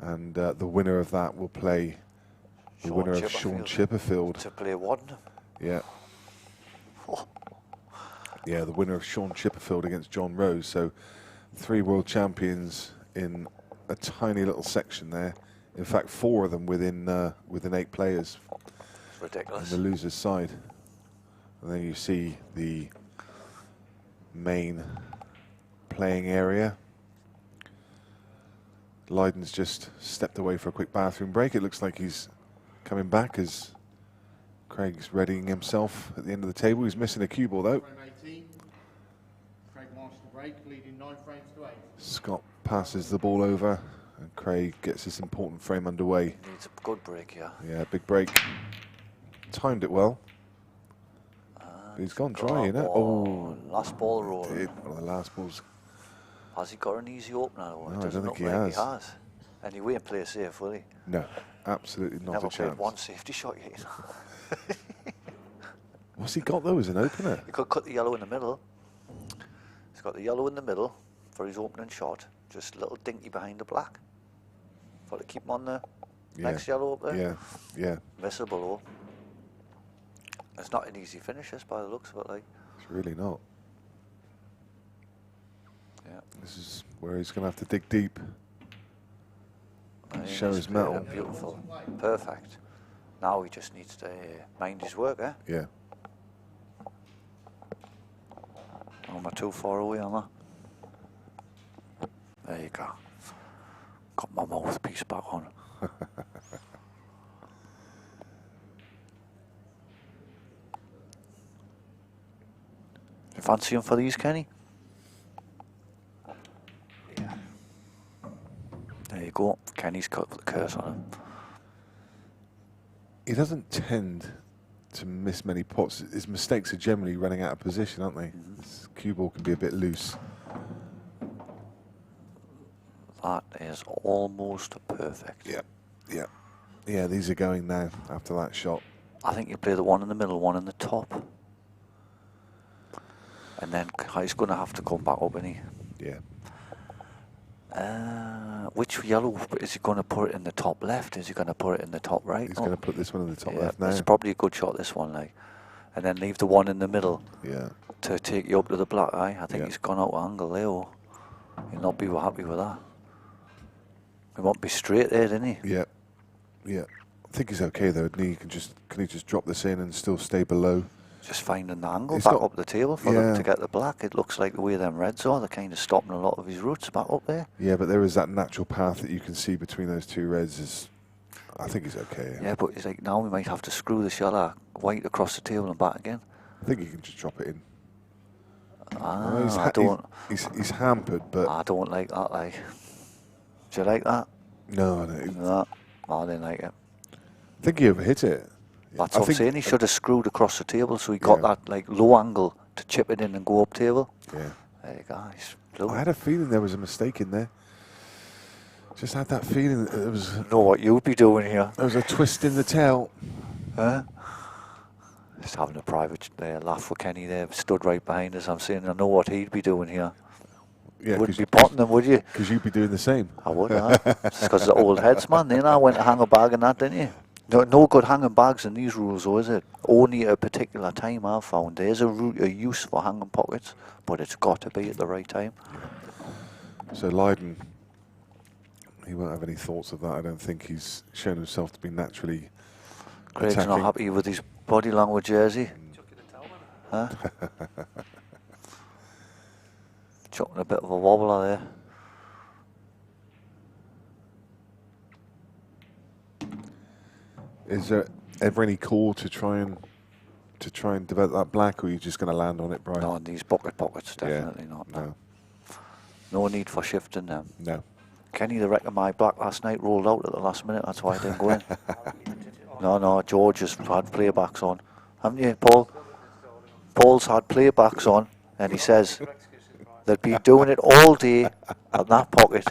And the winner of that will play the winner of Sean Chipperfield. To play one. Yeah. Yeah, the winner of Sean Chipperfield against John Rose. So 3 world champions in a tiny little section there. In fact, 4 of them within 8 players. It's ridiculous. On the loser's side. And then you see the main playing area. Lydon's just stepped away for a quick bathroom break. It looks like he's coming back as Craig's readying himself at the end of the table. He's missing a cue ball though. Frame 18. Craig Marsh the break, leading 9 frames to 8. Scott passes the ball over and Craig gets this important frame underway. Needs a good break here. Yeah, big break. Timed it well. But he's gone dry, you know. Oh, last ball rolling. Did one of the last balls. Has he got an easy opener? No, It I doesn't don't think look he like has. And he won't play safe, will he? No, absolutely not Never a played chance. one safety shot yet. What's he got though as an opener? He could cut the yellow in the middle. He's got the yellow in the middle for his opening shot. Just a little dinky behind the black. For to keep him on the next yellow up there. Yeah, yeah. Missable though. It's not an easy finish, this, by the looks of it, like. It's really not. Yeah. This is where he's going to have to dig deep. He Show needs his to play mettle. that beautiful. Perfect. Now he just needs to mind his work, eh? Yeah. Am I too far away, am I? There you go. Got my mouthpiece back on. You fancy him for these, Kenny? Yeah. There you go. Kenny's cut the curse on him. He doesn't tend to miss many pots. His mistakes are generally running out of position, aren't they? This cue ball can be a bit loose. That is almost perfect. Yeah, yeah. Yeah, these are going now after that shot. I think you play the one in the middle, one in the top. And then he's going to have to come back up, isn't he? Yeah. Which yellow is he going to put it in the top left? Is he going to put it in the top right? He's going to put this one in the top Yeah, left now. it's probably a good shot, this one, like. And then leave the one in the middle Yeah. to take you up to the black eye. I think Yeah. he's gone out of angle there. Oh. He'll not be happy with that. He won't be straight there, didn't he? Yeah. Yeah. I think he's okay though. Can he just drop this in and still stay below? Just finding the angle He's back got- up the table for yeah. them to get the black. It looks like the way them reds are, they're kind of stopping a lot of his roots back up there. Yeah, but there is that natural path that you can see between those two reds. I think he's okay. Yeah, but it's like now we might have to screw the shutter white across the table and back again. I think he can just drop it in. I don't. He's hampered, but I don't like that. Like, do you like that? no, I don't. No, I didn't like it. I think he overhit it. That's I what I'm think- saying. He should have screwed across the table so he got Yeah. that like low angle to chip it in and go up table. Yeah. There you go. He's blue. I had a feeling there was a mistake in there. Just had that feeling that know what you'd be doing here. there was a twist in the tail. Huh? Just having a private laugh with Kenny there, stood right behind us. I'm saying, I know what he'd be doing here. Yeah, Wouldn't be potting them, would you? because you'd be doing the same. I would, It's because of the old heads, man. You know, I went to hang a bag and that, didn't you? No good hanging bags in these rules, though, is it? Only at a particular time, I've found. There's a use for hanging pockets, but it's got to be at the right time. So Lydon, he won't have any thoughts of that. I don't think he's shown himself to be naturally Craig's not attacking. happy with his body language, is he? Huh? Chucking a bit of a wobbler there. Is there ever any call to try and develop that black, or are you just going to land on it, Brian? No, in these pockets, Yeah, definitely not. No, No need for shifting them. no. Kenny, the wreck of my black last night, rolled out at the last minute. That's why I didn't go in. No, George has had playbacks on. Haven't you, Paul? Paul's had playbacks on, and he says they'd be doing it all day at that pocket.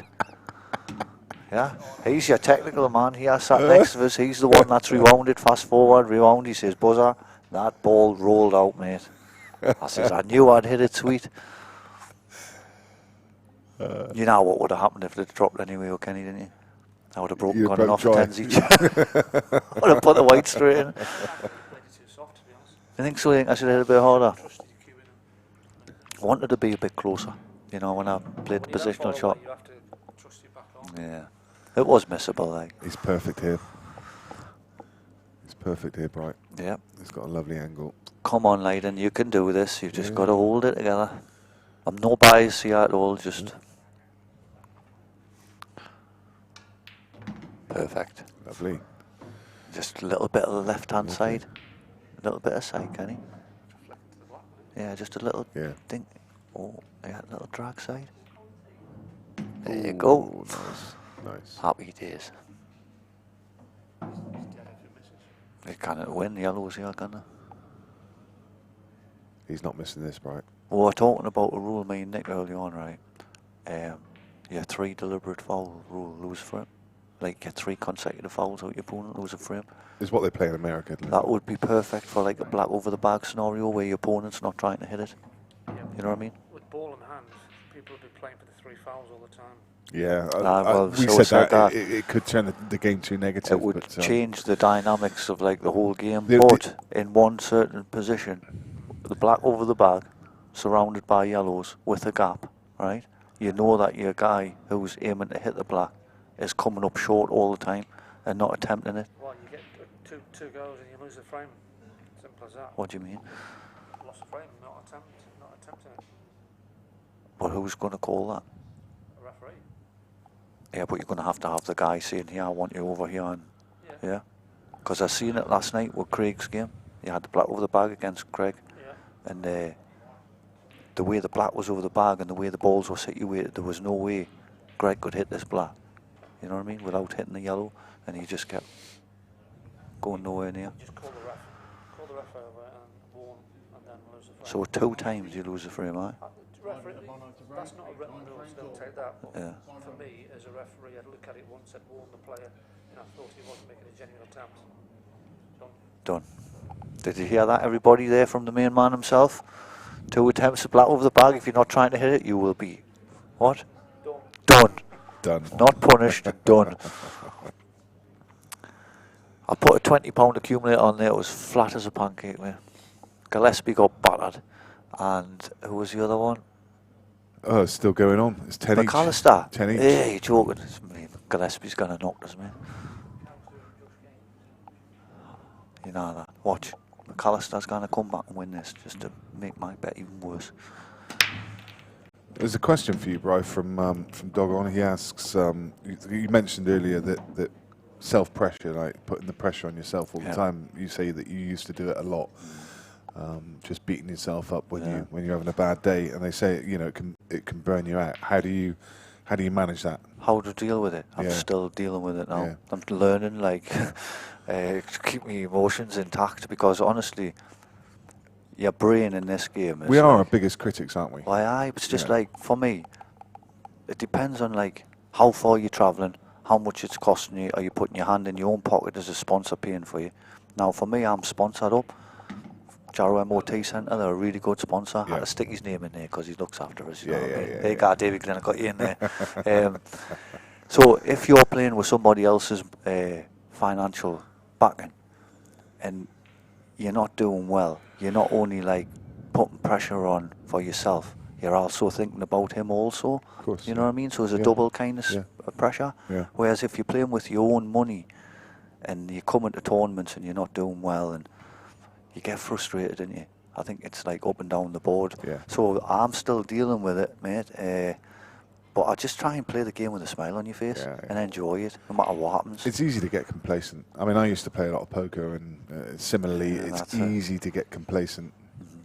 Yeah, he's your technical man. He has sat next to us. He's the one that's rewounded, fast forward, rewound. He says, Buzzer, that ball rolled out, mate. I says, I knew I'd hit it sweet. You know what would have happened if it dropped anyway, Kenny, didn't you? I would have broken You'd gone both off dry. tens each. I would have put the white straight in. Played it too soft, to be honest. You think so? You think I should have hit a bit harder? Trusted your cue in him. wanted to be a bit closer, you know, when I played the When you don't positional follow shot. that, you have to trust your back on. Yeah, it was missable, like. He's perfect here. He's perfect here, Bright. Yeah. He's got a lovely angle. Come on, Lydon, you can do this. You've just got to hold it together. I'm no bias here at all, just... Perfect. Lovely. Just a little bit of the left-hand side. A little bit of side, can he? Yeah, just a little thing. Oh, yeah, a little drag side. There you go. Nice. Nice. Happy days. They can't win yellows here, can they? He's not missing this, Bright. We were talking about a rule, me and Nick, early on, right? Yeah, 3 deliberate foul rule, lose frame. Like, get 3 consecutive fouls out your opponent, lose a frame. Is what they play in America. That would be perfect for like a black over the bag scenario where your opponent's not trying to hit it. Yeah, You know what I mean? with ball in hand, people would be playing for the 3 fouls all the time. Yeah, well, we so said that. that. It could turn the game too negative. It would but, change the dynamics of like the whole game. The- But in one certain position, the black over the bag, surrounded by yellows with a gap, right? You know that your guy who's aiming to hit the black is coming up short all the time and not attempting it. Well, you get two goes and you lose the frame. Simple as that. What do you mean? Lost the frame, not attempting it. But who's going to call that? A referee. Yeah, but you're going to have the guy saying, "Here, I want you over here," and Yeah. because I seen it last night with Craig's game. You had the black over the bag against Craig, Yeah. and the way the black was over the bag and the way the balls were situated, there was no way Greg could hit this black. You know what I mean? Without hitting the yellow, and he just kept going nowhere near. Just call the ref over and warn, and then lose the frame. So 2 times you lose the frame, right? Referee, that's not a written rule, so don't take that. But Yeah. for me, as a referee, I'd look at it once, I'd warn the player, and I thought he wasn't making a genuine attempt. Done. Did you hear that, everybody there from the main man himself? 2 attempts to black over the bag. If you're not trying to hit it, you will be what? Done. Done. Not punished. Done. I put a £20 accumulator on there. It was flat as a pancake, man. Gillespie got battered, and who was the other one? Oh, it's still going on. It's 10 each. McAllister. 10 each. Yeah, you're joking. Gillespie's gonna knock us, man. You know that. Watch. McAllister's gonna come back and win this, just to make my bet even worse. There's a question for you, bro, from Dog On. He asks, you mentioned earlier that self-pressure, like putting the pressure on yourself all the time. You say that you used to do it a lot, just beating yourself up when you're having a bad day, and they say it can burn you out. How do you manage that? How to deal with it? I'm still dealing with it now. Yeah. I'm learning, like, to keep my emotions intact, because honestly, your brain in this game is... We are our biggest critics, aren't we? Why, it's just like, for me, it depends on like how far you're travelling, how much it's costing you. Are you putting your hand in your own pocket as a sponsor paying for you? Now, for me, I'm sponsored up. Jarrow MOT Centre, they're a really good sponsor. I had to stick his name in there because he looks after us. You know what I mean? Hey, God, David Glenn, I got you in there. So if you're playing with somebody else's financial backing and you're not doing well, you're not only like putting pressure on for yourself, you're also thinking about him also. Of course, you know what I mean? So there's a double kind of pressure. Yeah. Whereas if you're playing with your own money and you come into tournaments and you're not doing well and you get frustrated, don't you? I think it's like up and down the board. Yeah. So I'm still dealing with it, mate. But I just try and play the game with a smile on your face and enjoy it, no matter what happens. It's easy to get complacent. I mean, I used to play a lot of poker, and similarly, it's easy to get complacent.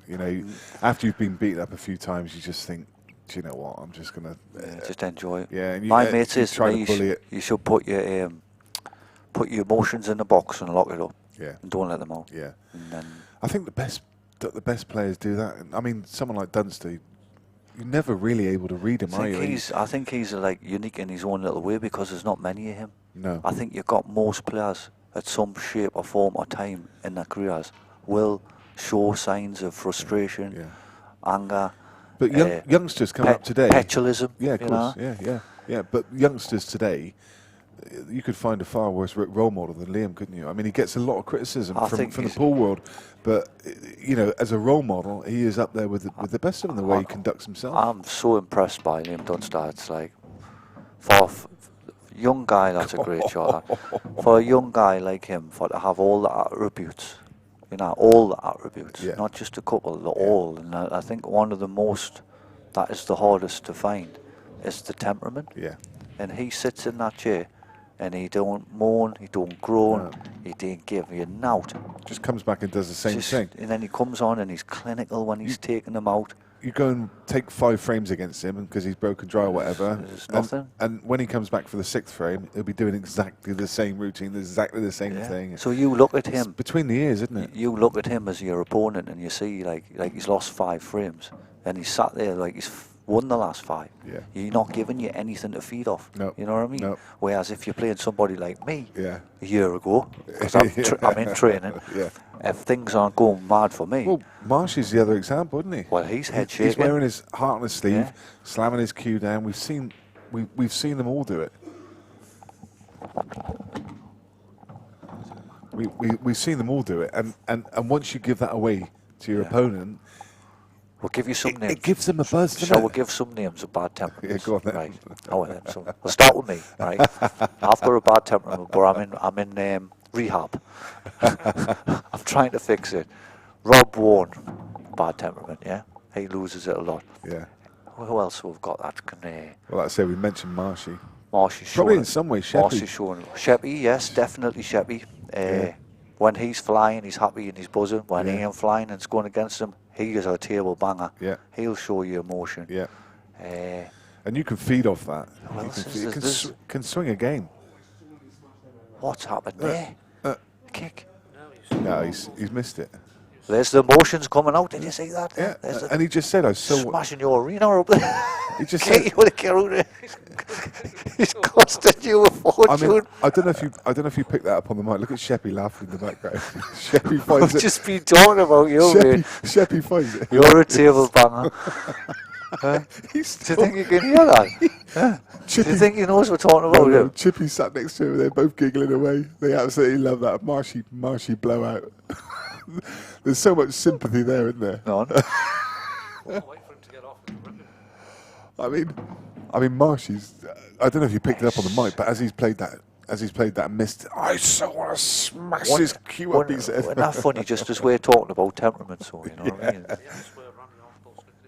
You know, after you've been beaten up a few times, you just think, do you know what? I'm just gonna just enjoy it. Yeah, and my mate says try to bully it. You should put your emotions in the box and lock it up. Yeah. And don't let them out. Yeah. And then I think the best players do that. I mean, someone like Dunster, you're never really able to read him, are you? I think he's like unique in his own little way because there's not many of him. No. I think you've got most players at some shape or form or time in their careers will show signs of frustration, anger. But youngsters coming up today, petulism. Yeah, of course. Yeah. But youngsters today, you could find a far worse role model than Liam, couldn't you? I mean, he gets a lot of criticism from the he's- pool world, but you know, as a role model, he is up there with the best of them. The way he conducts himself. I'm so impressed by Liam Dunstad. It's like, for a young guy, that's a great shot. For a young guy like him, for to have all the attributes, you know, all the attributes, Yeah. not just a couple, all. And I think one of the most, that is the hardest to find, is the temperament. Yeah. And he sits in that chair, and he don't moan, he don't groan, No. he don't give you nout. Just comes back and does the same thing. And then he comes on and he's clinical when he's taking them out. You go and take 5 frames against him because he's broken dry or whatever. There's nothing. And when he comes back for the 6th frame, he'll be doing exactly the same routine, exactly the same thing. So you look at It's him. between the ears, isn't it? You look at him as your opponent, and you see like he's lost 5 frames, and he's sat there like he's won the last 5. Yeah. You're not giving you anything to feed off. No. You know what I mean? No. Whereas if you're playing somebody like me Yeah. a year ago, because I'm in training, Yeah. if things aren't going mad for me, Well, Marsh is the other example, isn't he? well, he's head He's shaking. wearing his heart on his sleeve, Yeah. slamming his cue down. We've seen them all do it. We've seen them all do it, and once you give that away to your opponent, We'll give you some names. it gives them a buzz. doesn't Shall it? we give some names of bad temperaments? Yeah, go on then. Right. Oh, then. So we'll start with me. Right. I've got a bad temperament, but I'm in rehab. I'm trying to fix it. Rob Warren, bad temperament. Yeah, he loses it a lot. Yeah. Who else we've got that can? Well, like I say, we mentioned Marshy. Marshy's Probably showing in it. some way, Sheppy. Marshy's showing. Sheppy, yes, definitely Sheppy. When he's flying, he's happy and he's buzzing. When he ain't flying and it's going against him, he is a table banger. Yeah. He'll show you emotion. Yeah. Uh, And you can feed off that. Well, You can, this feed- you is- can, this- can swing a game. what's happened there? Kick. No, he's missed it. There's the emotions coming out. Did you see that? Yeah. There's the And he just said, "I so." smashing your arena up there. He just Get said, you with a carrot. He's costing you a I fortune. mean, I don't know if you picked that up on the mic. Look at Sheppy laughing in the background. Sheppy I've finds it. just been talking about you, man. Sheppy finds it. You're a table banger. Huh? Do you He's still, think you can hear that? Huh? Do you think he knows we're talking about him? Chippy sat next to him. They're both giggling away. They absolutely love that Marshy blowout. There's so much sympathy there, isn't there? None. I mean, Marshy's. I don't know if you picked it up on the mic, but as he's played that and missed, I so want to smash his cue up. He said. Wasn't that funny? Just as we're talking about temperament, so you know what I mean.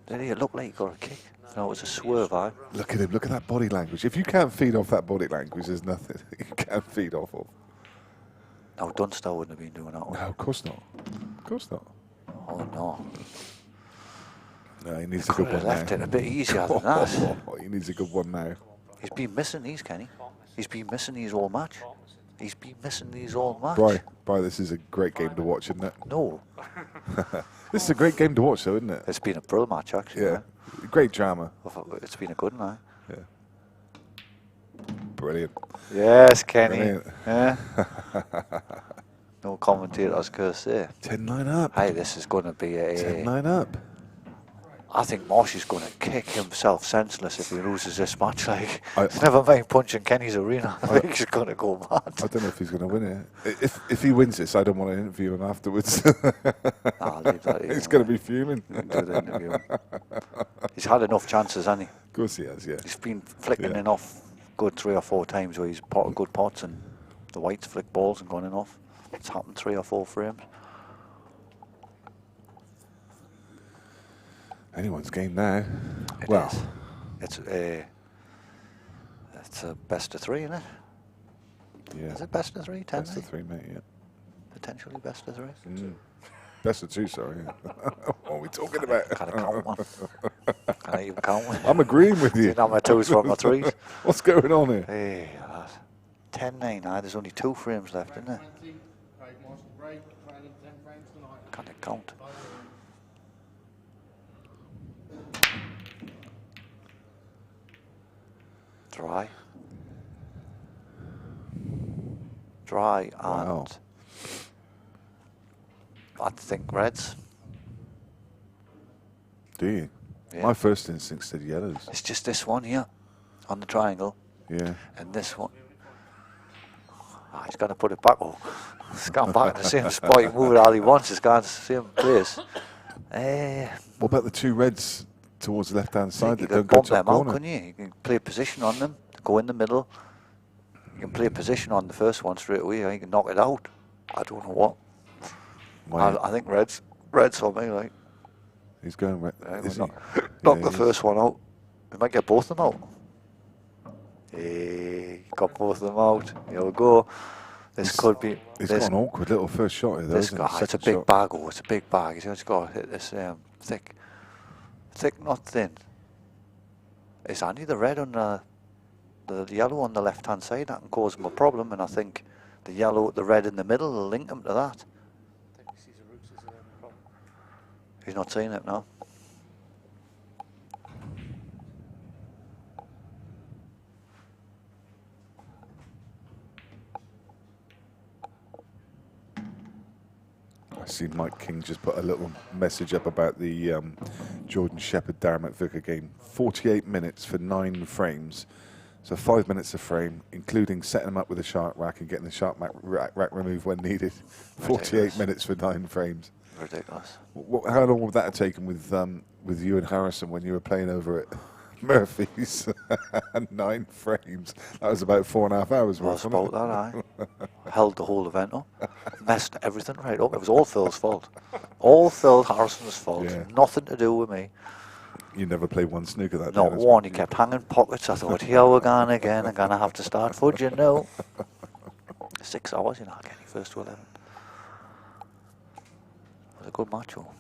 Did he look like he got a kick? No, it was a swerve. Look at him. Look at that body language. If you can't feed off that body language, there's nothing you can't feed off of. No, Dunstall wouldn't have been doing that one. No, of course not. Of course not. Oh no. No, he needs a good Could have one left now. it a bit easier than that. He needs a good one now. He's been missing these, Kenny. He's been missing these all match. He's been missing these all match. Bri, this is a great game to watch, isn't it? No, This is a great game to watch, though, isn't it? it's been a brilliant match actually. Yeah. Great drama. It's been a good one. Yeah. Brilliant. Yes, Kenny. Brilliant. Yeah. No commentators curse there. 10-9 up. Hey, this is going to be a. 10-9 up. I think Marsh is going to kick himself senseless if he loses this match. Like, I- never mind punching Kenny's arena. I think he's going to go mad. I don't know if he's going to win it. If he wins this, I don't want to interview him afterwards. I'll leave that here. He's going to be fuming. Do the interview. He's had enough chances, hasn't he? Of course he has, yeah. He's been flicking Yeah. in off good 3 or 4 times where he's potted good pots and the whites flick balls and gone in off. It's happened 3 or 4 frames. Anyone's game now. It Well, is. It's a best of 3, isn't it? yeah. Is it best of 3? 10? Best of 3, mate, yeah. Potentially best of 3. Best of 2, sorry. What are we talking about? Can I count one? Can I even count one? I'm agreeing with you. Not my 2s from my 3s. What's going on here? Hey, 10-9 now. There's only 2 frames left, isn't there? Can I count? Dry and Wow. I think reds. Do you? Yeah. My first instinct said yellows. It's just this one here on the triangle Yeah. and this one. Ah, he's going to put it back. Oh, he's gone back in the same spot. He can move it all he wants. He's gone to the same place. What about the two reds towards the left-hand side You that don't can go bump top them out, corner? couldn't you? You can play position on them, go in the middle. You can play position on the first one straight away. You can knock it out. I don't know what. I think reds for me. Like He's going red. Is he? knock the first one out. We might get both of them out. Hey, got both of them out. Here we go. This could be. He's got an awkward little first shot here, though. This guy, it's a big bag. Oh, it's a big bag. He's just got to hit this thick, not thin. It's only the red on the yellow on the left-hand side that can cause him a problem, and I think the red in the middle will link him to that. He's not seeing it now. I see Mike King just put a little message up about the Jordan Shepherd Darren McVicker game. 48 minutes for 9 frames. So 5 minutes a frame, including setting them up with a shark rack and getting the shark rack removed when needed. 48 minutes for 9 frames. Ridiculous. How long would that have taken with you and Harrison when you were playing over at Murphy's? 9 frames. That was about 4.5 hours. Was about that, I held the whole event up, messed everything right up. It was all Phil's fault. All Phil Harrison's fault. Yeah. Nothing to do with me. You never played one snooker that Not day. one. He kept hanging pockets. I thought, here we're going again. I'm going to have to start fudging now. 6 hours, you're not getting first to 11. It was a good match, though.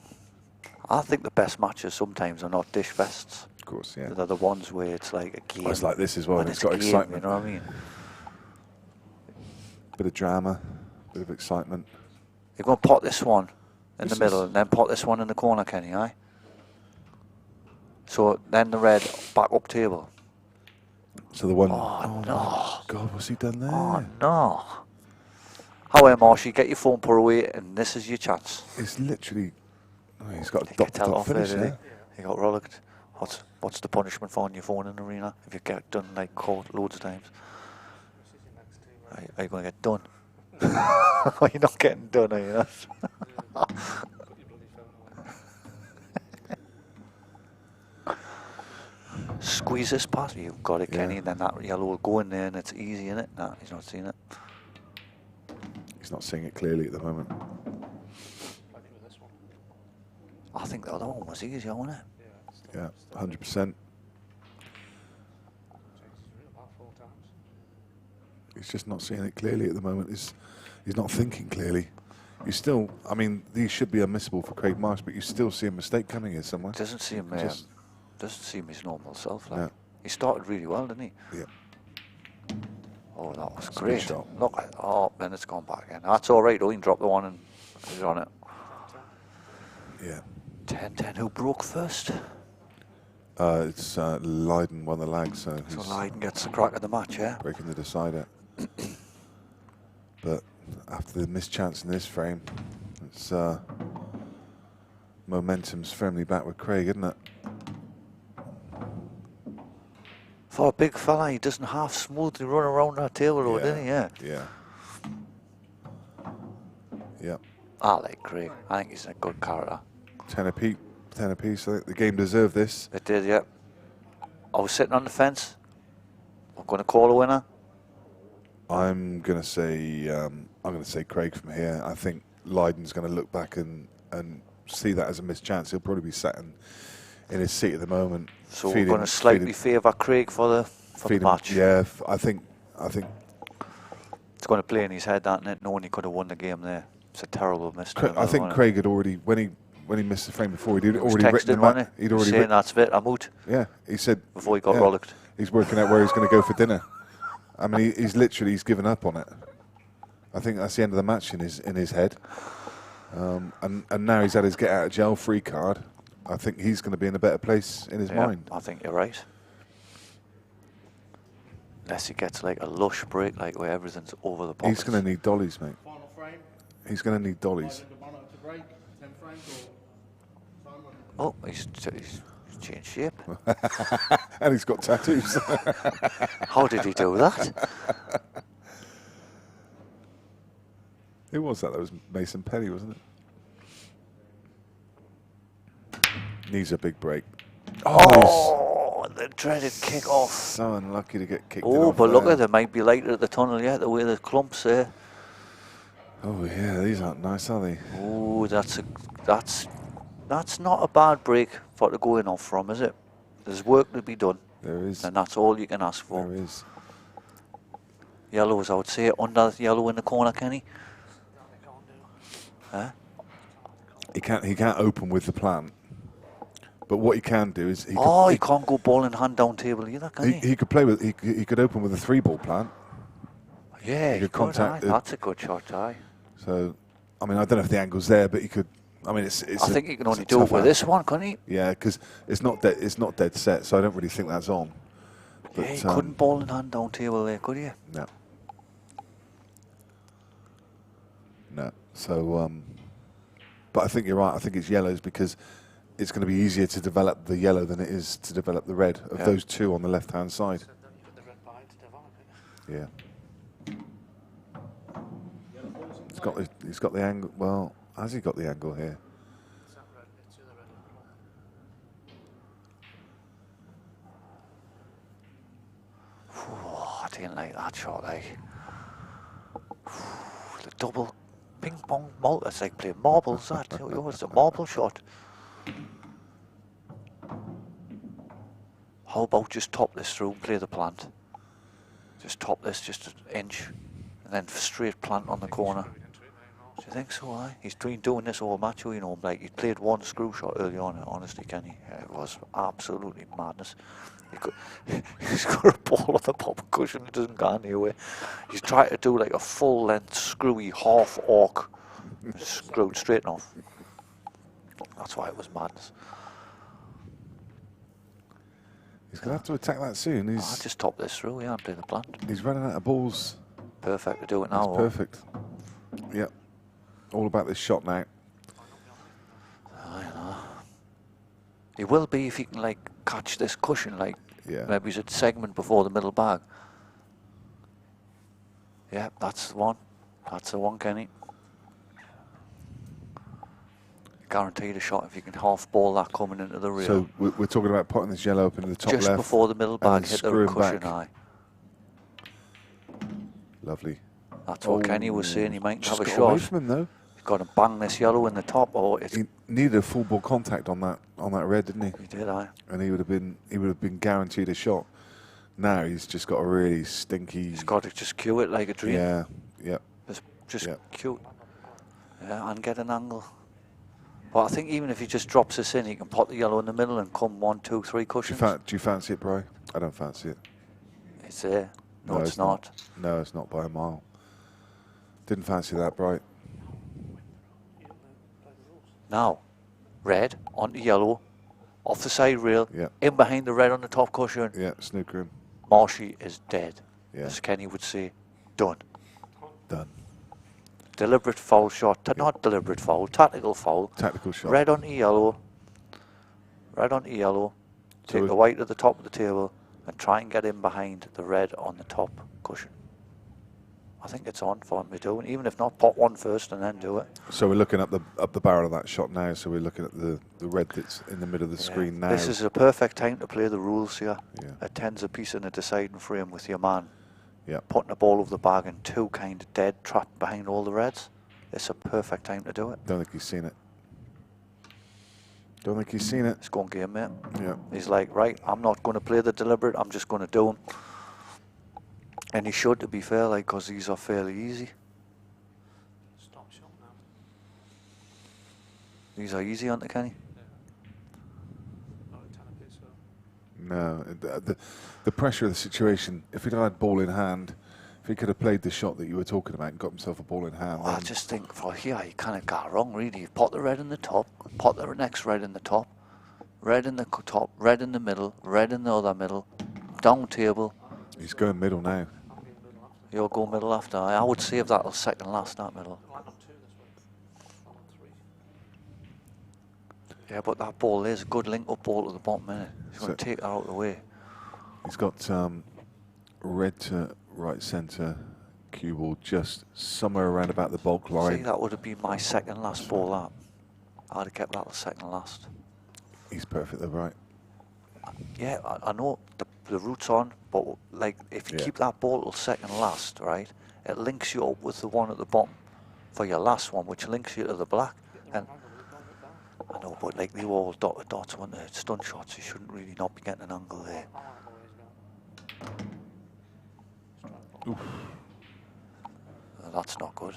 I think the best matches sometimes are not dish fests. Of course, yeah. They're the ones where it's like a game. Oh, it's like this as well, and it's got a game, excitement. You know what I mean? Bit of drama, bit of excitement. You're going to pot this one in This the middle, is- and then pot this one in the corner, Kenny, aye? So then the red back up table. So the one... Oh, no. God, what's he done there? Oh, no. However, Marshy, get your phone put away, and this is your chance. It's literally... Oh, he's got a You dot can tell off finish there, there. He got rollicked. What's the punishment for on your phone in the arena if you get done like caught loads of times? Are you going to get done? You're not getting done, are you not? Squeeze this past. You've got it, Kenny. Yeah. Then that yellow will go in there and it's easy, innit? Nah, he's not seeing it. He's not seeing it clearly at the moment. I think the other one was easier, wasn't it? Yeah, 100%. He's just not seeing it clearly at the moment. He's not thinking clearly. You still, I mean, these should be unmissable for Craig Marsh, but you still see a mistake coming here somewhere. Doesn't seem his normal self. Like. No. He started really well, didn't he? Yeah. Oh, that was That's a good great. shot. Look, oh, then it's gone back again. That's all right, though. He can drop the one and he's on it. Yeah. 10-10. Who broke first? It's Lydon won the lag, so So he's Lydon gets the crack of the match, yeah? breaking the decider. But after the missed chance in this frame, it's momentum's firmly back with Craig, isn't it? For a big fella, he doesn't half smoothly run around that table, though, didn't he? Yeah. Yeah. Yeah. I like Craig. I think he's a good character. 10 apiece. I think the game deserved this. It did, yeah. I was sitting on the fence. I'm going to call a winner. I'm gonna say Craig from here. I think Lydon's going to look back and see that as a missed chance. He'll probably be sat in his seat at the moment. So we're going to slightly favour Craig for the match. Yeah, I think It's going to play in his head, that net, knowing he could have won the game there. It's a terrible mistake. I think Craig had already, when he missed the frame before, he'd already written him wasn't out. He'd already saying written, that's it, I'm out. yeah, he said Before he got yeah, rollicked. He's working out where he's going to go for dinner. I mean, he's given up on it. I think that's the end of the match in his head. And now he's had his get out of jail free card. I think he's going to be in a better place in his mind. I think you're right. Unless he gets like a lush break, like where everything's over the pockets. He's going to need dollies, mate. Final frame. He's going to need dollies. Lydan Debono to break. 10 frames or time limit. Oh, he's changed shape. And he's got tattoos. How did he do that? Who was that? That was Mason Penny, wasn't it? Needs a big break. Oh, the dreaded kick off. So unlucky to get kicked Oh, off but look there. at there might be lighter at the tunnel yet, the way the clumps there. Oh yeah, these aren't nice, are they? Oh, that's not a bad break for to go in off from, is it? There's work to be done, There is. and that's all you can ask for. There is. Yellows, I would say, under yellow in the corner, Kenny. Huh? He can't open with the plant. But what he can do is he can't go ball in hand down table either, can he? he could play with he could open with a 3-ball plant. Yeah, he could contact. That's a good shot, aye. So, I mean, I don't know if the angle's there, but he could. I mean, it's. I think he can only do it with this one, couldn't he? Yeah, because it's not dead set, so I don't really think that's on. But, yeah, he couldn't ball in hand down table there, could he? No. No. So, but I think you're right. I think it's yellows because it's going to be easier to develop the yellow than it is to develop the red of those two on the left-hand side. Yeah. He's got the angle. Well, has he got the angle here? Oh, I didn't like that shot, like. The double ping pong multi, it's like playing marbles, that. It's a marble shot. How about just top this through and play the plant? Just top this just an inch and then straight plant on the corner. Do you think so, aye? He's been doing this all match, you know, like he played one screw shot early on, honestly, Kenny. It was absolutely madness. He's got a ball on the pop cushion, it doesn't go anywhere. He's trying to do like a full length screwy half arc, screwed straight off. That's why it was madness. He's going to have to attack that soon. I just top this through, yeah, and play the plant. He's running out of balls. Perfect to do it now. That's perfect. Yep. All about this shot now. I know. He will be if he can like catch this cushion, like maybe he's a segment before the middle bag. Yeah, that's the one. That's the one, Kenny. Guaranteed a shot if you can half ball that coming into the rear. So we're talking about potting this yellow up into the top left. Just before the middle bag hit the cushion eye. Lovely. That's what Kenny was saying. He might have a shot. Away from him though. He's got to bang this yellow in the top, or he needed a full ball contact on that red, didn't he? He did, aye. And he would have been guaranteed a shot. Now he's just got a really stinky. He's got to just cue it like a dream. Yeah. Yep. Just cue. Yeah, and get an angle. But I think even if he just drops this in, he can pot the yellow in the middle and come 1, 2, 3 cushions. Do you fancy it, Bri? I don't fancy it. It's there. No, it's not. No, it's not by a mile. Didn't fancy that, Bri. Now, red onto yellow, off the side rail, in behind the red on the top cushion. Yeah, snooker him. Marshy is dead. Yeah. As Kenny would say, done. Done. Deliberate foul shot, not deliberate foul, tactical foul. Tactical shot. Red onto yellow. Red onto yellow. Take the white at the top of the table and try and get in behind the red on the top cushion. I think it's on for him to do, and even if not, pot one first and then do it. So we're looking up the barrel of that shot now. So we're looking at the red that's in the middle of the screen now. This is a perfect time to play the rules here. Yeah. A 10's a piece in a deciding frame with your man. Yeah. Putting a ball over the bag and 2 kind of dead trapped behind all the reds. It's a perfect time to do it. Don't think he's seen it. Don't think he's seen it. It's going game, mate. Yeah. He's like, right, I'm not going to play the deliberate. I'm just going to do them. And he should, to be fair, like, because these are fairly easy. Stop shot now. These are easy, aren't they, Kenny? Not a 10 No, the pressure of the situation. If he'd had ball in hand, if he could have played the shot that you were talking about and got himself a ball in hand. Well, I just think for here he kind of got it wrong, really. You pot the red in the top, pot the next red in the top, red in the top, red in the middle, red in the other middle, down table. He's going middle now. You'll go middle after. I would save that till second last, that middle. I'm on 2 this week. I'm on 3. Yeah, but that ball is a good link-up ball to the bottom, isn't it? He's going to take that out of the way. He's got red to right centre, Cue ball just somewhere around about the bulk line. See, that would have been my second last ball, that. I'd have kept that the second last. He's perfect, though, right? Yeah, I know the route's on, but like if you keep that ball till second last, right, it links you up with the one at the bottom for your last one, which links you to the black. And I know, but like they were all dotted dots, weren't they? Stun shots, you shouldn't really not be getting an angle there. Oof. That's not good.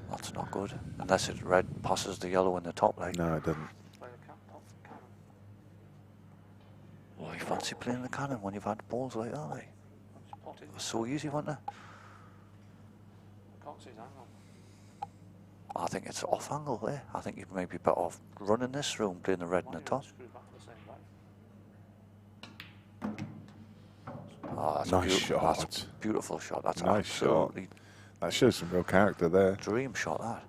That's not good. Unless it red passes the yellow in the top leg. No, it doesn't. Well, you fancy playing the cannon when you've had balls like that, like? It was so easy, wasn't it? I think it's off angle there. I think you'd maybe better off running this through and playing the red in the top. Oh, that's Nice shot. That's a beautiful shot. That's Nice shot. That shows some real character there. Dream shot, that.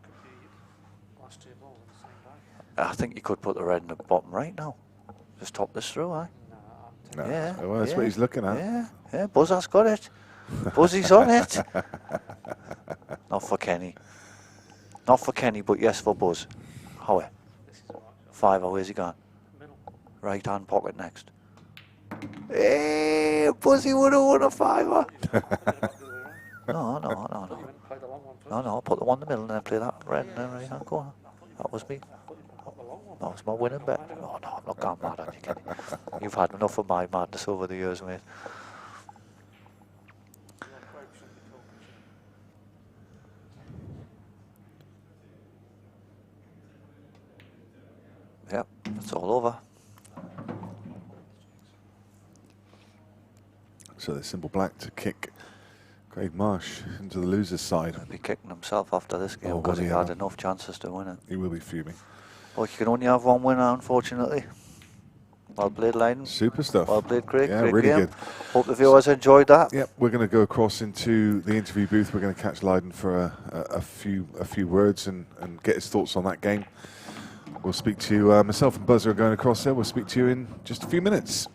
I think you could put the red in the bottom right now. Just top this through, eh? No. Yeah. Well, that's what he's looking at. Yeah, yeah. Buzz has got it. Buzzy's on it. Not for Kenny. Not for Kenny, but yes for Buzz. Howie. Fiver, where's he gone? Right hand pocket next. Hey, Buzzy would have won a fiver. No. No, put the one in the middle and then play that red in the right hand corner. That was me. That was my winning bet. Oh, no, I'm not going mad at you, Kenny. You've had enough of my madness over the years, mate. Yep, it's all over. So the simple black to kick Craig Marsh into the loser's side. He'll be kicking himself after this game Oh, because will he he had ever? enough chances to win it. He will be fuming. Well, you can only have one winner, unfortunately. Well played, Lydon. Super stuff. Well played, Craig. Yeah, Great really game. good. Hope the viewers enjoyed that. Yep, we're going to go across into the interview booth. We're going to catch Lydon for a few words and get his thoughts on that game. We'll speak to you, myself and Buzzer are going across there. We'll speak to you in just a few minutes.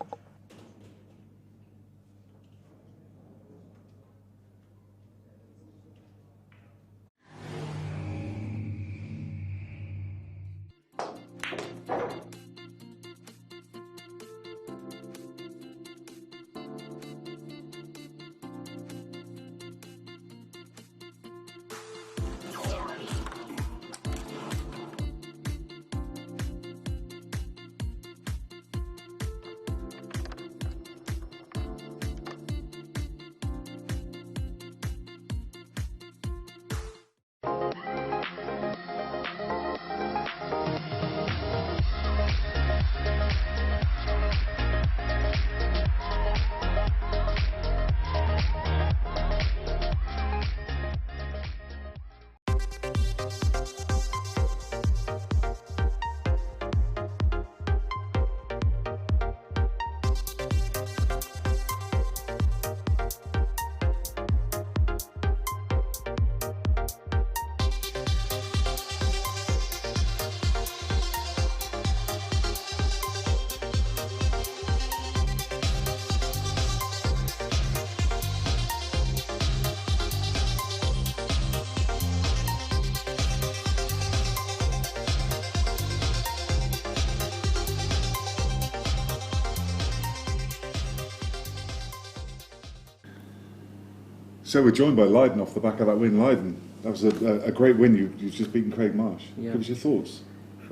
So we're joined by Lydon off the back of that win. Lydon, that was a great win. You've just beaten Craig Marsh. Yeah. Give us your thoughts.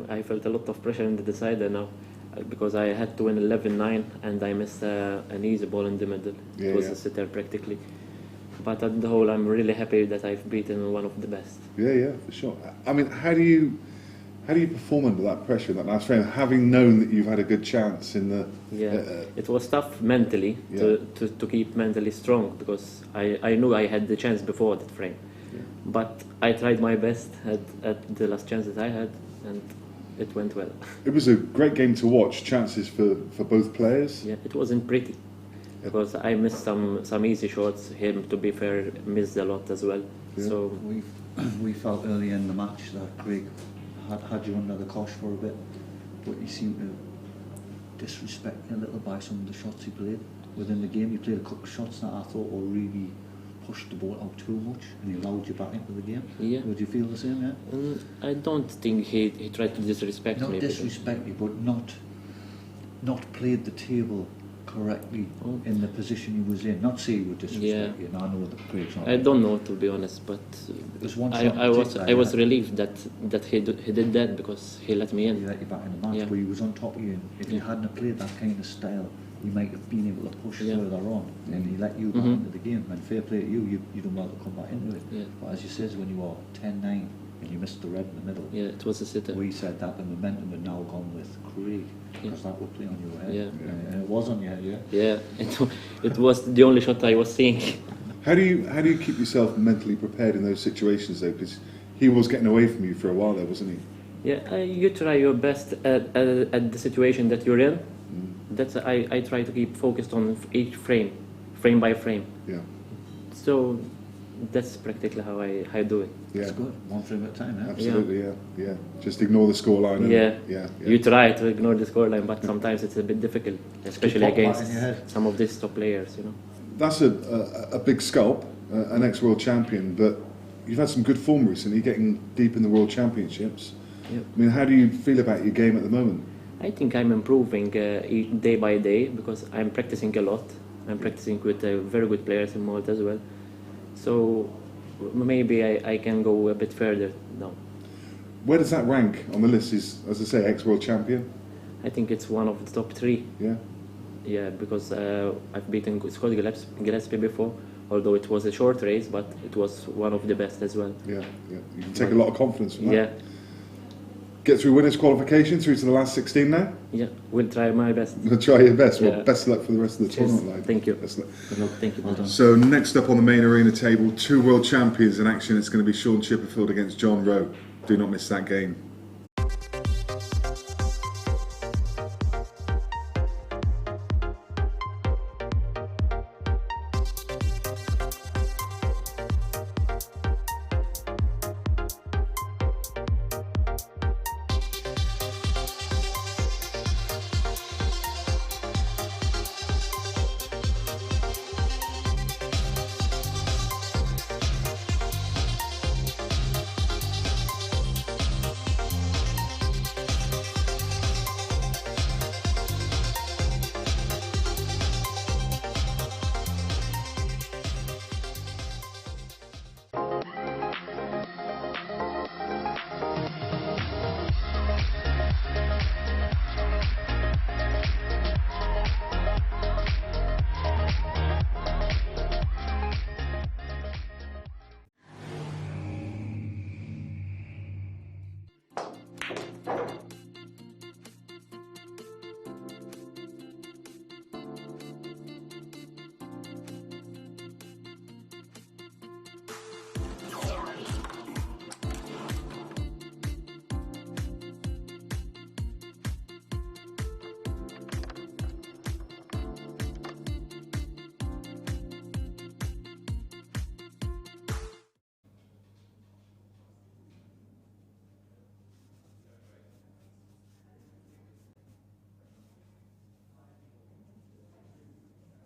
I felt a lot of pressure in the decider now because I had to win 11-9 and I missed an easy ball in the middle. Yeah, it was yeah. a sitter practically. But at the whole, I'm really happy that I've beaten one of the best. Yeah, for sure. I mean, how do you perform under that pressure, that last frame, having known that you've had a good chance in the... It was tough mentally to keep mentally strong because I knew I had the chance before that frame. Yeah. But I tried my best at the last chances I had and it went well. It was a great game to watch, chances for both players. Yeah, it wasn't pretty because I missed some easy shots. Him, to be fair, missed a lot as well. Yeah. So we felt early in the match that Craig had you under the cosh for a bit, but he seemed to disrespect you a little by some of the shots he played. within the game. You played a couple of shots that I thought were really pushed the ball out too much, and he allowed you back into the game. Yeah. Would you feel the same? Yeah. I don't think he tried to disrespect Not me. disrespect you, but not played the table correctly in the position he was in. Not say he would disrespect you. And I know that Craig's not. I don't know, to be honest, but There's one I was relieved that he did that because he let me in. He let you back in the match, Yeah. but he was on top of you. And if you hadn't played that kind of style, you might have been able to push further on, and he let you back into the game. And fair play to you, you done well to come back into it. Yeah. But as you says, when you are 10-9 and you missed the red in the middle, Yeah, it was a sitter. we said that the momentum had now gone with Craig, because that would play on your head. Yeah. And it was on your head, yeah. Yeah, it was the only shot I was seeing. How do you keep yourself mentally prepared in those situations though? Because he was getting away from you for a while there, wasn't he? Yeah, you try your best at the situation that you're in. That's I try to keep focused on each frame by frame. Yeah. So that's practically how I do it. Yeah. That's good. One frame at a time, yeah. Absolutely, yeah. Just ignore the scoreline. and- Yeah. Yeah. You try to ignore the scoreline, but sometimes it's a bit difficult, especially pop that against in your head. some of these top players. That's a big scalp, an ex-world champion, but you've had some good form recently, getting deep in the World Championships. Yep. I mean, how do you feel about your game at the moment? I think I'm improving day by day because I'm practicing a lot. I'm practicing with very good players in Malta as well. So maybe I can go a bit further now. Where does that rank on the list? Is, as I say, ex-world champion? I think it's one of the top 3. Yeah. Yeah, because I've beaten Scott Gillespie before, although it was a short race, but it was one of the best as well. Yeah. You can take a lot of confidence from that. Yeah. Get through winners' qualification, through to the last 16 now? Yeah, we'll try my best. Try your best. Well, Yeah. best of luck for the rest of the Cheers. tournament, Lyd. Thank you. Best of luck. Good luck. Thank you. Well done. So next up on the main arena table, 2 world champions in action. It's going to be Sean Chipperfield against John Rowe. Do not miss that game.